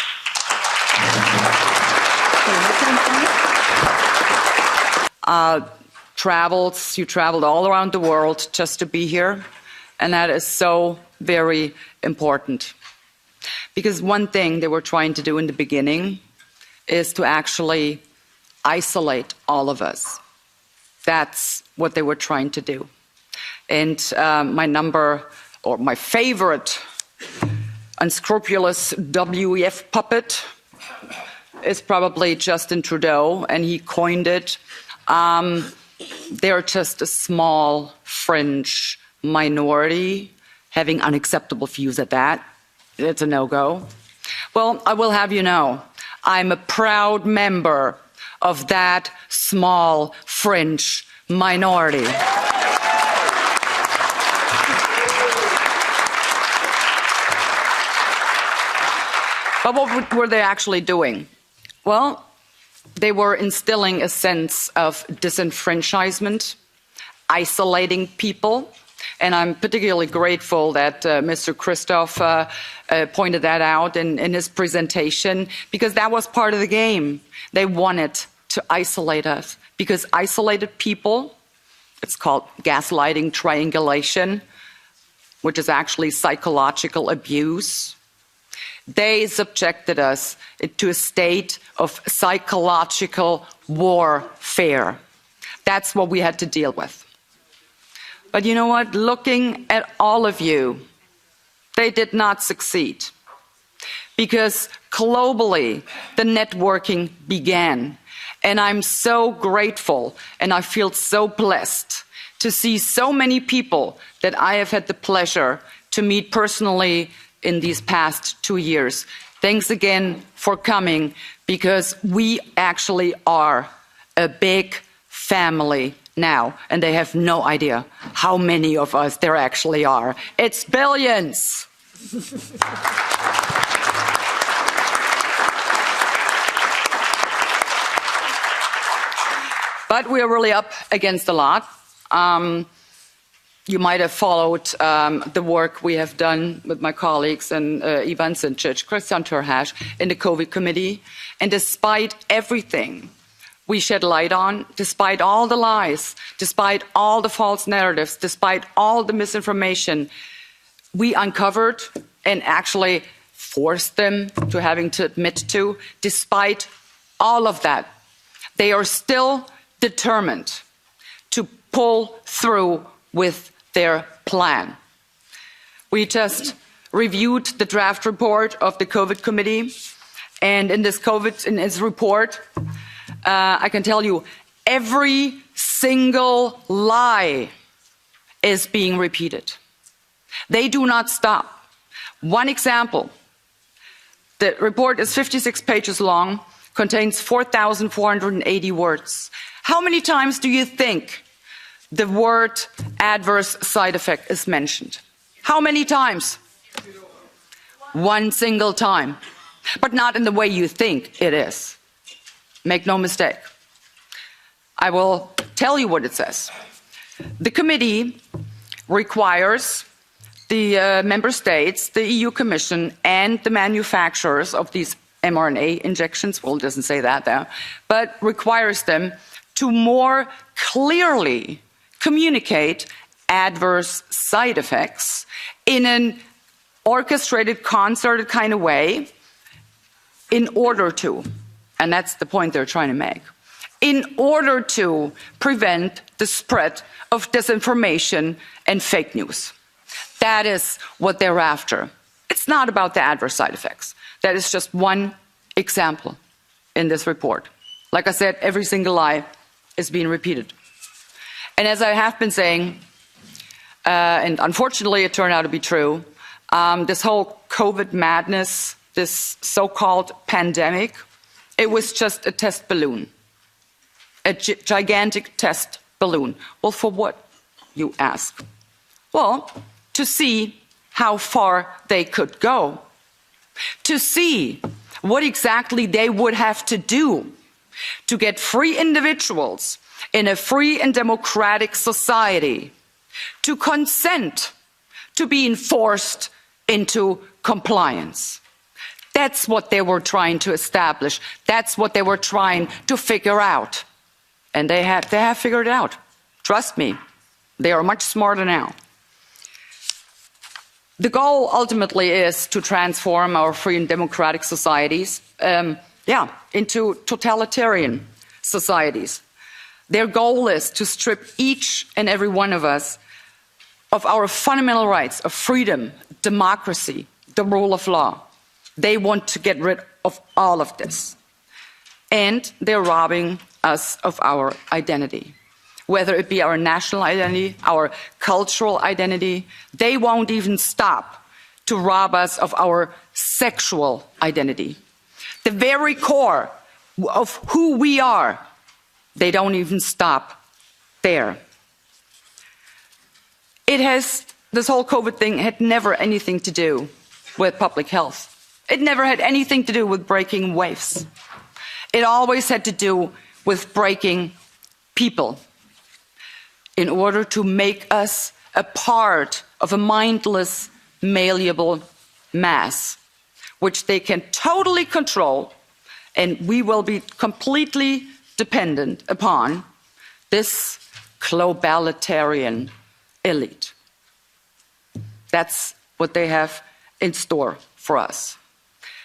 You traveled all around the world just to be here, and that is so very important. Because one thing they were trying to do in the beginning is to actually isolate all of us. That's what they were trying to do. And my favorite unscrupulous WEF puppet is probably Justin Trudeau, and he coined it. They're just a small fringe minority having unacceptable views at that. It's a no-go. Well, I will have you know, I'm a proud member of that small fringe minority. But what were they actually doing? Well, they were instilling a sense of disenfranchisement, isolating people, and I'm particularly grateful that Mr. Christoph pointed that out in his presentation, because that was part of the game. They wanted to isolate us, because isolated people, it's called gaslighting triangulation, which is actually psychological abuse. They subjected us to a state of psychological warfare. That's what we had to deal with. But you know what? Looking at all of you, they did not succeed. Because globally, the networking began. And I'm so grateful and I feel so blessed to see so many people that I have had the pleasure to meet personally in these past 2 years. Thanks again for coming, because we actually are a big family now, and they have no idea how many of us there actually are. It's billions. But we're really up against a lot. You might have followed the work we have done with my colleagues and Ivan Sinčić, Christian Terhash in the COVID committee. And despite everything we shed light on, despite all the lies, despite all the false narratives, despite all the misinformation, we uncovered and actually forced them to having to admit to, despite all of that, they are still determined to pull through with their plan. We just reviewed the draft report of the COVID committee, and in this report, I can tell you, every single lie is being repeated. They do not stop. One example, the report is 56 pages long, contains 4,480 words. How many times do you think the word adverse side effect is mentioned? How many times? One single time. But not in the way you think it is. Make no mistake. I will tell you what it says. The committee requires the member states, the EU Commission, and the manufacturers of these mRNA injections, well, it doesn't say that there, but requires them to more clearly communicate adverse side effects in an orchestrated, concerted kind of way in order to, and that's the point they're trying to make, in order to prevent the spread of disinformation and fake news. That is what they're after. It's not about the adverse side effects. That is just one example in this report. Like I said, every single lie is being repeated. And as I have been saying, and unfortunately it turned out to be true, this whole COVID madness, this so-called pandemic, it was just a test balloon, a gigantic test balloon. Well, for what, you ask? Well, to see how far they could go, to see what exactly they would have to do to get free individuals in a free and democratic society to consent to being forced into compliance. That's what they were trying to establish. That's what they were trying to figure out. And they have figured it out. Trust me, they are much smarter now. The goal ultimately is to transform our free and democratic societies, into totalitarian societies. Their goal is to strip each and every one of us of our fundamental rights of freedom, democracy, the rule of law. They want to get rid of all of this. And they're robbing us of our identity. Whether it be our national identity, our cultural identity, they won't even stop to rob us of our sexual identity. The very core of who we are, they don't even stop there. This whole COVID thing had never anything to do with public health. It never had anything to do with breaking waves. It always had to do with breaking people in order to make us a part of a mindless, malleable mass, which they can totally control, and we will be completely dependent upon this globalitarian elite. That's what they have in store for us.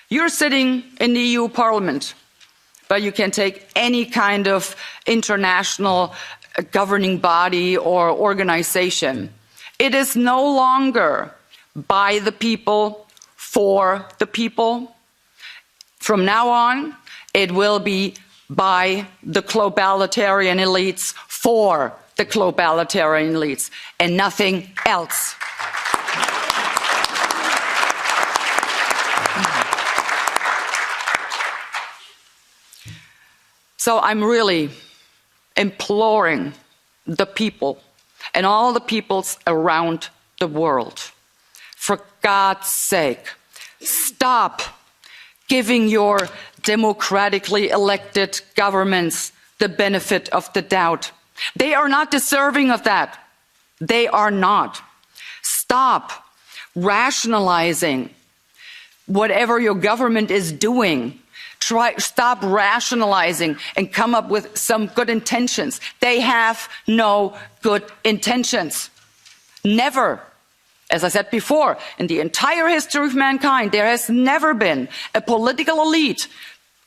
You're sitting in the EU Parliament, but you can take any kind of international governing body or organization. It is no longer by the people, for the people. From now on, it will be by the globalitarian elites, for the globalitarian elites, and nothing else. So I'm really imploring the people and all the peoples around the world, for God's sake, stop giving your democratically elected governments the benefit of the doubt. They are not deserving of that. They are not. Stop rationalizing whatever your government is doing. Stop rationalizing and come up with some good intentions. They have no good intentions. Never. As I said before, in the entire history of mankind, there has never been a political elite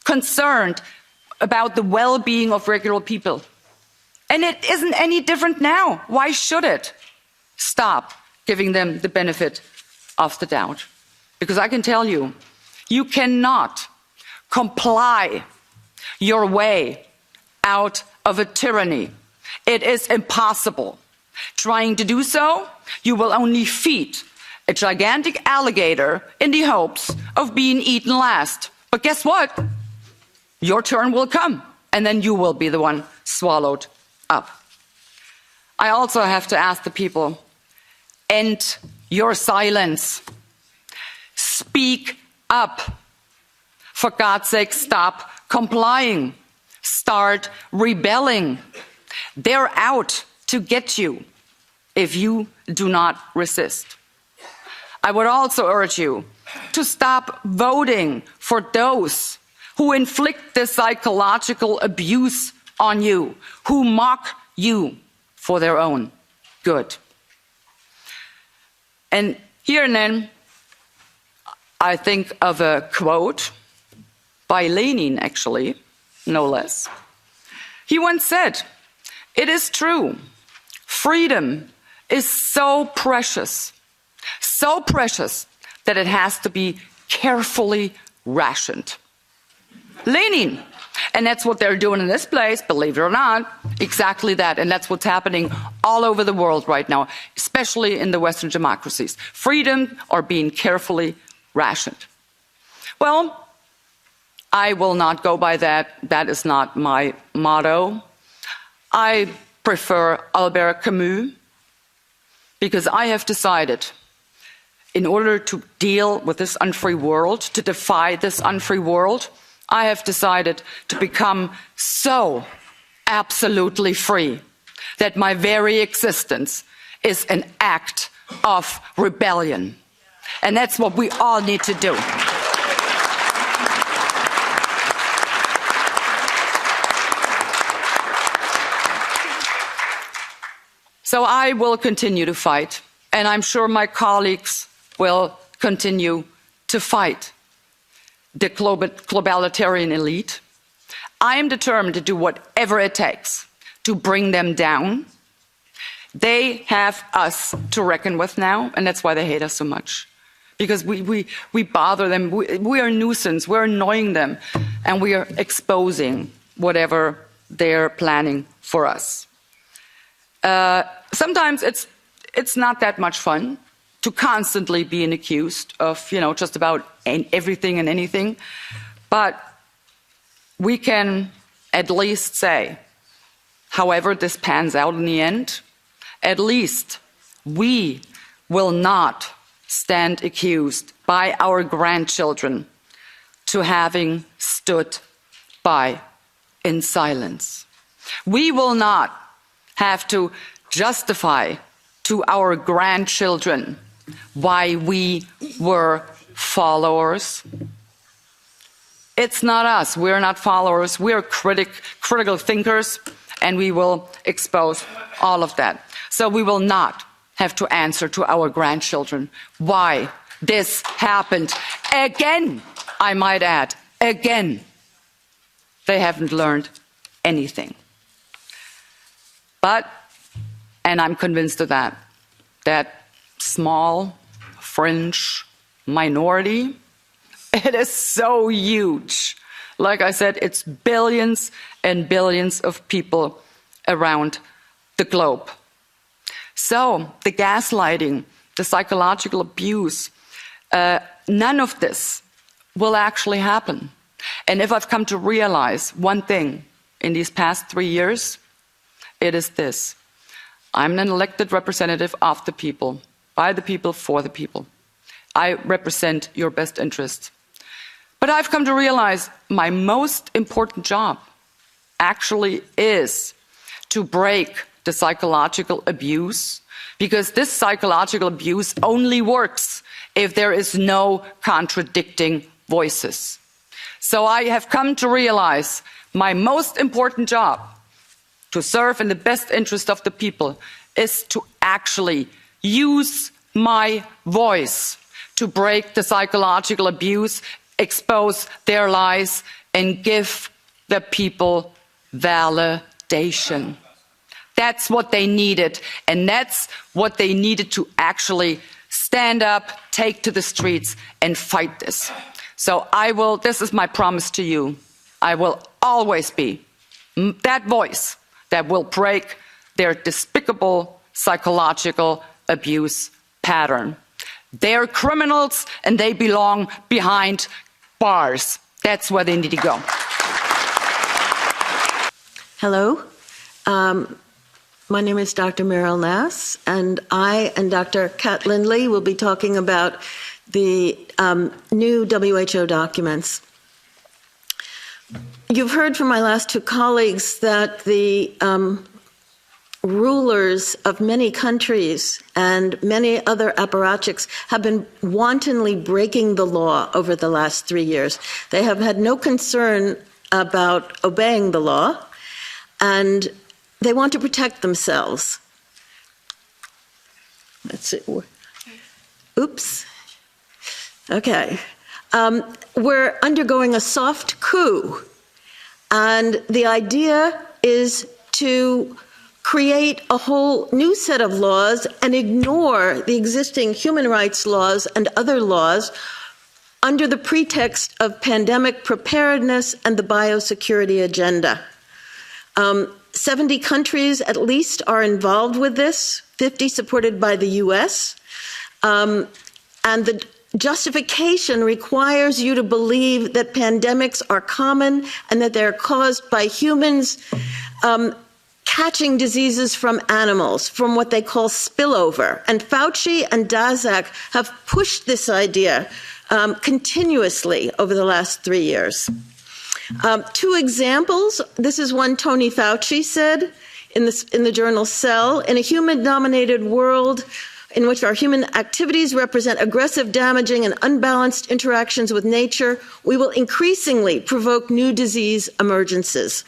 concerned about the well-being of regular people. And it isn't any different now. Why should it? Stop giving them the benefit of the doubt. Because I can tell you, you cannot comply your way out of a tyranny. It is impossible. Trying to do so, you will only feed a gigantic alligator in the hopes of being eaten last. But guess what? Your turn will come, and then you will be the one swallowed up. I also have to ask the people, end your silence. Speak up. For God's sake, stop complying. Start rebelling. They're out to get you if you do not resist. I would also urge you to stop voting for those who inflict this psychological abuse on you, who mock you for their own good. And here and then, I think of a quote by Lenin, actually, no less. He once said, "It is true, freedom is so precious that it has to be carefully rationed." Lenin. And that's what they're doing in this place, believe it or not, exactly that. And that's what's happening all over the world right now, especially in the Western democracies. Freedom are being carefully rationed. Well, I will not go by that. That is not my motto. I prefer Albert Camus, because I have decided, in order to deal with this unfree world, to defy this unfree world, I have decided to become so absolutely free that my very existence is an act of rebellion. And that's what we all need to do. So I will continue to fight, and I'm sure my colleagues will continue to fight the globalitarian elite. I am determined to do whatever it takes to bring them down. They have us to reckon with now, and that's why they hate us so much. Because we bother them, we are a nuisance, we're annoying them. and we are exposing whatever they're planning for us. Sometimes it's not that much fun to constantly being accused of, just about everything and anything, but we can at least say, however this pans out in the end, at least we will not stand accused by our grandchildren to having stood by in silence. We will not have to justify to our grandchildren why we were followers. It's not us. We're not followers. We're critical thinkers, and we will expose all of that. So we will not have to answer to our grandchildren why this happened again, I might add, again. They haven't learned anything. But, and I'm convinced of that small, fringe minority, it is so huge. Like I said, it's billions and billions of people around the globe. So the gaslighting, the psychological abuse, none of this will actually happen. And if I've come to realize one thing in these past 3 years, it is this. I'm an elected representative of the people, by the people, for the people. I represent your best interests. But I've come to realize my most important job actually is to break the psychological abuse, because this psychological abuse only works if there is no contradicting voices. So I have come to realize my most important job to serve in the best interest of the people is to actually use my voice to break the psychological abuse, expose their lies, and give the people validation. That's what they needed, and that's what they needed to actually stand up, take to the streets, and fight this. So this is my promise to you, I will always be that voice that will break their despicable psychological abuse pattern. They're criminals and they belong behind bars. That's where they need to go. Hello. My name is Dr. Meryl Nass, and I and Dr. Kat Lindley will be talking about the new WHO documents. You've heard from my last two colleagues that the rulers of many countries and many other apparatchiks have been wantonly breaking the law over the last 3 years. They have had no concern about obeying the law, and they want to protect themselves. That's it. Oops. Okay. We're undergoing a soft coup, and the idea is to create a whole new set of laws and ignore the existing human rights laws and other laws under the pretext of pandemic preparedness and the biosecurity agenda. 70 countries at least are involved with this, 50 supported by the US. And the justification requires you to believe that pandemics are common and that they're caused by humans catching diseases from animals, from what they call spillover. And Fauci and Daszak have pushed this idea continuously over the last 3 years. Two examples. This is one Tony Fauci said in the journal Cell. In a human-dominated world in which our human activities represent aggressive, damaging, and unbalanced interactions with nature, we will increasingly provoke new disease emergences.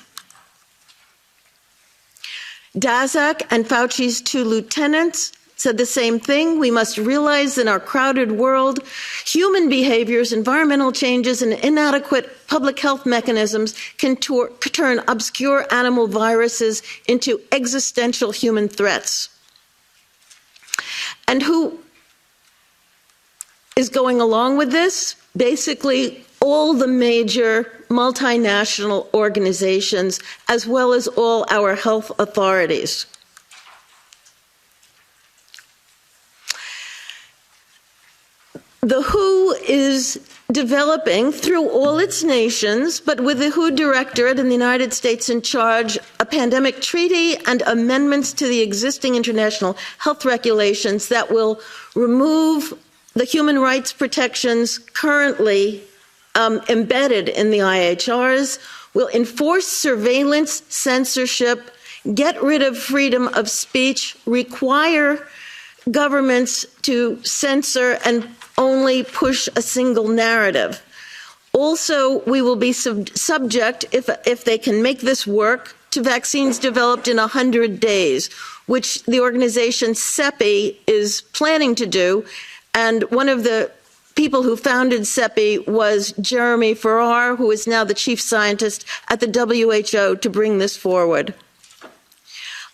Daszak and Fauci's two lieutenants said the same thing. We must realize in our crowded world, human behaviors, environmental changes, and inadequate public health mechanisms can turn obscure animal viruses into existential human threats. And who is going along with this? Basically, all the major multinational organizations, as well as all our health authorities. The WHO is developing through all its nations, but with the WHO Directorate in the United States in charge, a pandemic treaty and amendments to the existing international health regulations that will remove the human rights protections currently embedded in the IHRs, will enforce surveillance, censorship, get rid of freedom of speech, require governments to censor and only push a single narrative. Also, we will be subject, if they can make this work, to vaccines developed in 100 days, which the organization CEPI is planning to do. And one of the people who founded CEPI was Jeremy Farrar, who is now the chief scientist at the WHO, to bring this forward.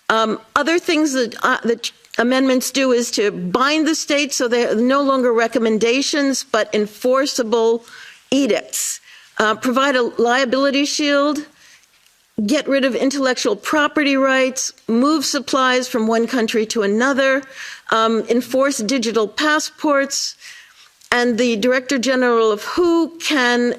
Other things that the amendments do is to bind the states so they're no longer recommendations but enforceable edicts, provide a liability shield, get rid of intellectual property rights, move supplies from one country to another, enforce digital passports, and the Director General of WHO can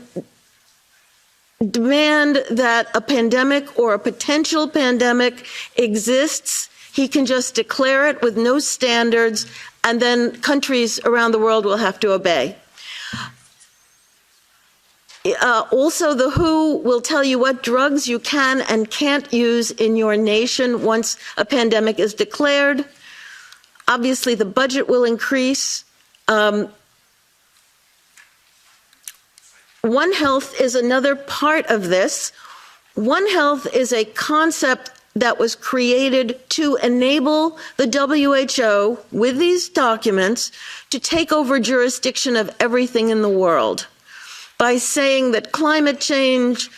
demand that a pandemic or a potential pandemic exists. He can just declare it with no standards, and then countries around the world will have to obey. Also, the WHO will tell you what drugs you can and can't use in your nation once a pandemic is declared. Obviously, the budget will increase. One Health is another part of this. One Health is a concept that was created to enable the WHO, with these documents, to take over jurisdiction of everything in the world by saying that climate change,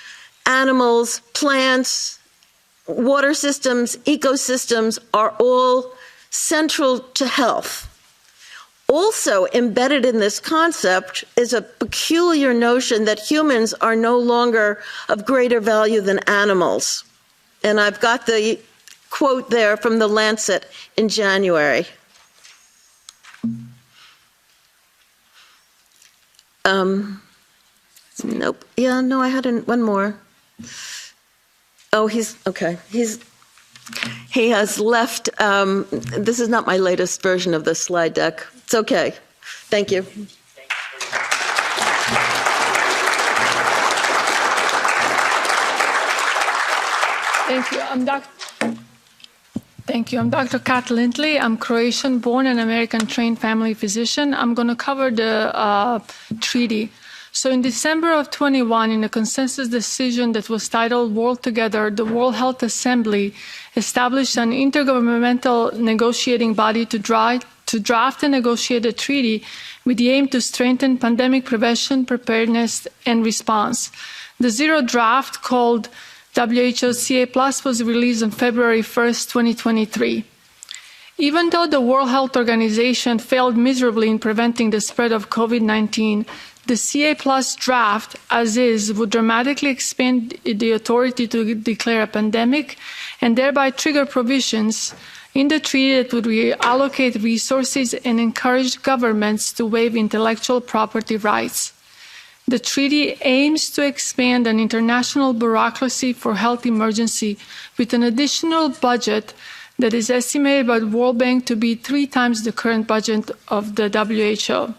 animals, plants, water systems, ecosystems are all central to health. Also embedded in this concept is a peculiar notion that humans are no longer of greater value than animals. And I've got the quote there from the Lancet in January. Nope. Yeah, no, I had one more. Oh, okay. He has left. This is not my latest version of the slide deck. It's okay. Thank you. Thank you. I'm Dr. Kat Lindley. I'm Croatian-born and American-trained family physician. I'm going to cover the treaty. So in December of 21, in a consensus decision that was titled World Together, the World Health Assembly established an intergovernmental negotiating body to draft and negotiate a treaty with the aim to strengthen pandemic prevention, preparedness, and response. The zero draft, called WHO CA+ was released on February 1st, 2023. Even though the World Health Organization failed miserably in preventing the spread of COVID-19, the CA+ draft, as is, would dramatically expand the authority to declare a pandemic and thereby trigger provisions in the treaty that would reallocate resources and encourage governments to waive intellectual property rights. The treaty aims to expand an international bureaucracy for health emergency with an additional budget that is estimated by the World Bank to be 3 times the current budget of the WHO.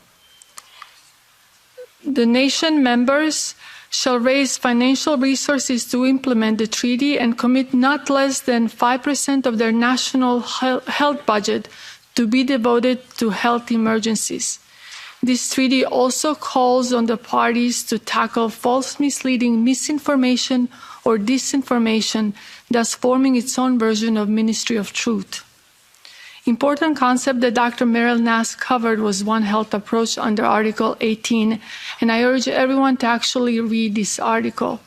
The nation members shall raise financial resources to implement the treaty and commit not less than 5% of their national health budget to be devoted to health emergencies. This treaty also calls on the parties to tackle false, misleading, misinformation, or disinformation, thus forming its own version of Ministry of Truth. Important concept that Dr. Meryl Nass covered was One Health approach under Article 18, and I urge everyone to actually read this article.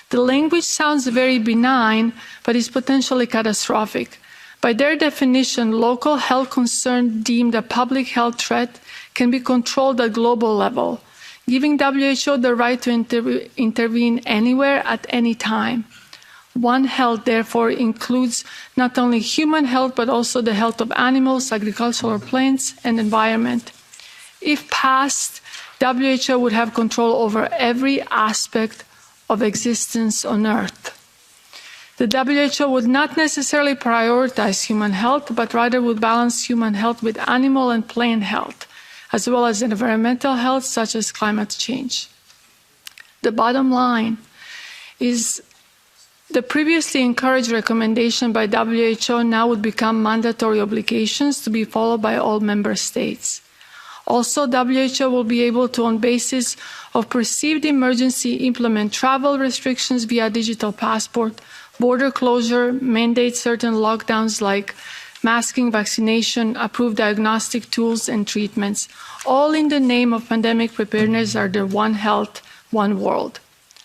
The language sounds very benign, but is potentially catastrophic. By their definition, local health concern deemed a public health threat can be controlled at global level. giving WHO the right to intervene anywhere at any time. One Health, therefore, includes not only human health, but also the health of animals, agricultural plants, and environment. If passed, WHO would have control over every aspect of existence on Earth. The WHO would not necessarily prioritize human health, but rather would balance human health with animal and plant health, as well as environmental health, such as climate change. The bottom line is the previously encouraged recommendation by WHO now would become mandatory obligations to be followed by all member states. Also, WHO will be able to, on basis of perceived emergency, implement travel restrictions via digital passport, border closure, mandate certain lockdowns like masking, vaccination, approved diagnostic tools and treatments, all in the name of pandemic preparedness under One Health, One World.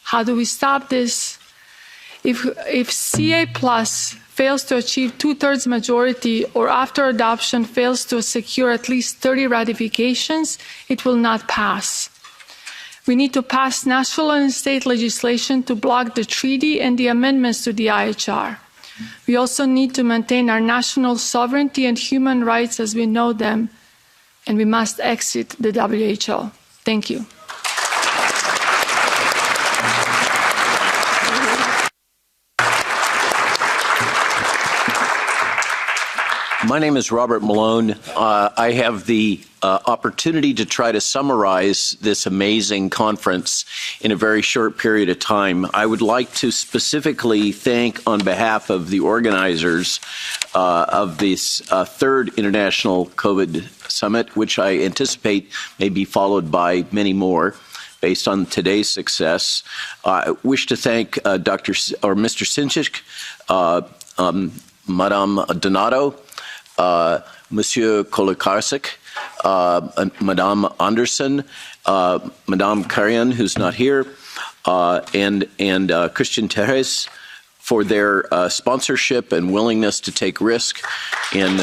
How do we stop this? If CA Plus fails to achieve 2/3 majority or after adoption fails to secure at least 30 ratifications, it will not pass. We need to pass national and state legislation to block the treaty and the amendments to the IHR. We also need to maintain our national sovereignty and human rights as we know them, and we must exit the WHO. Thank you. My name is Robert Malone. I have the opportunity to try to summarize this amazing conference in a very short period of time. I would like to specifically thank, on behalf of the organizers of this third International COVID Summit, which I anticipate may be followed by many more, based on today's success. I wish to thank Mr. Sinchik, Madame Donato, Monsieur Kolokarsik, Madame Anderson, Madame Karian, who's not here, and Christian Teres for their sponsorship and willingness to take risk in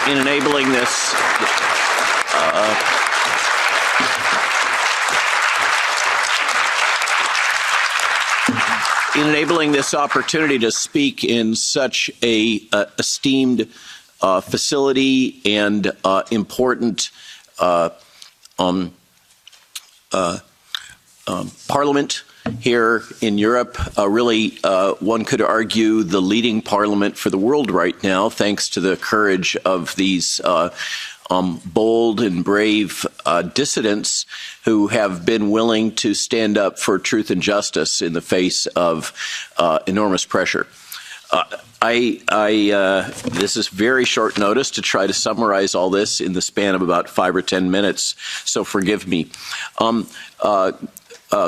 enabling this. In enabling this opportunity to speak in such a esteemed facility and important parliament here in Europe, really one could argue the leading parliament for the world right now, thanks to the courage of these bold and brave dissidents who have been willing to stand up for truth and justice in the face of enormous pressure. This is very short notice to try to summarize all this in the span of about 5 or 10 minutes, so forgive me.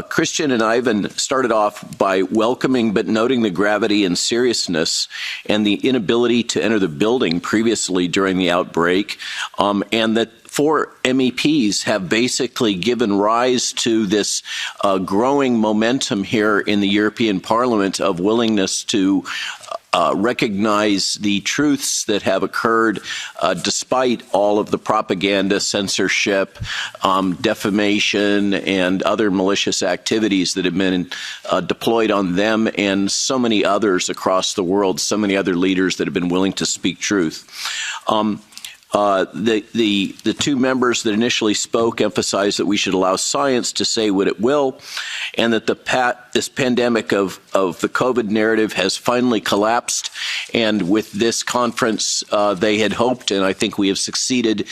Christian and Ivan started off by welcoming but noting the gravity and seriousness and the inability to enter the building previously during the outbreak, and that 4 MEPs have basically given rise to this growing momentum here in the European Parliament of willingness to recognize the truths that have occurred despite all of the propaganda, censorship, defamation, and other malicious activities that have been deployed on them and so many others across the world, so many other leaders that have been willing to speak truth. The 2 members that initially spoke emphasized that we should allow science to say what it will, and that this pandemic of the COVID narrative has finally collapsed. And with this conference, they had hoped, and I think we have succeeded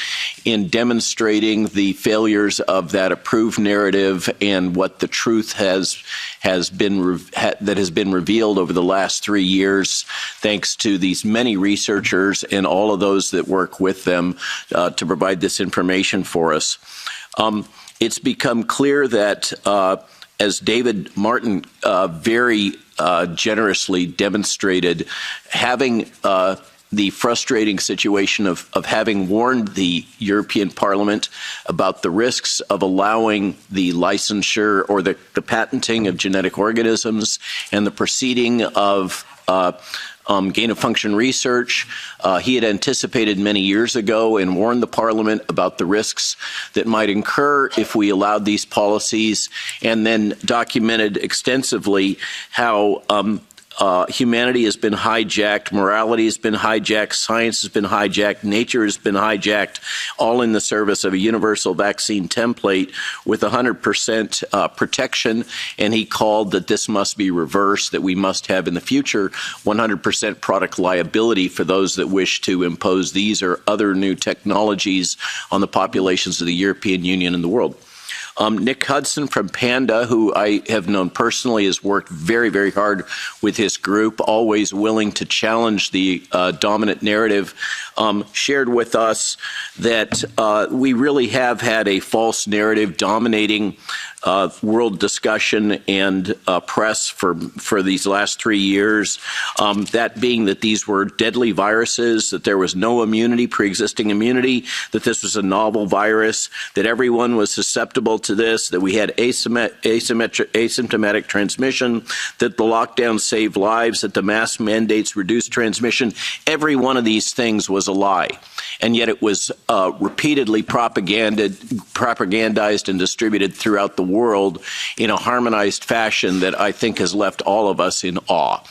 in demonstrating the failures of that approved narrative and what the truth has been revealed over the last 3 years, thanks to these many researchers and all of those that work with them to provide this information for us. It's become clear that, as David Martin very generously demonstrated, having the frustrating situation of having warned the European Parliament about the risks of allowing the licensure or the patenting of genetic organisms and the proceeding of gain-of-function research. He had anticipated many years ago and warned the Parliament about the risks that might incur if we allowed these policies, and then documented extensively how humanity has been hijacked, morality has been hijacked, science has been hijacked, nature has been hijacked, all in the service of a universal vaccine template with 100% protection. And he called that this must be reversed, that we must have in the future 100% product liability for those that wish to impose these or other new technologies on the populations of the European Union and the world. Nick Hudson from Panda, who I have known personally, has worked very, very hard with his group, always willing to challenge the dominant narrative, shared with us that we really have had a false narrative dominating world discussion and press for these last 3 years, that being that these were deadly viruses, that there was no immunity, pre-existing immunity, that this was a novel virus, that everyone was susceptible to this, that we had asymptomatic transmission, that the lockdown saved lives, that the mask mandates reduced transmission. Every one of these things was a lie. And yet it was repeatedly propagandized and distributed throughout the world in a harmonized fashion that I think has left all of us in awe.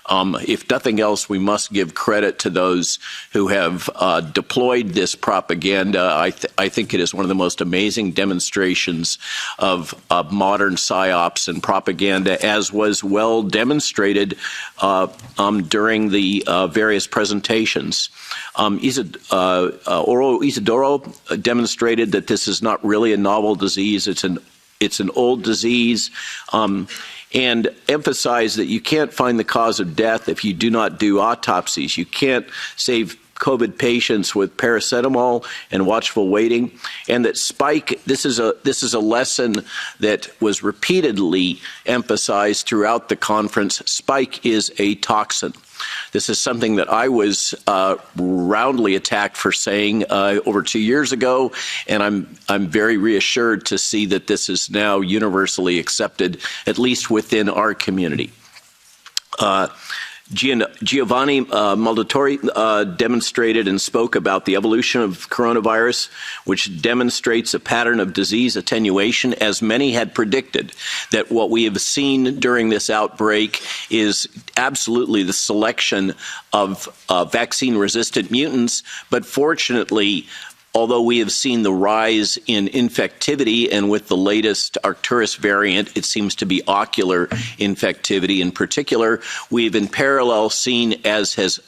If nothing else, we must give credit to those who have deployed this propaganda. I think it is one of the most amazing demonstrations of modern psyops and propaganda, as was well demonstrated during the various presentations. Isidoro demonstrated that this is not really a novel disease. It's an old disease, and emphasized that you can't find the cause of death if you do not do autopsies. You can't save COVID patients with paracetamol and watchful waiting, and that spike. This is a lesson that was repeatedly emphasized throughout the conference. Spike is a toxin. This is something that I was roundly attacked for saying over 2 years ago, and I'm very reassured to see that this is now universally accepted, at least within our community. Giovanni Moldatori demonstrated and spoke about the evolution of coronavirus, which demonstrates a pattern of disease attenuation, as many had predicted, that what we have seen during this outbreak is absolutely the selection of vaccine-resistant mutants, but fortunately, although we have seen the rise in infectivity, and with the latest Arcturus variant, it seems to be ocular infectivity in particular, we've in parallel seen, as has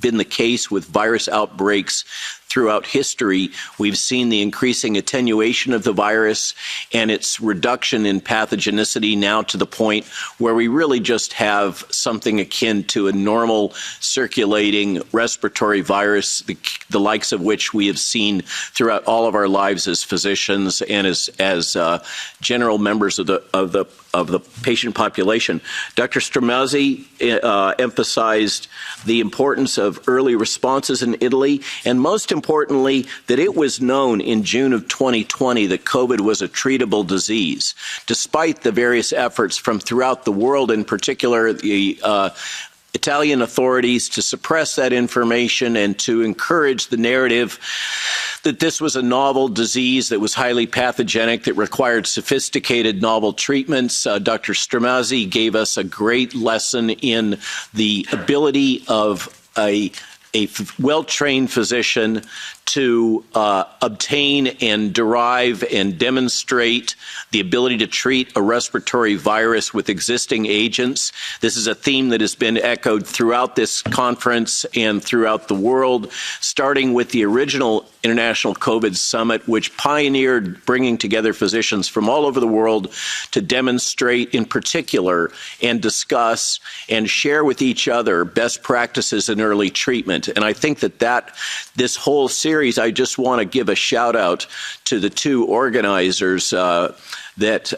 been the case with virus outbreaks throughout history, we've seen the increasing attenuation of the virus and its reduction in pathogenicity, now to the point where we really just have something akin to a normal circulating respiratory virus, the likes of which we have seen throughout all of our lives as physicians and as general members of the patient population. Dr. Stromazzi emphasized the importance of early responses in Italy, and most importantly, that it was known in June of 2020 that COVID was a treatable disease, despite the various efforts from throughout the world, in particular the Italian authorities, to suppress that information and to encourage the narrative that this was a novel disease that was highly pathogenic, that required sophisticated novel treatments. Dr. Stromazzi gave us a great lesson in the ability of a well-trained physician to obtain and derive and demonstrate the ability to treat a respiratory virus with existing agents. This is a theme that has been echoed throughout this conference and throughout the world, starting with the original International COVID Summit, which pioneered bringing together physicians from all over the world to demonstrate in particular and discuss and share with each other best practices in early treatment. And I think that this whole series, I just want to give a shout out to the two organizers that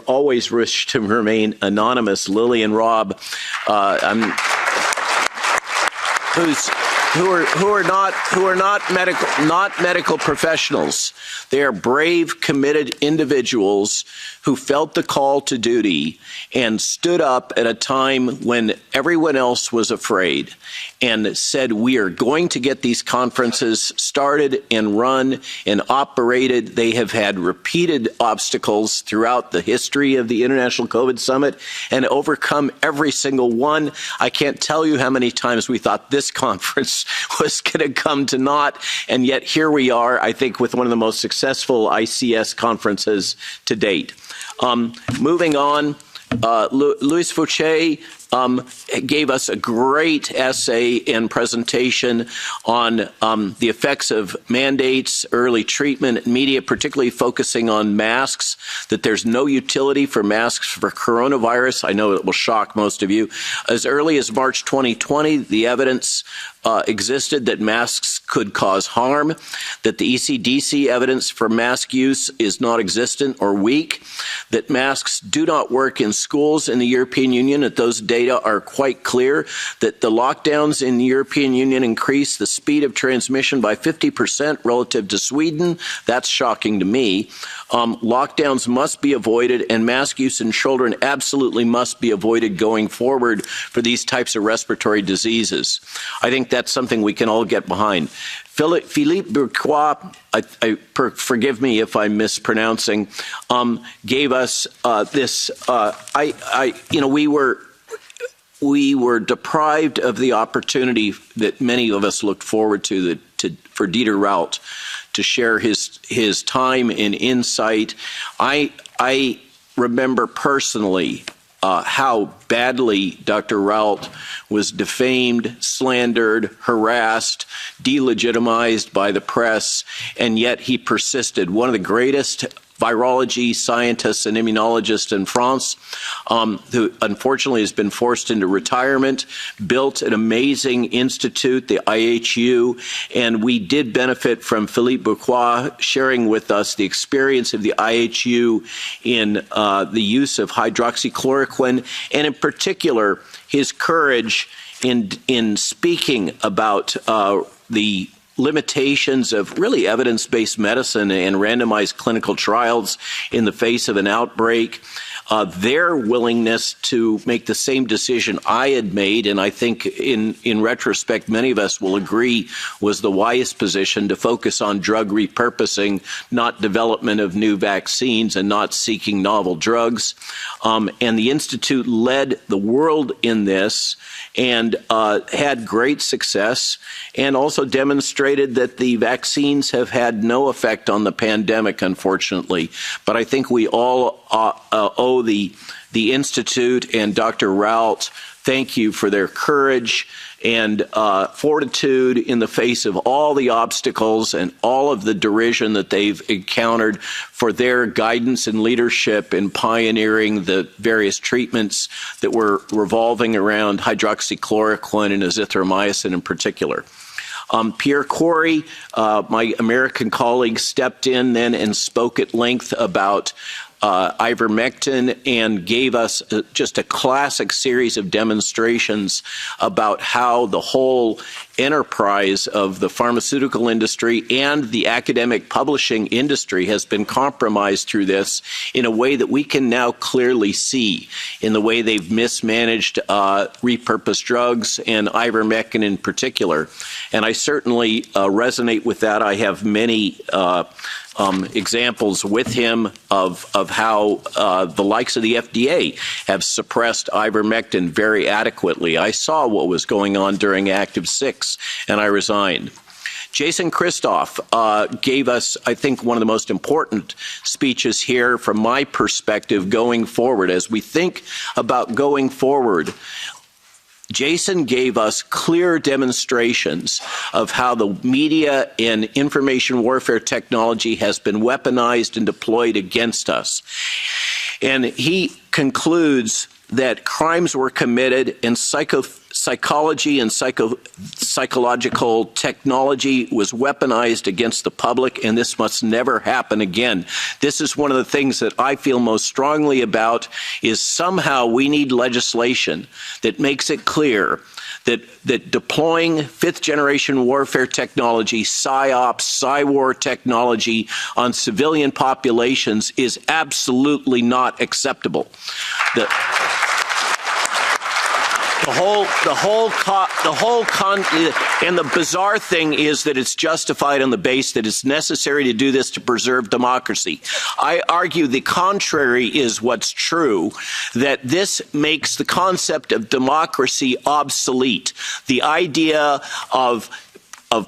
always wish to remain anonymous, Lily and Rob, not medical professionals. They are brave, committed individuals who felt the call to duty and stood up at a time when everyone else was afraid and said, we are going to get these conferences started and run and operated. They have had repeated obstacles throughout the history of the International COVID Summit and overcome every single one. I can't tell you how many times we thought this conference was going to come to naught, and yet here we are, I think, with one of the most successful ICS conferences to date. Moving on, Louis Fouché gave us a great essay and presentation on the effects of mandates, early treatment, and media, particularly focusing on masks, that there's no utility for masks for coronavirus. I know it will shock most of you. As early as March 2020, the evidence existed that masks could cause harm, that the ECDC evidence for mask use is not existent or weak, that masks do not work in schools in the European Union, that those data are quite clear, that the lockdowns in the European Union increase the speed of transmission by 50% relative to Sweden. That's shocking to me. Lockdowns must be avoided, and mask use in children absolutely must be avoided going forward for these types of respiratory diseases. I think that's something we can all get behind. Philippe Bourquois, forgive me if I'm mispronouncing, gave us this. We were deprived of the opportunity that many of us looked forward to for Dieter Raut to share his time and insight. I remember personally how badly Dr. Raut was defamed, slandered, harassed, delegitimized by the press, and yet he persisted. One of the greatest virology scientists and immunologists in France, who unfortunately has been forced into retirement, built an amazing institute, the IHU, and we did benefit from Philippe Bourquois sharing with us the experience of the IHU in the use of hydroxychloroquine, and in particular, his courage in speaking about the limitations of really evidence-based medicine and randomized clinical trials in the face of an outbreak, their willingness to make the same decision I had made, and I think in retrospect many of us will agree was the wisest position, to focus on drug repurposing, not development of new vaccines and not seeking novel drugs. And the Institute led the world in this and had great success, and also demonstrated that the vaccines have had no effect on the pandemic, unfortunately. But I think we all owe the Institute and Dr. Raut thank you for their courage and fortitude in the face of all the obstacles and all of the derision that they've encountered, for their guidance and leadership in pioneering the various treatments that were revolving around hydroxychloroquine and azithromycin in particular. Pierre Corey, my American colleague, stepped in then and spoke at length about ivermectin and gave us just a classic series of demonstrations about how the whole enterprise of the pharmaceutical industry and the academic publishing industry has been compromised through this in a way that we can now clearly see, in the way they've mismanaged repurposed drugs and ivermectin in particular. And I certainly resonate with that. I have many examples with him of how the likes of the FDA have suppressed ivermectin very adequately. I saw what was going on during Active 6, and I resigned. Jason Christoff gave us, I think, one of the most important speeches here from my perspective going forward. As we think about going forward, Jason gave us clear demonstrations of how the media and information warfare technology has been weaponized and deployed against us. And he concludes that crimes were committed and psychology and psychological technology was weaponized against the public, and this must never happen again. This is one of the things that I feel most strongly about, is somehow we need legislation that makes it clear that deploying fifth-generation warfare technology, PSYOPs, PSYWAR technology on civilian populations is absolutely not acceptable. And the bizarre thing is that it's justified on the base that it's necessary to do this to preserve democracy. I argue the contrary is what's true, that this makes the concept of democracy obsolete. The idea of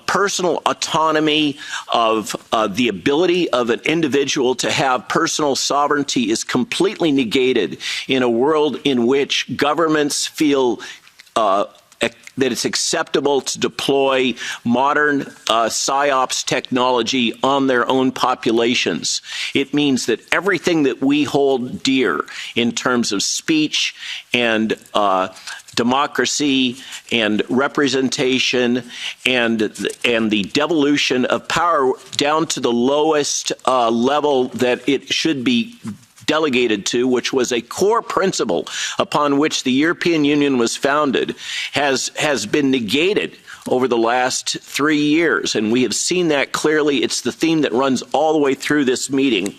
personal autonomy, of the ability of an individual to have personal sovereignty is completely negated in a world in which governments feel that it's acceptable to deploy modern PSYOPs technology on their own populations. It means that everything that we hold dear in terms of speech and democracy and representation and the devolution of power down to the lowest level that it should be delegated to, which was a core principle upon which the European Union was founded, has been negated over the last 3 years. And we have seen that clearly. It's the theme that runs all the way through this meeting.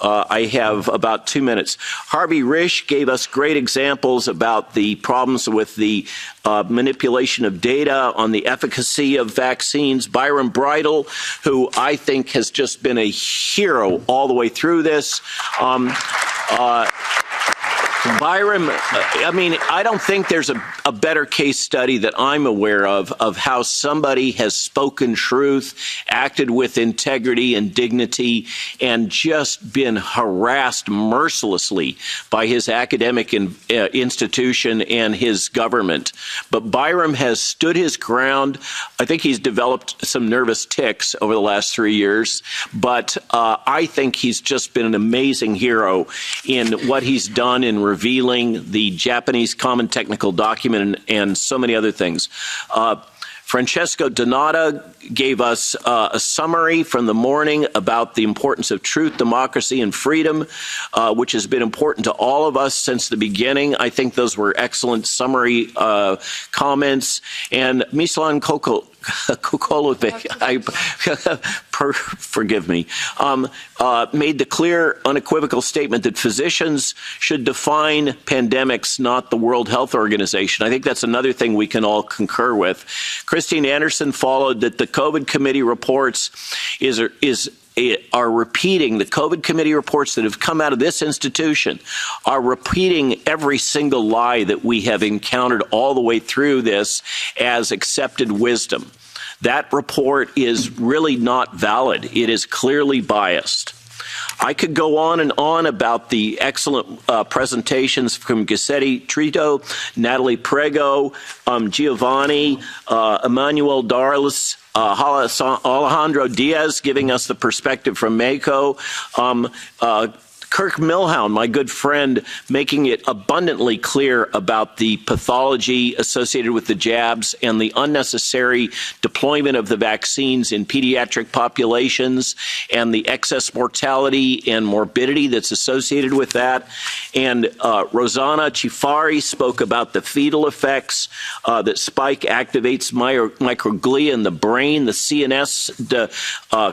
I have about 2 minutes. Harvey Risch gave us great examples about the problems with the manipulation of data on the efficacy of vaccines. Byron Bridle, who I think has just been a hero all the way through this. Byron, I mean, I don't think there's a better case study that I'm aware of how somebody has spoken truth, acted with integrity and dignity, and just been harassed mercilessly by his academic institution and his government. But Byron has stood his ground. I think he's developed some nervous tics over the last 3 years, but I think he's just been an amazing hero in what he's done in revealing the Japanese Common Technical Document and so many other things. Francesco Donata gave us a summary from the morning about the importance of truth, democracy, and freedom, which has been important to all of us since the beginning. I think those were excellent summary comments. And Mislan Kokolovic, forgive me, made the clear, unequivocal statement that physicians should define pandemics, not the World Health Organization. I think that's another thing we can all concur with. Christine Anderson followed that the COVID committee reports are repeating, the COVID committee reports that have come out of this institution are repeating every single lie that we have encountered all the way through this as accepted wisdom. That report is really not valid. It is clearly biased. I could go on and on about the excellent presentations from Giuseppe Trito, Natalie Prego, Giovanni, Emmanuel Darlis, Alejandro Diaz giving us the perspective from Mako, Kirk Milhound, my good friend, making it abundantly clear about the pathology associated with the jabs and the unnecessary deployment of the vaccines in pediatric populations and the excess mortality and morbidity that's associated with that. And Rosanna Cifari spoke about the fetal effects, that spike activates microglia in the brain, the CNS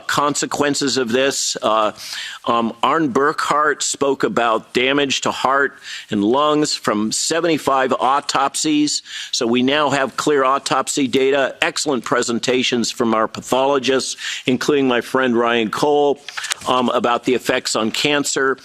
consequences of this. Arne Burkhardt spoke about damage to heart and lungs from 75 autopsies. So we now have clear autopsy data, excellent presentations from our pathologists, including my friend Ryan Cole, about the effects on cancer.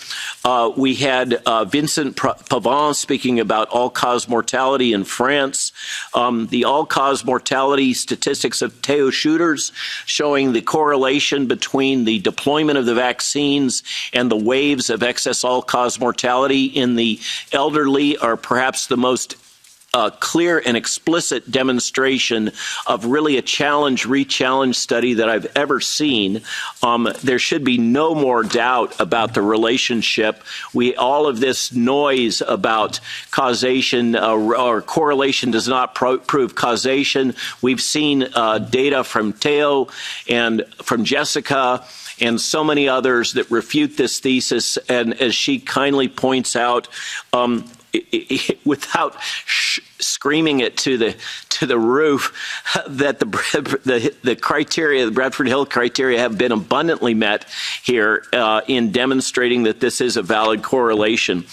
We had Vincent Pavon speaking about all-cause mortality in France. The all-cause mortality statistics of Theo Shooters showing the correlation between the deployment of the vaccines and the waves of excess all-cause mortality in the elderly are perhaps the most clear and explicit demonstration of really a challenge, re-challenge study that I've ever seen. There should be no more doubt about the relationship. All of this noise about causation or correlation does not prove causation. We've seen data from Theo and from Jessica and so many others that refute this thesis. And as she kindly points out, without screaming it to the roof, that the criteria, the Bradford Hill criteria, have been abundantly met here in demonstrating that this is a valid correlation.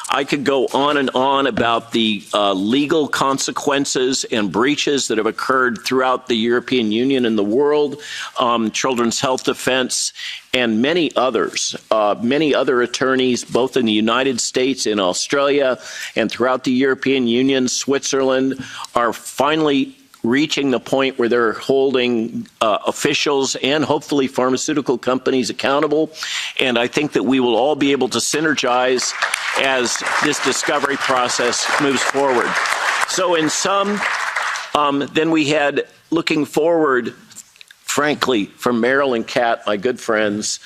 I could go on and on about the legal consequences and breaches that have occurred throughout the European Union and the world, Children's Health Defense, and many others. Many other attorneys, both in the United States, in Australia, and throughout the European Union, Switzerland, are finally reaching the point where they're holding officials and hopefully pharmaceutical companies accountable. And I think that we will all be able to synergize as this discovery process moves forward. So in sum, then we had, looking forward, frankly, from Meryl and Kat, my good friends,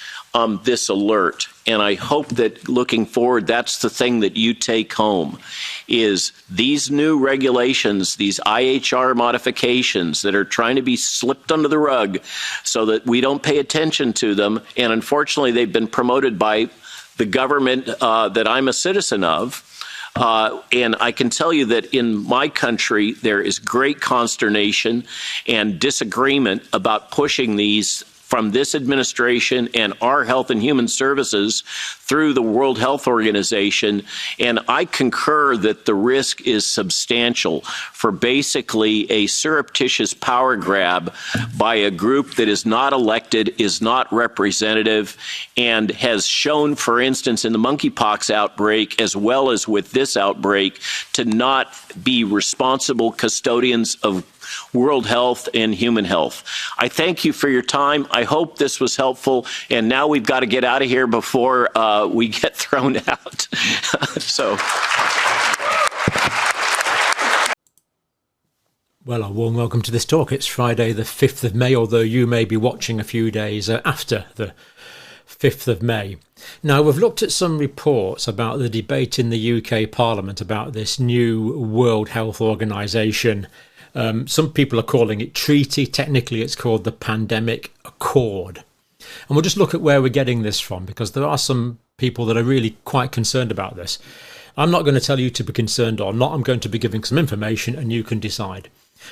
this alert. And I hope that looking forward, that's the thing that you take home, is these new regulations, these IHR modifications that are trying to be slipped under the rug so that we don't pay attention to them. And unfortunately, they've been promoted by the government that I'm a citizen of. And I can tell you that in my country, there is great consternation and disagreement about pushing these from this administration and our Health and Human Services through the World Health Organization. And I concur that the risk is substantial for basically a surreptitious power grab by a group that is not elected, is not representative, and has shown, for instance, in the monkeypox outbreak, as well as with this outbreak, to not be responsible custodians of World Health and human health. I thank you for your time. I hope this was helpful. And now we've got to get out of here before we get thrown out. So. Well, a warm welcome to this talk. It's Friday the 5th of May, although you may be watching a few days after the 5th of May. Now, we've looked at some reports about the debate in the UK Parliament about this new World Health Organization. Some people are calling it treaty. Technically, it's called the Pandemic Accord. And we'll just look at where we're getting this from, because there are some people that are really quite concerned about this. I'm not going to tell you to be concerned or not. I'm going to be giving some information and you can decide.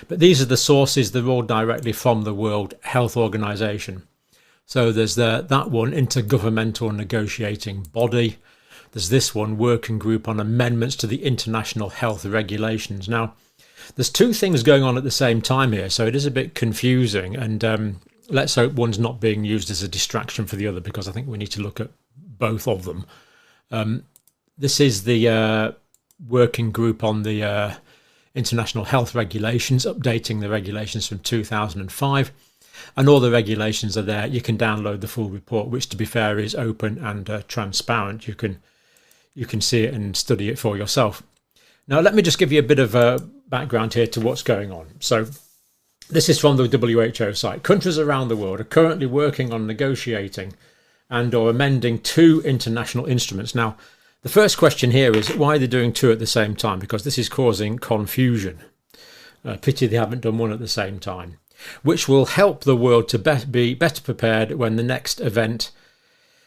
But these are the sources. They're all directly from the World Health Organization. So there's that one, Intergovernmental Negotiating Body. There's this one, Working Group on Amendments to the International Health Regulations. Now, there's two things going on at the same time here, so it is a bit confusing, and let's hope one's not being used as a distraction for the other, because I think we need to look at both of them. This is the working group on the International Health Regulations, updating the regulations from 2005, and all the regulations are there. You can download the full report, which, to be fair, is open and transparent. You can see it and study it for yourself. Now, let me just give you a bit of a background here to what's going on. So this is from the WHO site. Countries around the world are currently working on negotiating and or amending 2 international instruments. Now, the first question here is why they're doing 2 at the same time, because this is causing confusion. Pity they haven't done 1 at the same time, which will help the world to be better prepared when the next event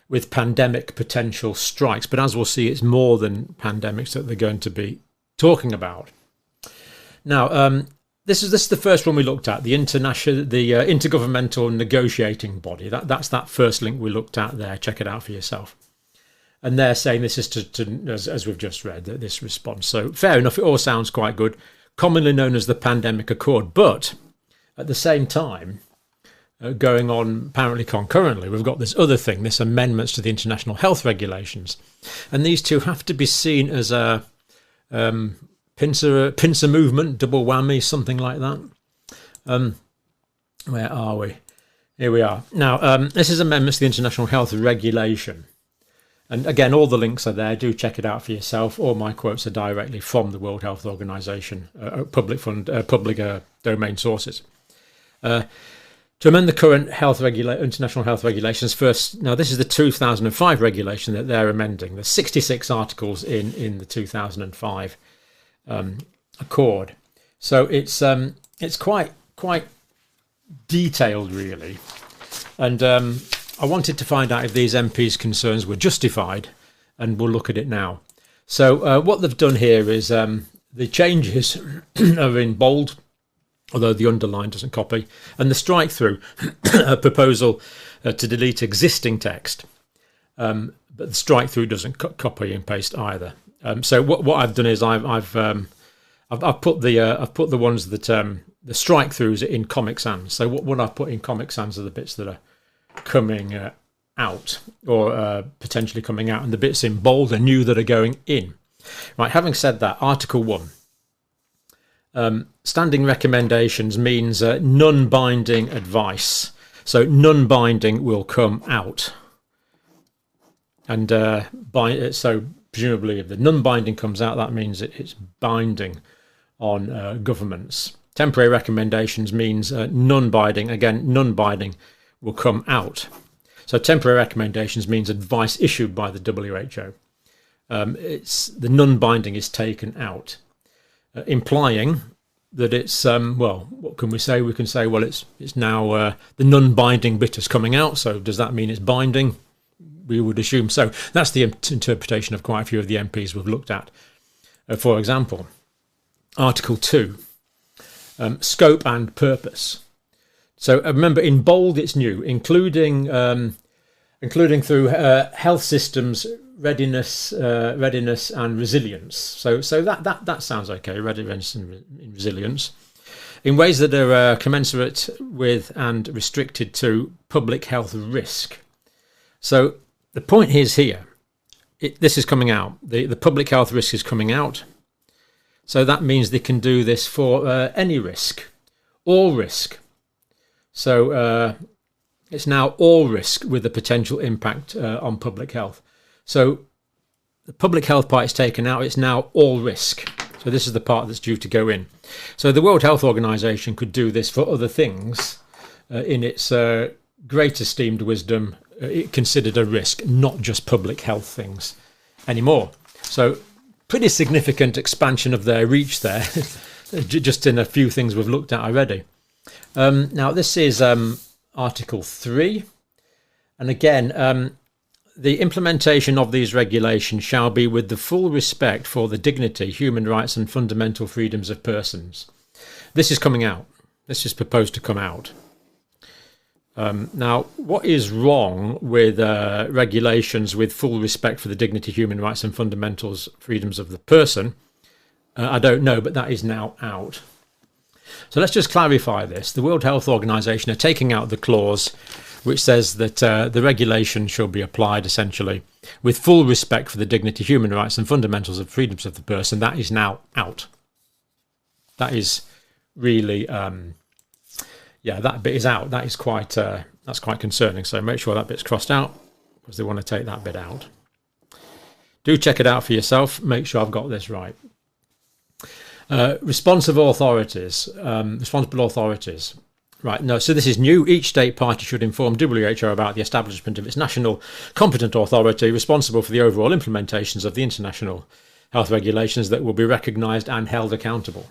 with pandemic potential strikes. But as we'll see, it's more than pandemics that they're going to be talking about. Now, this is the first one we looked at, the Intergovernmental Negotiating Body. That's that first link we looked at there. Check it out for yourself. And they're saying this is as we've just read, this response. So fair enough, it all sounds quite good. Commonly known as the Pandemic Accord. But at the same time, going on apparently concurrently, we've got this other thing, this amendments to the International Health Regulations. And these two have to be seen as a pincer movement, double whammy, something like that. Where are we? Here we are. Now, this is amendments to the International Health Regulation. And again, all the links are there. Do check it out for yourself. All my quotes are directly from the World Health Organization, public domain sources. To amend the current international health regulations first, now this is the 2005 regulation that they're amending. There's 66 articles in the 2005 accord. So it's quite detailed, really. And I wanted to find out if these MPs' concerns were justified, and we'll look at it now. So what they've done here is the changes are in bold, although the underline doesn't copy, and the strike through a proposal to delete existing text, but the strike through doesn't copy and paste either. So what I've done is I've put the ones that the strike throughs in Comic Sans. So what I've put in Comic Sans are the bits that are coming out or potentially coming out, and the bits in bold are new that are going in. Right. Having said that, Article 1. Standing recommendations means non-binding advice. So non-binding will come out. And so presumably if the non-binding comes out, that means it's binding on governments. Temporary recommendations means non-binding. Again, non-binding will come out. So temporary recommendations means advice issued by the WHO. The non-binding is taken out, implying that it's well, what can we say? We can say, well, it's now the non-binding bit is coming out. So does that mean it's binding? We would assume so. That's the interpretation of quite a few of the MPs we've looked at. For example, Article 2, scope and purpose. So remember, in bold it's new, including through health systems readiness and resilience. So that sounds okay. Readiness and resilience, in ways that are commensurate with and restricted to public health risk. So the point is here, this is coming out. The public health risk is coming out. So that means they can do this for any risk, all risk. So it's now all risk with a potential impact on public health. So the public health part is taken out. It's now all risk. So this is the part that's due to go in. So the World Health Organization could do this for other things in its great esteemed wisdom. It considered a risk, not just public health things anymore. So pretty significant expansion of their reach there, just in a few things we've looked at already. Now this is Article 3, and again, the implementation of these regulations shall be with the full respect for the dignity, human rights and fundamental freedoms of persons. This is coming out. This is proposed to come out. Now, what is wrong with regulations with full respect for the dignity, human rights and fundamental freedoms of the person? I don't know, but that is now out. So let's just clarify this. The World Health Organization are taking out the clause which says that the regulation shall be applied essentially with full respect for the dignity, human rights and fundamentals of freedoms of the person. That is now out. That is really, yeah, that bit is out. That is quite, that's quite concerning. So make sure that bit's crossed out because they want to take that bit out. Do check it out for yourself. Make sure I've got this right. Responsible authorities. Right, no, so this is new. Each state party should inform WHO about the establishment of its national competent authority responsible for the overall implementations of the international health regulations that will be recognised and held accountable.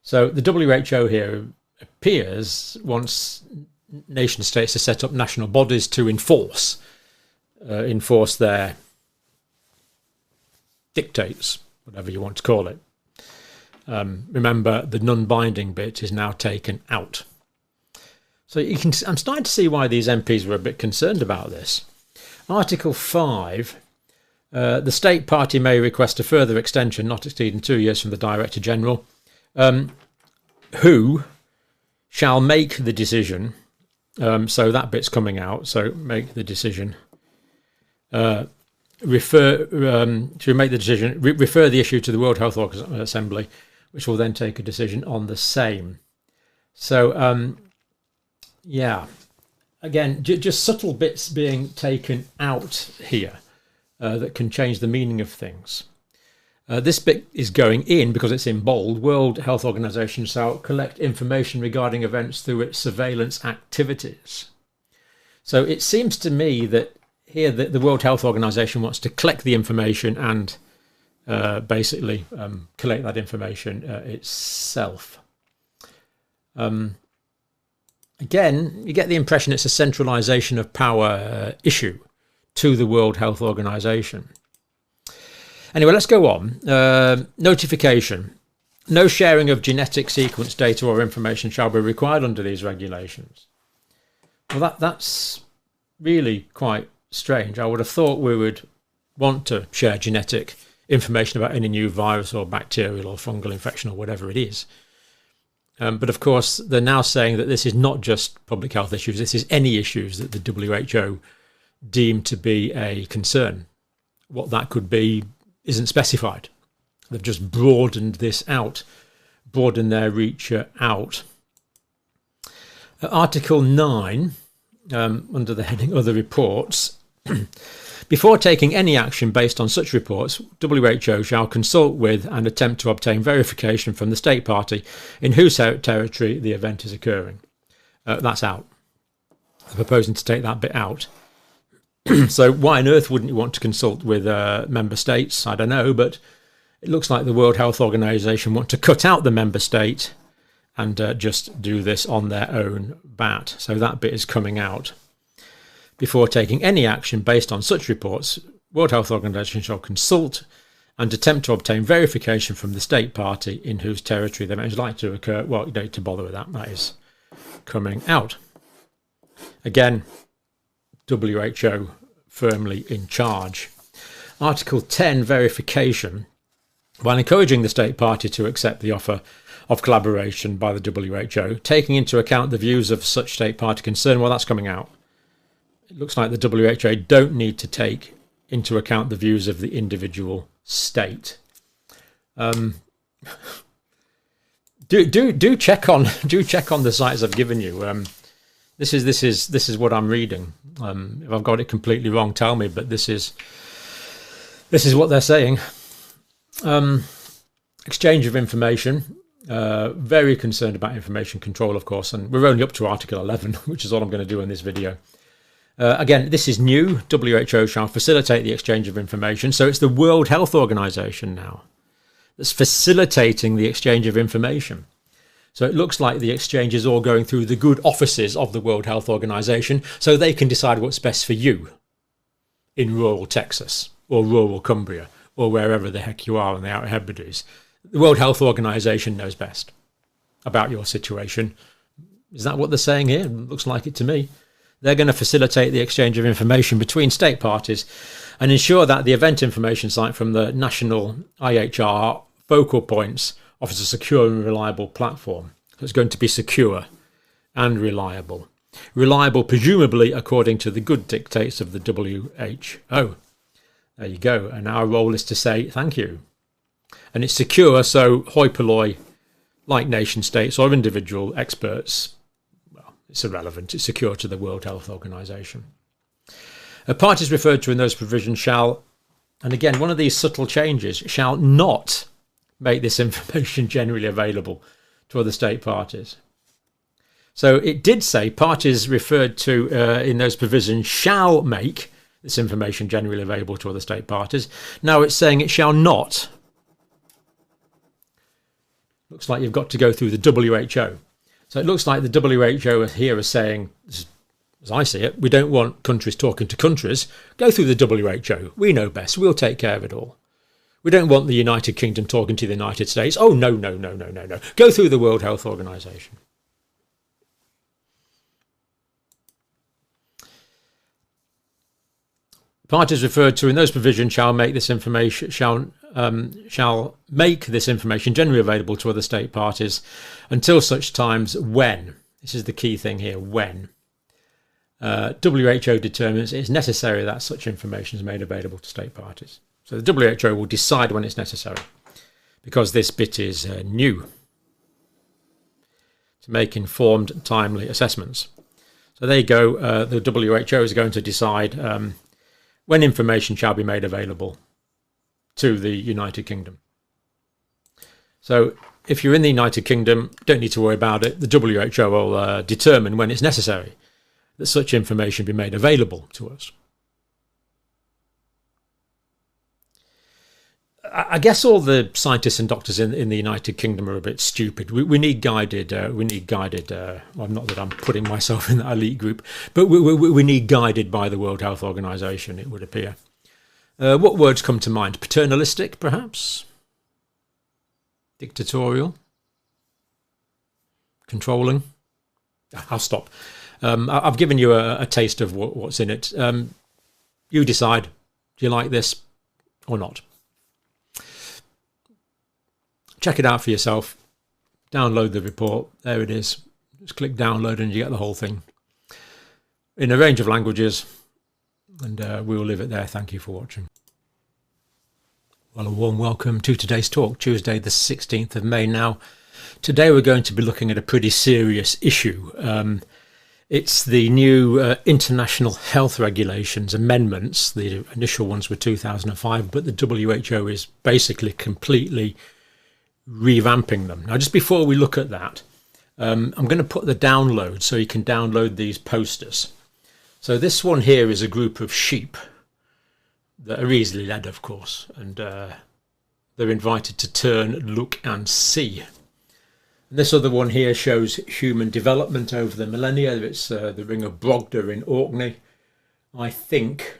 So the WHO here appears wants nation states to set up national bodies to enforce their dictates, whatever you want to call it. Remember, the non-binding bit is now taken out. So I'm starting to see why these MPs were a bit concerned about this. Article 5, the state party may request a further extension not exceeding 2 years from the Director General, who shall make the decision. So that bit's coming out. So make the decision. Refer the issue to the World Health Assembly, which will then take a decision on the same. So, yeah, again, just subtle bits being taken out here. that can change the meaning of things. This bit is going in because it's in bold. World Health Organization shall collect information regarding events through its surveillance activities. So it seems to me that here the World Health Organization wants to collect the information and basically collect that information itself. Again, you get the impression it's a centralization of power issue to the World Health Organization. Anyway, let's go on. Notification. No sharing of genetic sequence data or information shall be required under these regulations. Well, that's really quite strange. I would have thought we would want to share genetic information about any new virus or bacterial or fungal infection or whatever it is. But of course, they're now saying that this is not just public health issues. This is any issues that the WHO deem to be a concern. What that could be isn't specified. They've just broadened this out, broadened their reach out. Article 9, under the heading Other Reports, before taking any action based on such reports, WHO shall consult with and attempt to obtain verification from the state party in whose territory the event is occurring. That's out. They're proposing to take that bit out. So why on earth wouldn't you want to consult with member states? I don't know, but it looks like the World Health Organization want to cut out the member state and just do this on their own bat. So that bit is coming out. Before taking any action based on such reports, World Health Organization shall consult and attempt to obtain verification from the state party in whose territory the event is likely to occur. Well, you don't need to bother with that. That is coming out. Again, WHO firmly in charge. Article 10, verification. While encouraging the state party to accept the offer of collaboration by the WHO, taking into account the views of such state party concerned, well, that's coming out. It looks like the WHO don't need to take into account the views of the individual state. Do check on the sites I've given you. This is what I'm reading. If I've got it completely wrong, tell me. But this is what they're saying. Exchange of information. Very concerned about information control, of course, and we're only up to Article 11, which is all I'm going to do in this video. Again, this is new. WHO shall facilitate the exchange of information. So it's the World Health Organization now that's facilitating the exchange of information. So it looks like the exchange is all going through the good offices of the World Health Organization so they can decide what's best for you in rural Texas or rural Cumbria or wherever the heck you are in the Outer Hebrides. The World Health Organization knows best about your situation. Is that what they're saying here? It looks like it to me. They're going to facilitate the exchange of information between state parties and ensure that the event information site from the national IHR focal points offers a secure and reliable platform. So it's going to be secure and reliable. Reliable, presumably, according to the good dictates of the WHO. There you go. And our role is to say thank you. And it's secure, so hoi polloi, like nation states or individual experts, well, it's irrelevant. It's secure to the World Health Organization. Parties referred to in those provisions shall, and again, one of these subtle changes, shall not make this information generally available to other state parties. So it did say parties referred to in those provisions shall make this information generally available to other state parties. Now it's saying it shall not. Looks like you've got to go through the WHO. So it looks like the WHO here is saying, as I see it, we don't want countries talking to countries. Go through the WHO. We know best. We'll take care of it all. We don't want the United Kingdom talking to the United States. Oh, no. Go through the World Health Organization. Parties referred to in those provisions shall make this information generally available to other state parties until such times when, this is the key thing here, when WHO determines it is necessary that such information is made available to state parties. So the WHO will decide when it's necessary, because this bit is new, to make informed, timely assessments. So there you go. The WHO is going to decide when information shall be made available to the United Kingdom. So if you're in the United Kingdom, don't need to worry about it. The WHO will determine when it's necessary that such information be made available to us. I guess all the scientists and doctors in the United Kingdom are a bit stupid. We need guided. Well, not that I'm putting myself in that elite group, but we need guided by the World Health Organization, it would appear. What words come to mind? Paternalistic, perhaps? Dictatorial? Controlling? I'll stop. I've given you a taste of what's in it. You decide. Do you like this or not? Check it out for yourself. Download the report. There it is. Just click download and you get the whole thing in a range of languages. And we will leave it there. Thank you for watching. Well, a warm welcome to today's talk, Tuesday the 16th of May. Now, today we're going to be looking at a pretty serious issue. It's the new international health regulations amendments. The initial ones were 2005, but the WHO is basically completely revamping them. Now, just before we look at that, I'm going to put the download so you can download these posters. So this one here is a group of sheep that are easily led, of course, and they're invited to turn, look and see. And this other one here shows human development over the millennia. It's the Ring of Brogda in Orkney. I think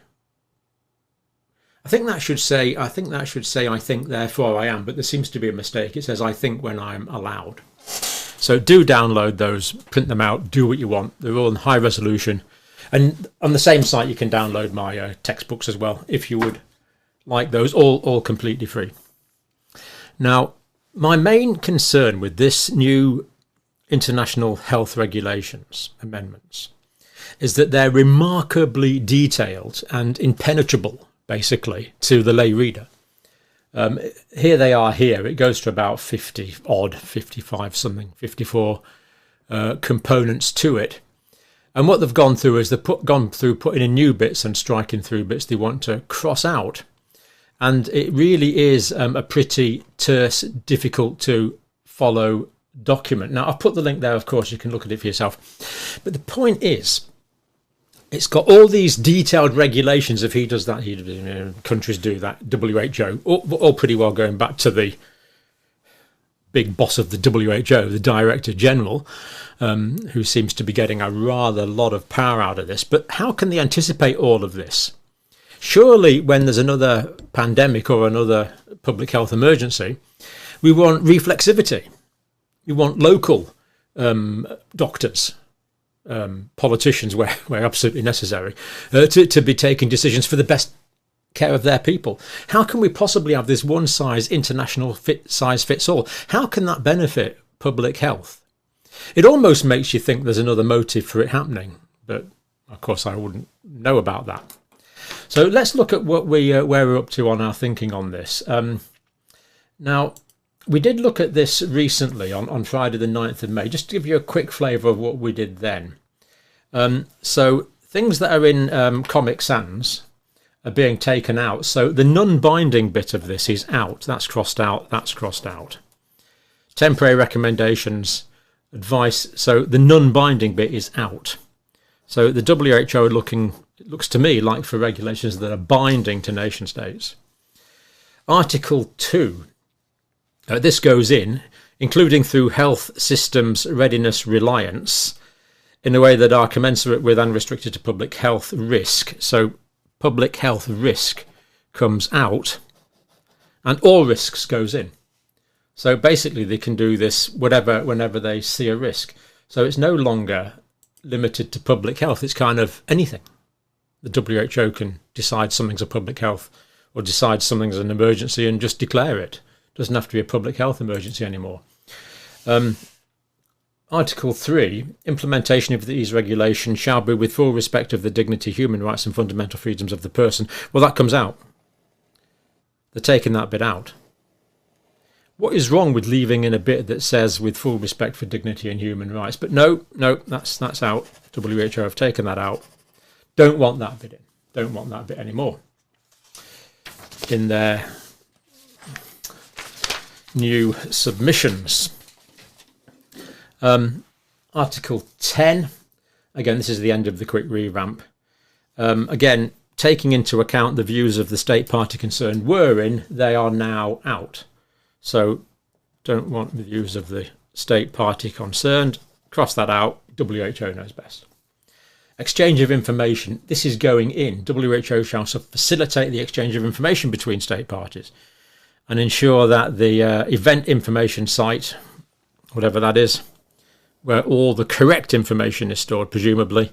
that should say, I think, therefore I am, but there seems to be a mistake. It says, I think when I'm allowed. So do download those, print them out, do what you want. They're all in high resolution. And on the same site, you can download my textbooks as well, if you would like those, all completely free. Now, my main concern with this new international health regulations amendments is that they're remarkably detailed and impenetrable, basically, to the lay reader. Here they are here. It goes to about 50 odd, 55 something, 54 components to it. And what they've gone through is they've gone through putting in new bits and striking through bits they want to cross out. And it really is a pretty terse, difficult to follow document. Now, I've put the link there, of course, you can look at it for yourself. But the point is, it's got all these detailed regulations. If he does that, countries do that, WHO, all pretty well going back to the big boss of the WHO, the Director General, who seems to be getting a rather lot of power out of this. But how can they anticipate all of this? Surely when there's another pandemic or another public health emergency, we want reflexivity. We want local doctors, politicians where absolutely necessary, to be taking decisions for the best care of their people. How can we possibly have this one size international size fits all? How can that benefit public health? It almost makes you think there's another motive for it happening, but of course I wouldn't know about that. So let's look at what where we're up to on our thinking on this. Now, we did look at this recently on Friday the 9th of May, just to give you a quick flavour of what we did then. So things that are in Comic Sans are being taken out. So the non-binding bit of this is out. That's crossed out. That's crossed out. Temporary recommendations, advice. So the non-binding bit is out. So the WHO are looking, it looks to me like, for regulations that are binding to nation states. Article 2. This goes in, including through health systems readiness reliance, in a way that are commensurate with and restricted to public health risk. So public health risk comes out and all risks goes in. So basically they can do this whenever they see a risk. So it's no longer limited to public health. It's kind of anything. The WHO can decide something's a public health or decide something's an emergency and just declare it. Doesn't have to be a public health emergency anymore. Article 3, implementation of these regulations shall be with full respect of the dignity, human rights and fundamental freedoms of the person. Well, that comes out. They're taking that bit out. What is wrong with leaving in a bit that says with full respect for dignity and human rights? But no, that's out. WHO have taken that out. Don't want that bit in. don't want that bit anymore in their new submissions. Article 10, again, this is the end of the quick revamp. Again, taking into account the views of the state party concerned were in, they are now out. So don't want the views of the state party concerned. Cross that out. WHO knows best. Exchange of information. This is going in. WHO shall facilitate the exchange of information between state parties and ensure that the event information site, whatever that is, where all the correct information is stored, presumably,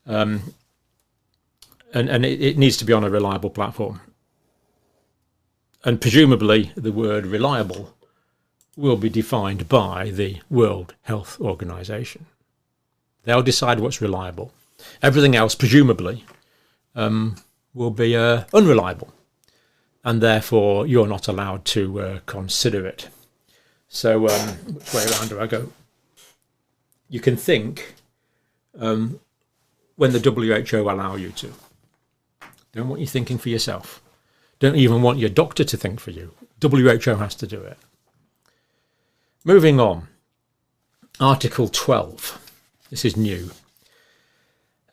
and it needs to be on a reliable platform. And presumably the word reliable will be defined by the World Health Organization. They'll decide what's reliable. Everything else, presumably, will be unreliable. And therefore, you're not allowed to consider it. So, which way around do I go? You can think when the WHO allow you to. Don't want you thinking for yourself. Don't even want your doctor to think for you. WHO has to do it. Moving on. Article 12. This is new.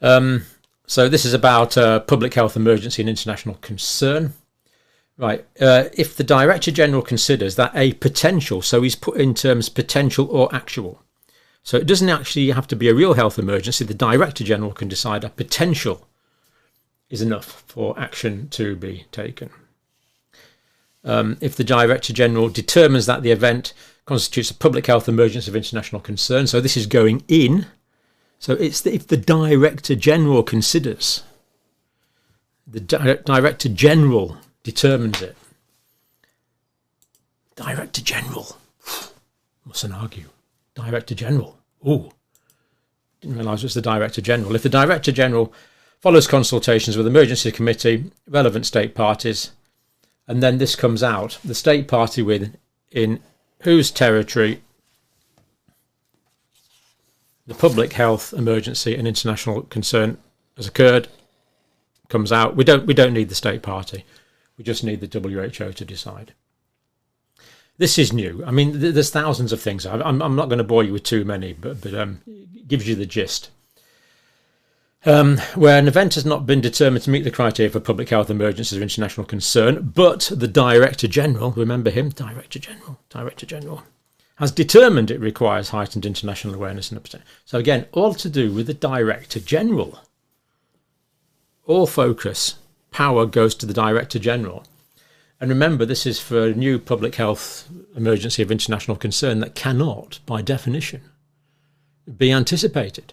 So this is about public health emergency and international concern. Right. If the Director General considers that a potential, so he's put in terms potential or actual. So it doesn't actually have to be a real health emergency. The Director General can decide a potential is enough for action to be taken. If the Director General determines that the event constitutes a public health emergency of international concern, so this is going in. So it's if the Director General considers, the Director General determines it. Director General. Mustn't argue. Director General. Oh, didn't realise it was the Director General. If the Director General follows consultations with emergency committee, relevant state parties, and then this comes out, the state party in whose territory the public health emergency and international concern has occurred comes out. We don't need the state party. We just need the WHO to decide. This is new. I mean, there's thousands of things. I'm not going to bore you with too many, but it gives you the gist. Where an event has not been determined to meet the criteria for public health emergencies of international concern, but the Director General, remember him, Director General, has determined it requires heightened international awareness and protection. So again, all to do with the Director General. All focus, power goes to the Director General. And remember, this is for a new public health emergency of international concern that cannot, by definition, be anticipated.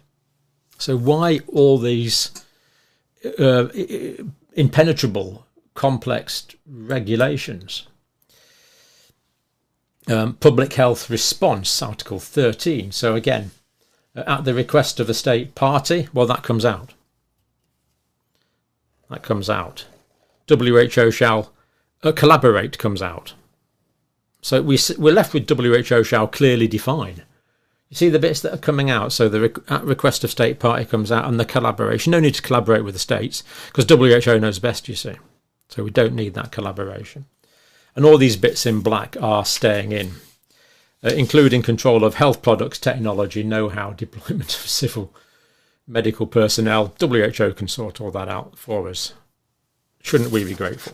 So why all these impenetrable, complex regulations? Public health response, Article 13. So again, at the request of the state party, well, that comes out. That comes out. WHO shall collaborate comes out. So we're left with WHO shall clearly define. You see the bits that are coming out. So the at request of state party comes out, and the collaboration. No need to collaborate with the states because WHO knows best, you see. So we don't need that collaboration. And all these bits in black are staying in, including control of health products, technology, know-how, deployment of civil medical personnel. WHO can sort all that out for us. Shouldn't we be grateful?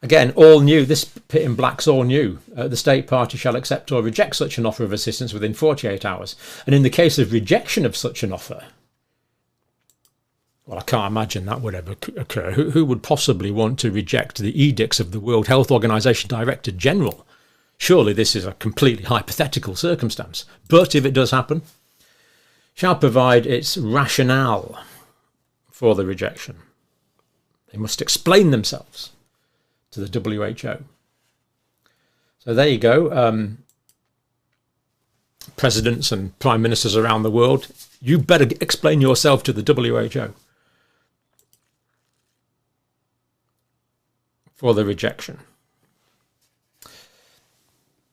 Again, all new. This bit in black's all new. The state party shall accept or reject such an offer of assistance within 48 hours. And in the case of rejection of such an offer, well, I can't imagine that would ever occur. Who would possibly want to reject the edicts of the World Health Organization Director General? Surely this is a completely hypothetical circumstance. But if it does happen, shall provide its rationale for the rejection. They must explain themselves to the WHO. So there you go. Presidents and prime ministers around the world, you better explain yourself to the WHO for the rejection.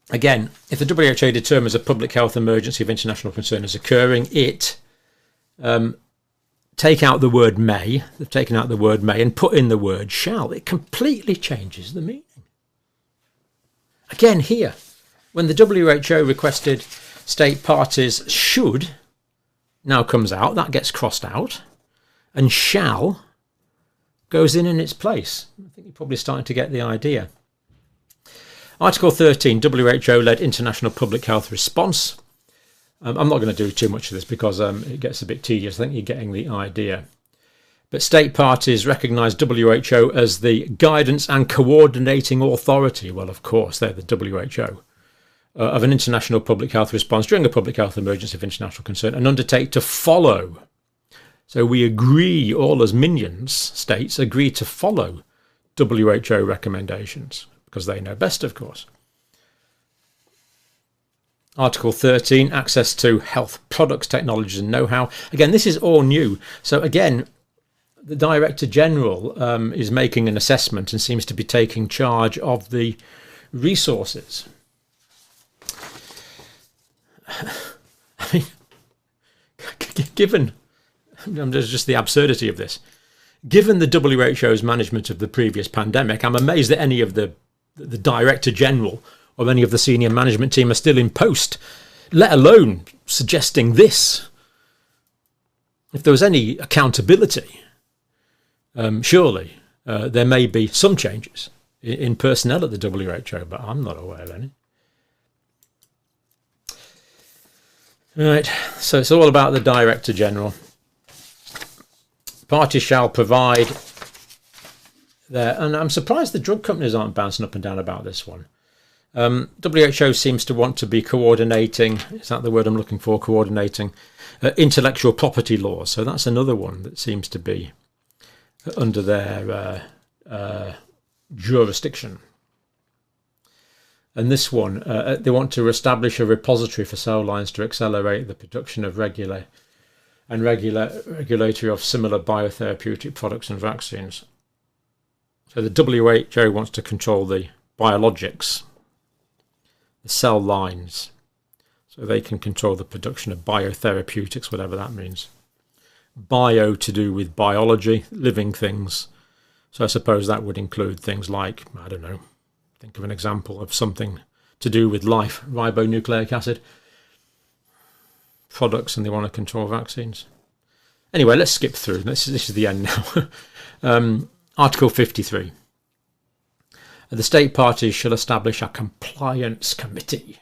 Again, if the WHO determines a public health emergency of international concern is occurring, it take out the word may, they've taken out the word may and put in the word shall. It completely changes the meaning. Again, here, when the WHO requested state parties should, now comes out, that gets crossed out, and shall goes in its place. I think you're probably starting to get the idea. Article 13, WHO-led international public health response. I'm not going to do too much of this because it gets a bit tedious. I think you're getting the idea. But state parties recognise WHO as the guidance and coordinating authority. Well, of course, they're the WHO. Of an international public health response during a public health emergency of international concern and undertake to follow. So we agree, all as minions, states agree to follow WHO recommendations because they know best, of course. Article 13, access to health products, technologies and know-how. Again, this is all new. So again, the Director General is making an assessment and seems to be taking charge of the resources. I mean, given just the absurdity of this, given the WHO's management of the previous pandemic, I'm amazed that any of the Director General or any of the senior management team are still in post, let alone suggesting this. If there was any accountability, surely there may be some changes in personnel at the WHO, but I'm not aware of any. Right, so it's all about the Director General. Parties shall provide their, and I'm surprised the drug companies aren't bouncing up and down about this one. WHO seems to want to be coordinating, is that the word I'm looking for, coordinating intellectual property laws. So that's another one that seems to be under their jurisdiction. And this one, they want to establish a repository for cell lines to accelerate the production of regulatory of similar biotherapeutic products and vaccines. So the WHO wants to control the biologics, the cell lines, so they can control the production of biotherapeutics, whatever that means. Bio to do with biology, living things. So I suppose that would include things like, I don't know, think of an example of something to do with life, ribonucleic acid products, and they want to control vaccines. Anyway, let's skip through. This is the end now. Article 53. The state parties shall establish a compliance committee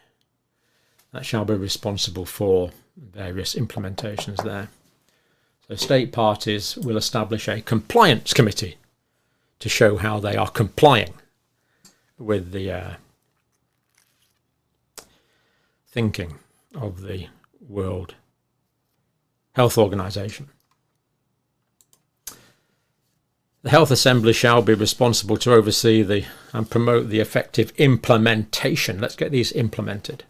that shall be responsible for various implementations there. So state parties will establish a compliance committee to show how they are complying with the thinking of the World Health Organization. The Health Assembly shall be responsible to oversee and promote the effective implementation. Let's get these implemented.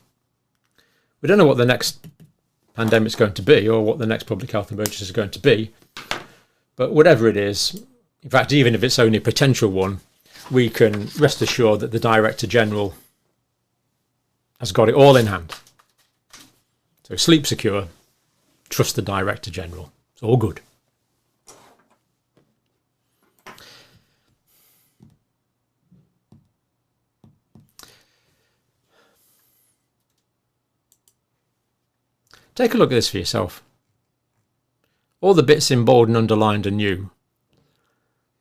We don't know what the next pandemic is going to be or what the next public health emergency is going to be, but whatever it is, in fact, even if it's only a potential one, we can rest assured that the Director General has got it all in hand. So sleep secure, trust the Director General. It's all good. Take a look at this for yourself. All the bits in bold and underlined are new.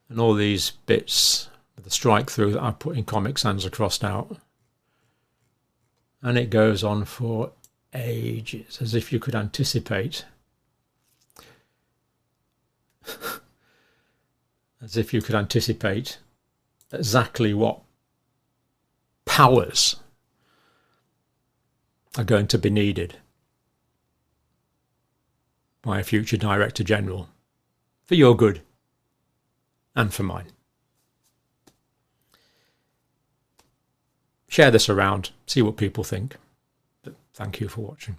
And all these bits with the strike through that I put in Comic Sans are crossed out. And it goes on for ages, as if you could anticipate. As if you could anticipate exactly what powers are going to be needed by a future Director General for your good and for mine. Share this around, see what people think. But thank you for watching.